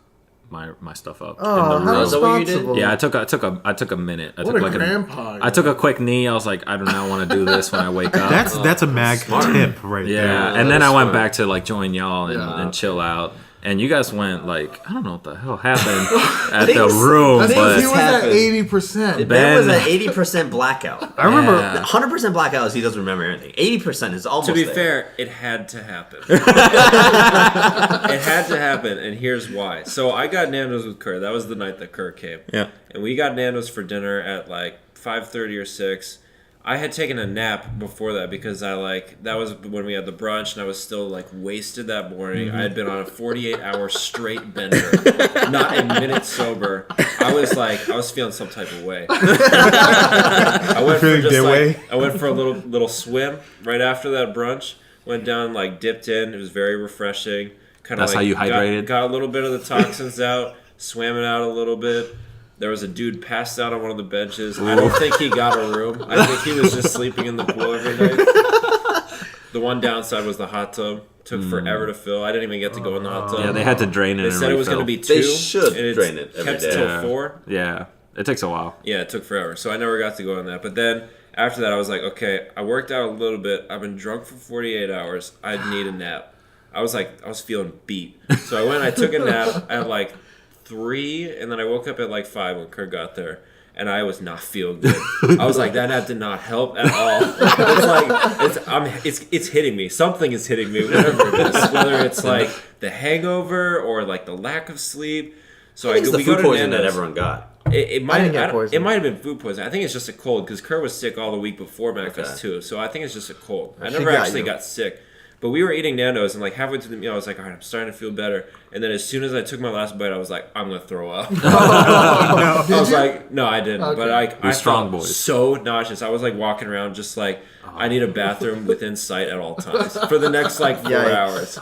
my stuff up Oh, in how the room. Is that what you did? responsible. Yeah, I took a minute. I What took a like grandpa. I took a quick knee. I was like, I do not want to do this when I wake up. That's a mag tip right yeah, there. and then that I is went smart. back to like join y'all and chill out. And you guys went like, I don't know what the hell happened at the Things- room, I think but he was at happened. 80%. Ben was Ben- at 80% blackout. I remember. Yeah. 100% blackout is he doesn't remember anything. 80% is almost To be there. fair, it had to happen. It had to happen, and here's why. So I got Nando's with Kerr. That was the night that Kerr came. Yeah. And we got Nando's for dinner at like 5:30 or 6. I had taken a nap before that because that was when we had the brunch and I was still like wasted that morning. I had been on a 48-hour straight bender, not a minute sober. I was feeling some type of way. I went for Feeling just their way? I went for a little swim right after that brunch. Went down, like dipped in. It was very refreshing. Kind of That's how you hydrated? Got a little bit of the toxins out. Swam it out a little bit. There was a dude passed out on one of the benches. I don't think he got a room. I think he was just sleeping in the pool every night. The one downside was the hot tub. Took forever to fill. I didn't even get to go in the hot tub. Yeah, they had to drain it. They and said it was refill. going to be 2. They should and it's drain it every kept day. till Yeah. 4. Yeah. It takes a while. Yeah, it took forever. So I never got to go on that. But then after that, I was like, okay, I worked out a little bit. I've been drunk for 48 hours. I need a nap. I was feeling beat. So I went and I took a nap at like 3, and then I woke up at like 5 when Kurt got there. And I was not feeling good. I was like, that nap did not help at all. It's hitting me. Something is hitting me, whatever it is. Whether it's like the hangover or like the lack of sleep. So I think it's the we go food to poisoning that Nando's. everyone got. It might didn't get poisoned. it might have been food poisoning. I think it's just a cold because Kurt was sick all the week before MAGFest Okay. too. So I think it's just a cold. I She never got actually you. got sick. But we were eating Nando's, and like halfway through the meal, I was like, all right, I'm starting to feel better. And then as soon as I took my last bite, I was like, I'm going to throw up. I was like, no, I didn't. Okay. But I strong felt boys. so nauseous. I was like walking around just like, I need a bathroom within sight at all times for the next like 4 Yikes. hours.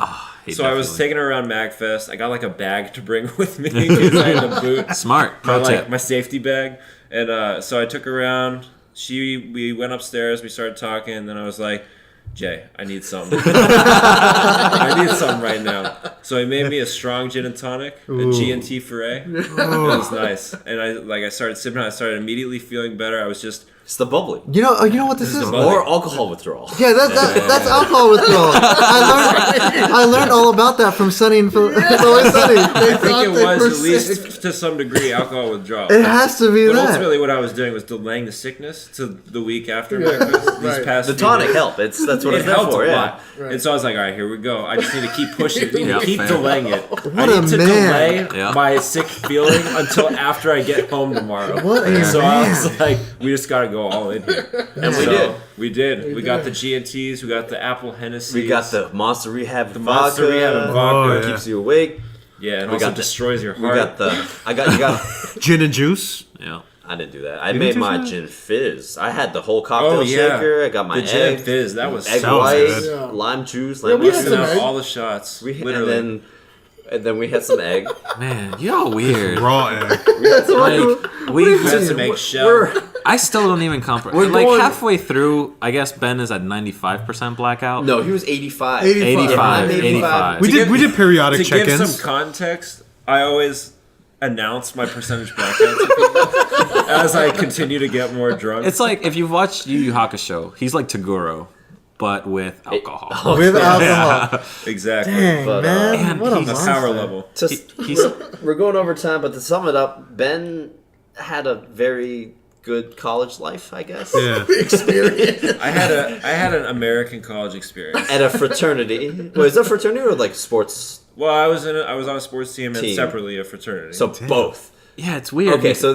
Hate So that I was feeling. taking her around MAGFest. I got like a bag to bring with me because I had a boot. Smart. Pro tip. My safety bag. And so I took her around. We went upstairs. We started talking. And then I was like, Jay, I need something. I need something right now. So he made me a strong gin and tonic, a G&T Foray. It was nice. And I started sipping on it. I started immediately feeling better. I was just... It's the bubbly. You know what this is? bubbly. Or alcohol withdrawal. Yeah, that's alcohol withdrawal. I learned all about that from Sunny and Phil. It's Always Sunny. I think it was at least to some degree alcohol withdrawal. It has to be But that. ultimately, what I was doing was delaying the sickness to the week after MAGFest. These Right. past The few tonic days. helped. That's what It it's there helped for. a Yeah. lot. And so I was like, all right, here we go. I just need to keep pushing. I need Yeah, to keep fair. delaying it. I a need to man. delay Yeah. my sick feeling until after I get home tomorrow. What a So I man. was like, we just got to go all in here. And we did. We did. We got the G&Ts. We got the Apple Hennessy. We got the Monster Rehab vodka. Monster Rehab and vodka. Oh, yeah. Keeps you awake. Yeah, and We also got the- destroys your We heart. got the. You got. Gin and juice. Yeah. I didn't do that. I didn't made do my that? gin fizz. I had the whole cocktail Oh, yeah. shaker. I got my the gin egg, fizz. That was egg That was white, good. Yeah. lime juice, Yeah, we lemon. had Mixing some out egg. all the shots. Literally. And then we had some egg. Man, y'all weird. Raw egg. Like, we Had some eggshell. I still don't even comprehend. We're Like going- halfway through, I guess Ben is at 95% blackout. No, he was 85. 85, Yeah, 85. We To did give- periodic To give check-ins. some context, I always announce my percentage blackouts to people as I continue to get more drunk. It's like if you've watched Yu Yu Hakusho, he's like Taguro, but with alcohol. With alcohol. exactly. Dang, But, man. Man, what a he's The monster. power level. We're going over time, but to sum it up, Ben had a very good college life, I guess. Yeah. I had an American college experience. At a fraternity. Wait, is that fraternity or like sports? Well, I was on a sports team and Team. separately a fraternity. So both. Yeah, it's weird. Okay, so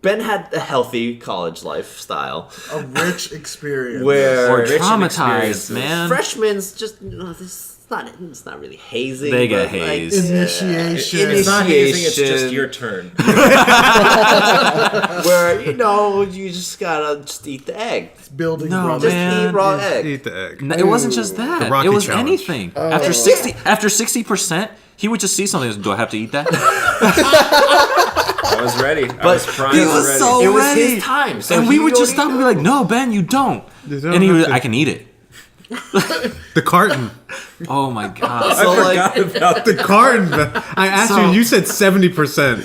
Ben had a healthy college lifestyle A rich experience. where or rich in traumatized, experiences. man. freshmen's just it's not really hazing. They get but, like, hazed. Initiation. it's not hazing, it's just Initiation. your turn. where you just gotta eat the egg. Building No, brothers. Just man. eat raw egg. Eat the egg. No, it wasn't just that. The Rocky It was challenge. anything. After 60%, he would just see something. Do I have to eat that? I was ready. I was primed he and was ready. so It was ready. his time, so and we he would don't just stop and be like, "No, Ben, you don't." You don't And he have was, to. I can eat it. The carton. Oh my god. So I like, forgot about The carton. I asked So- you said 70%.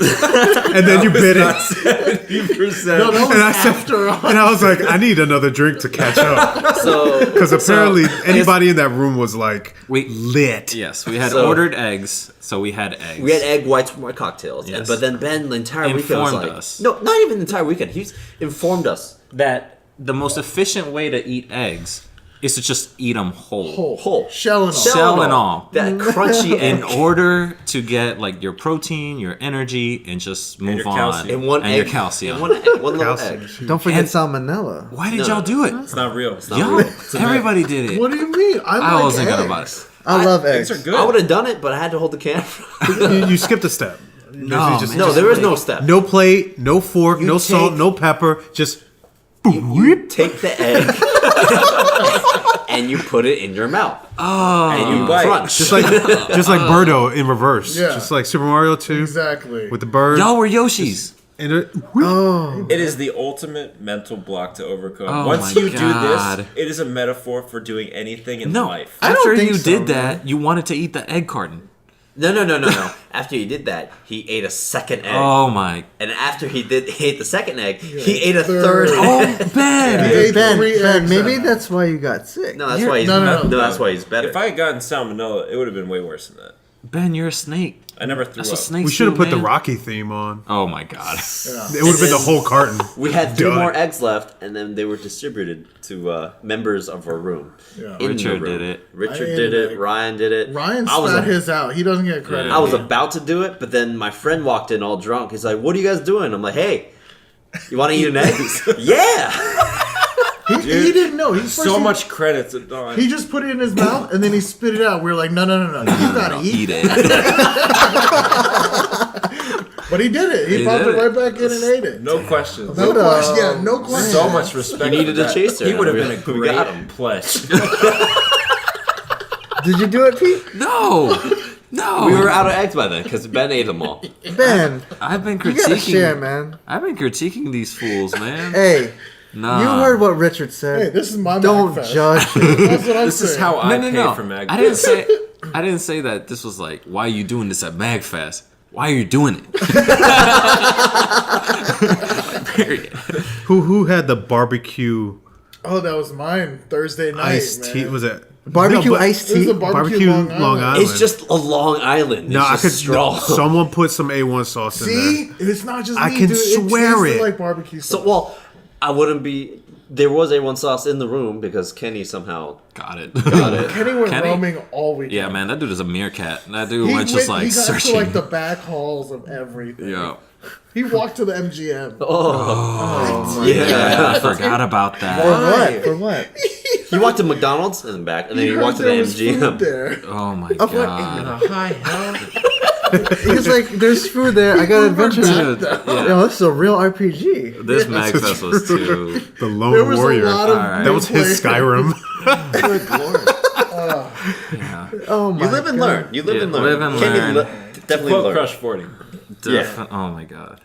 And then you bid it. 70%. No, that was And I said, after all. and I was like, I need another drink to catch up. so Because apparently anybody in that room was like We- lit. Yes, we had So- ordered eggs, so we had eggs. we had egg whites for my cocktails. Yes. But then Ben the entire weekend was Informed like, us. no, not even the entire weekend. He's informed us that the most efficient way to eat eggs is to just eat them whole. whole Shell and all. Shell and all. that crunchy In egg. order to get like your protein, your energy, and just move your on. calcium. In one and egg. your calcium. In one egg. One little Calcium. egg. Don't forget And- salmonella. Why did No. y'all do it? It's not real. Y'all, everybody did it. What do you mean? I I wasn't eggs. gonna buy it. I love eggs. Eggs are good. I would have done it, but I had to hold the camera. You skipped a step. No, You just- man. no, there is no step. No plate, no fork, You no salt, take- no pepper. Just You take the egg and you put it in your mouth. and you bite. Crunch. just like Birdo in reverse. Yeah. Just like Super Mario 2 Exactly. with the bird. Y'all were Yoshis. And it, Oh. It is the ultimate mental block to overcome. Oh Once my you God. do this, it is a metaphor for doing anything in No, life. I don't after think you so, did man. that, you wanted to eat the egg carton. No. After he did that, he ate a second egg. Oh my. And after he ate the second egg, he ate a third egg. Oh, Ben. He ate Ben, 3 Ben, eggs maybe that that's why you got sick. No, that's why he's No. that's why he's better. If I had gotten salmonella, it would have been way worse than that. Ben, you're a snake. I never threw That's up. what snakes We should have do, put the man. Rocky theme on. Oh my god. It would have been the whole carton. We had 3 Done. more eggs left, and then they were distributed to members of our room. Yeah. In the Richard room. did it. Richard I did ate an it. egg. Ryan did it. Ryan I was spat a- his out. He doesn't get credit. I was about to do it, but then my friend walked in all drunk. He's like, "What are you guys doing?" I'm like, "Hey, you want to eat an egg?" Yeah. He didn't know. So much credit to Don. He just put it in his mouth and then he spit it out. We were like, no. You gotta eat. Eat it. But he did it. He He popped did it right it. back in and ate it. No questions. No But, question. Yeah, no question. So much respect. He needed for a that. chaser. He would have been a We got great him. pledge. Did you do it, Pete? No. No. We were out of eggs by then because Ben ate them all. Ben, I've been you gotta share, critiquing. man. I've been critiquing these fools, man. Hey, Nah. you heard what Richard said. Hey, this is my Don't MAGFest. judge me. That's what I'm This is saying. how I No, pay no. for Mag. I didn't say that this was like, why are you doing this at MAGFest? Why are you doing it? Period. Who had the barbecue Oh, that was mine Thursday night. iced man. tea? Was it Barbecue No, but- iced It was tea. a barbecue Long Island. It's just a Long Island. It's No, I just could. straw. No, someone put some A1 sauce in there. See, it's not just I me, can dude. swear tasted it. like barbecue So, sauce. well, I wouldn't be. There was A1 sauce in the room because Kenny somehow Got it. got it. Kenny went Kenny? roaming all weekend. Yeah, man, that dude is a meerkat. That dude He went just like he got searching. to like the back halls of everything. Yeah. He walked to the MGM. Oh, Yeah. I forgot about For that. what? For what? He walked to McDonald's and then back, and then he heard walked to the there was food MGM. there. Oh my Of what? god. Hi, hell. He's like, there's food there. I got adventure. Dude, Yo, yeah. this is a real RPG. This MAGFest was too. The Lone There was Warrior. a lot of Alright. That was his players. Skyrim. Good lord. Yeah. Oh my You live and God. learn. You live Yeah, and learn. live and Kenny learn. definitely Quote learned. Crush 40. Oh my god.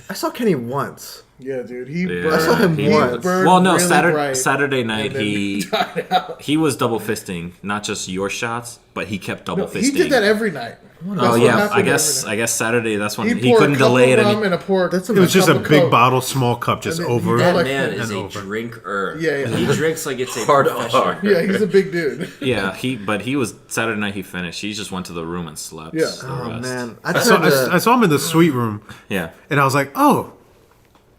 I saw Kenny once. Yeah, dude. He Yeah. burned. I saw him he once. burned Well, no, really bright, Saturday night and then he died out. he was double fisting, not just your shots, but he kept double No, fisting. he did that every night. That's Oh what yeah, happened I every guess night. Saturday that's when He he poured couldn't a cup delay of it rum any. and a pour. That's It was just a cup of big Coke. bottle, small cup, just And then over. he That like- man is and a over. drinker. Yeah, yeah. He drinks like it's a Hard profession. R. Yeah, he's a big dude. Yeah, he was Saturday night he finished. He just went to the room and slept. Yeah. the Oh rest. man, I saw, tried I saw him in the suite room, Yeah. and I was like, "Oh,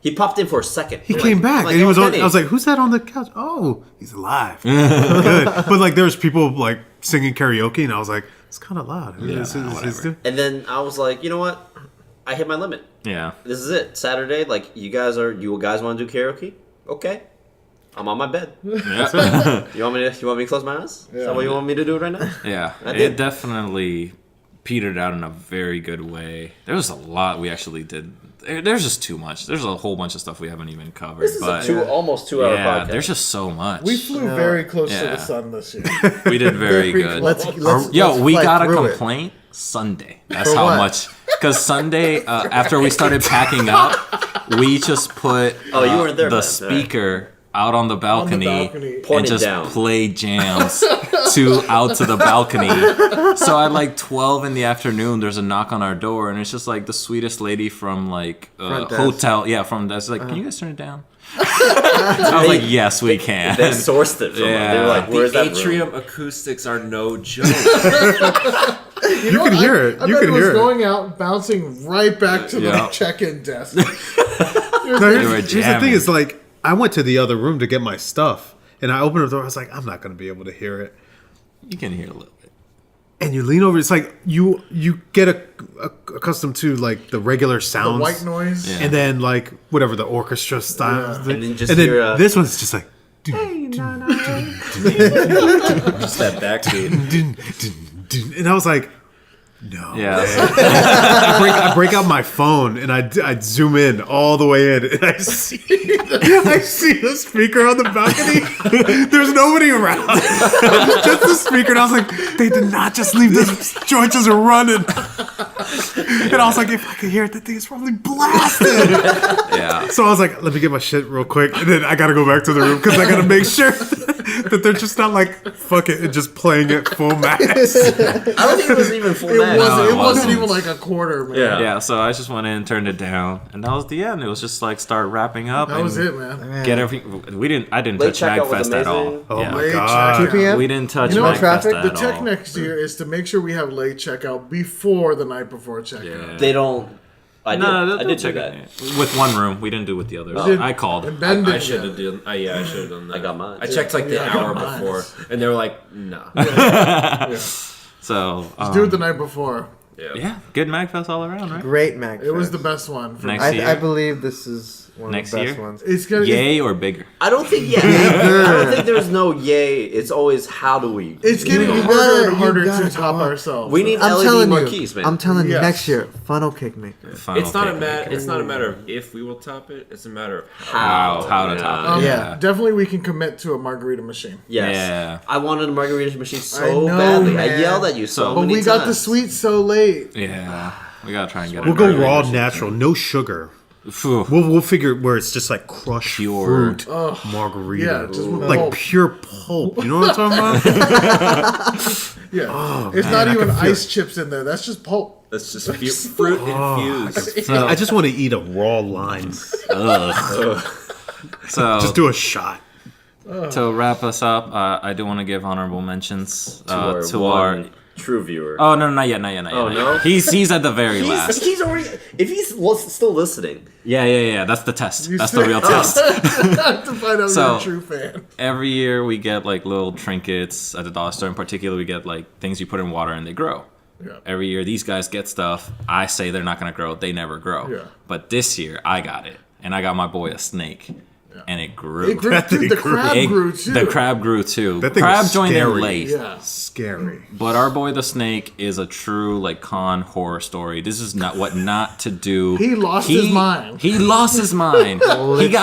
He popped in for a second. he came back." Like, and he was on. Kenny. I was like, "Who's that on the couch?" Oh, he's alive. Good, but like, there's people like singing karaoke, and I was like, "It's kind of loud." Yeah, It's- And then I was like, you know what? I hit my limit. Yeah. This is it. Saturday, like you guys want to do karaoke? Okay. I'm on my bed. Yeah. You want me to close my eyes? Is that what you want me to do right now? Yeah. I It did. definitely petered out in a very good way. There was a lot we actually did. There's just too much. There's a whole bunch of stuff we haven't even covered. This is but almost 2 hour yeah, podcast. there's just so much. We flew very close to Yeah. the sun this year. We did very good. Let's Yo, we fly got a through it. complaint Sunday. That's For how what? much. Because Sunday, after we started packing up, we just put Oh, you weren't there, the man. speaker out on the balcony, balcony. and Point it just down. play jams out to the balcony. So at like 12 in the afternoon, there's a knock on our door, and it's just like the sweetest lady from like Front desk. hotel. Yeah, from that's like, can you guys turn it down? I was like, yes, we can. They sourced it from Yeah. They were like, where's The that room? atrium acoustics are no joke. You can hear it. I You bet can it was hear it. going out, bouncing right back to the Yeah. check-in desk. No, They were here's the thing: jamming. is like I went to the other room to get my stuff, and I opened the door. I was like, I'm not going to be able to hear it. You can hear a little bit. And you lean over. It's like you get accustomed to like the regular The sounds, white noise. Yeah. and then like whatever the orchestra style, Yeah. thing. And then just hear, this one's just like. Just that backbeat. And I was like, no. Yeah. I break out my phone and I zoom in all the way in and I see the speaker on the balcony. There's nobody around. Just the speaker. And I was like, they did not just leave this joint just running. And I was like, if I could hear it, that thing is probably blasted. Yeah. So I was like, let me get my shit real quick. And then I got to go back to the room because I got to make sure that they're just not like fuck it and just playing it full max. I don't think it was even full It max. wasn't. it It wasn't wasn't. even like a quarter, man. Yeah. Yeah, so I just went in, turned it down, and that was the end. It was just like start wrapping up. That was and it, man. Get every. I didn't Late touch checkout was MAGFest at all. amazing. Oh Yeah. my Late god. 2 p.m. We didn't touch You know what, MAGFest traffic? at The all. tech next year is to make sure we have late checkout before the night before checkout. Yeah. They don't. I did. No, I did check that. with one room. We didn't do with the others. did- I called. And Ben I did should have that. done. Yeah, I should have done that. I got mine. I checked like the Yeah, I got hour mine. before, and they were like, "No." So Do it the night before. yeah, good MAGFest all around, right? Great Mag. It was the best one. For Next me. year. I believe this is one Next of the best year? ones. It's gonna. Yay or bigger? I don't think. Yeah. I don't think there's no yay. It's always how do we? It's getting You harder gotta- and harder you gotta to top go on. ourselves. We need I'm LED telling marquees, you. man. I'm telling you. Yes. Next year, funnel cake maker. Final It's not a cake matter. maker. It's not a matter of if we will top it. It's a matter of How to Yeah. top it? Yeah. Definitely, we can commit to a margarita machine. Yes. Yeah. I wanted a margarita machine I so know, badly. I man. yelled at you so But many But we got the times. sweet so late. Yeah, we gotta try and get. We'll a go margarita raw machine. natural, no sugar. Phew. We'll figure where it's just like crushed Pure. fruit Ugh. margarita. Yeah, just with like pulp. pure pulp. You know what I'm talking about? Yeah. It's not I even can feel ice chips in there. That's just pulp. That's just fruit infused. I just want to eat a raw lime. So Just do a shot. to wrap us up, I do want to give honorable mentions to one our. true viewer. Oh no, not yet. Oh, no? He's at the very last. He's already. If he's still listening, Yeah. That's the test. You That's the see- real test. to find out So- you're a true fan. Every year we get like little trinkets at the dollar store. In particular, we get like things you put in water and they grow. Yeah. Every year these guys get stuff. I say they're not gonna grow. They never grow. Yeah. But this year I got it, and I got my boy a snake, and it grew. It grew, That dude, thing the grew. crab It- grew too. The crab grew too. That thing Crab was joined in scary. late. Yeah. Scary. But our boy the snake is a true like con horror story. This is not what not to do. He lost his mind. He lost his mind. he got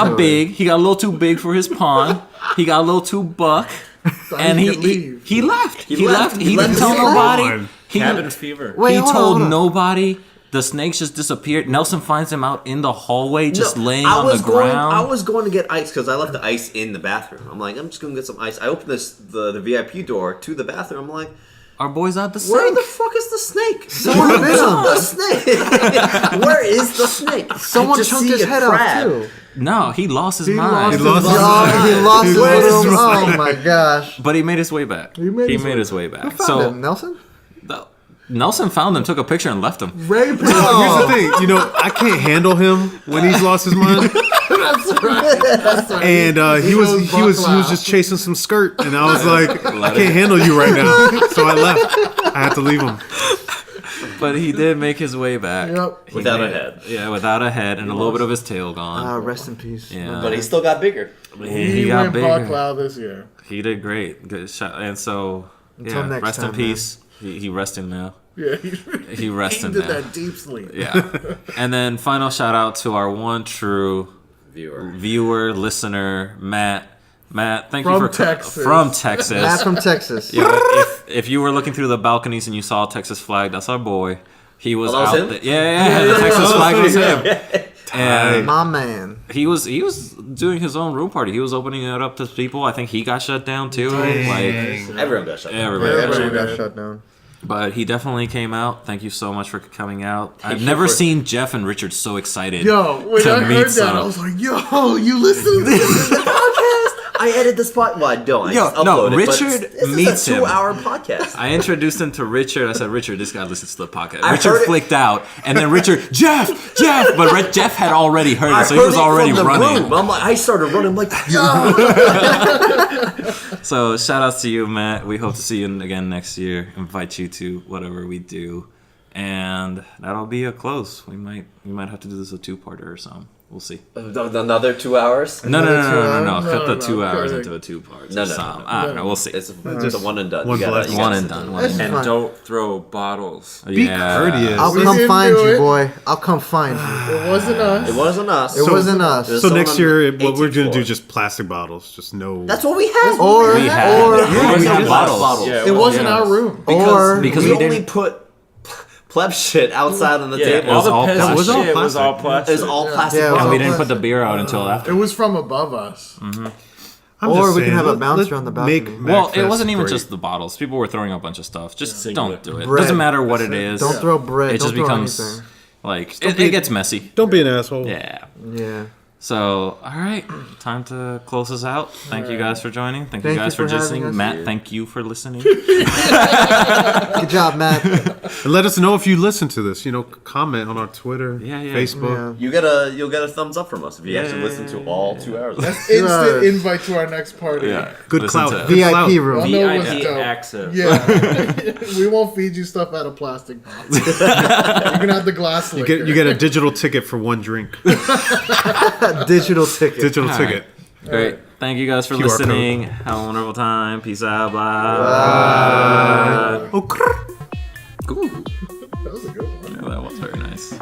Literally. big. He got a little too big for his pond. He got a little too buck. And he he, could he leave. he left. He left. left. He He left didn't tell his nobody. lawn. He, Cabin fever. Wait, he hold on, told hold on. nobody. The snakes just disappeared. Nelson finds him out in the hallway, just No, laying I on was the ground. I was going to get ice because I left the ice in the bathroom. I'm like, I'm just going to get some ice. I opened the VIP door to the bathroom. I'm like, Our boy's out the where sink. the fuck is the snake? Someone bit him. The snake. Where is the snake? Someone I just chunked see his a head crab. off too. No, he lost his He mind. lost his lost Oh, he lost his Where is little. the Oh snake? my gosh. But he made his way back. He made his his way back. Found So him, Nelson. Nelson found him, took a picture, and left him. Ray Here's the thing, I can't handle him when he's lost his mind. That's right. That's right. And he goes was buck loud. just chasing some skirt, and I was like, I can't handle you right now, so I left. I had to leave him. But he did make his way back. Yep. He Without a made- head. Yeah, without a head and a little bit of his tail gone. Rest in peace. Yeah. But he still got bigger. he went got buck bigger. loud this year. He did great. Good shot. And so, Until yeah, next rest in time, peace. He resting now. Yeah, He resting did now. that deep sleep. Yeah. And then final shout out to our one true viewer, listener, Matt. Matt, thank you From for Texas. from Texas. Matt from Texas. Yeah, if you were looking through the balconies and you saw a Texas flag, that's our boy. He was Oh, that was out him? there. Yeah, the Texas flag was him. And My man. he was doing his own room party. He was opening it up to people. I think he got shut down too. Like Everyone got shut down. everybody. Everybody Everyone got did. shut down. But he definitely came out. Thank you so much for coming out. I've you never for- seen Jeff and Richard so excited. Yo, when to I meet heard that, some- I was like, "Yo, you listen to this?" Podcast. I edit this podcast. Well, I don't. I Yo, just no, upload it. Richard but this meets is a him. 2-hour podcast. I introduced him to Richard. I said, Richard, this guy listens to the podcast. I Richard heard it- flicked out. And then Richard, Jeff! But Jeff had already heard it, so he heard was it already from the running. room. I'm like, I started running. I'm like, yo. So shout outs to you, Matt. We hope to see you again next year. Invite you to whatever we do. And that'll be a close. We might have to do this a 2-parter or something. We'll see. Another 2 hours. No. No, Cut the no, 2 hours okay. into a 2-part. No. I don't know. We'll see. It's a one and done. One You gotta- blessing. you gotta One and sit done. down. One and That's done. And fine. don't throw bottles. Be courteous. I'll We come didn't find do you, it. boy. I'll come find you. It wasn't us. It wasn't us. It wasn't us. There's So someone next on year, what we're 18th gonna do floor. just plastic bottles, just no. That's what we have. Or, We had- or, Yeah, we had bottles. Yeah, It wasn't our room. or, Because we we only didn't. put pleb shit outside on the Yeah, table. all the all peasant plastic. shit was all plastic. It was all plastic. Yeah, it was And bottles. we all didn't put the beer out until after. It was from above us. Or just we can saying, have a let- bouncer let- on the make balcony. Well, it MAGFest wasn't even great. just the bottles. People were throwing a bunch of stuff. Just Singular. don't do it. Bread. Doesn't matter what it is. Don't throw bread. It just Don't throw becomes anything. like it gets messy. Don't be an asshole. Yeah. Yeah. So, all right, time to close this out. Thank you guys for joining. Thank you Thank guys you for for having listening. us. Matt, thank you for listening. Good job, Matt. And let us know if you listen to this. Comment on our Twitter, Yeah, yeah. Facebook. Yeah. You'll get a thumbs up from us if you actually listen to all 2 hours. Instant invite to our next party. Yeah. Good Listen clout. to- Good clout. VIP room. I'll know what's VIP dope. access. Yeah. We won't feed you stuff out of plastic bottles. You're gonna have the glass liquor. You get a digital ticket for one drink. Digital ticket. Digital All ticket. Great. Thank you guys for QR code. listening. Have a wonderful time. Peace out. Bye. Oh, crrr. Ooh. That was a good one. Yeah, that was very nice.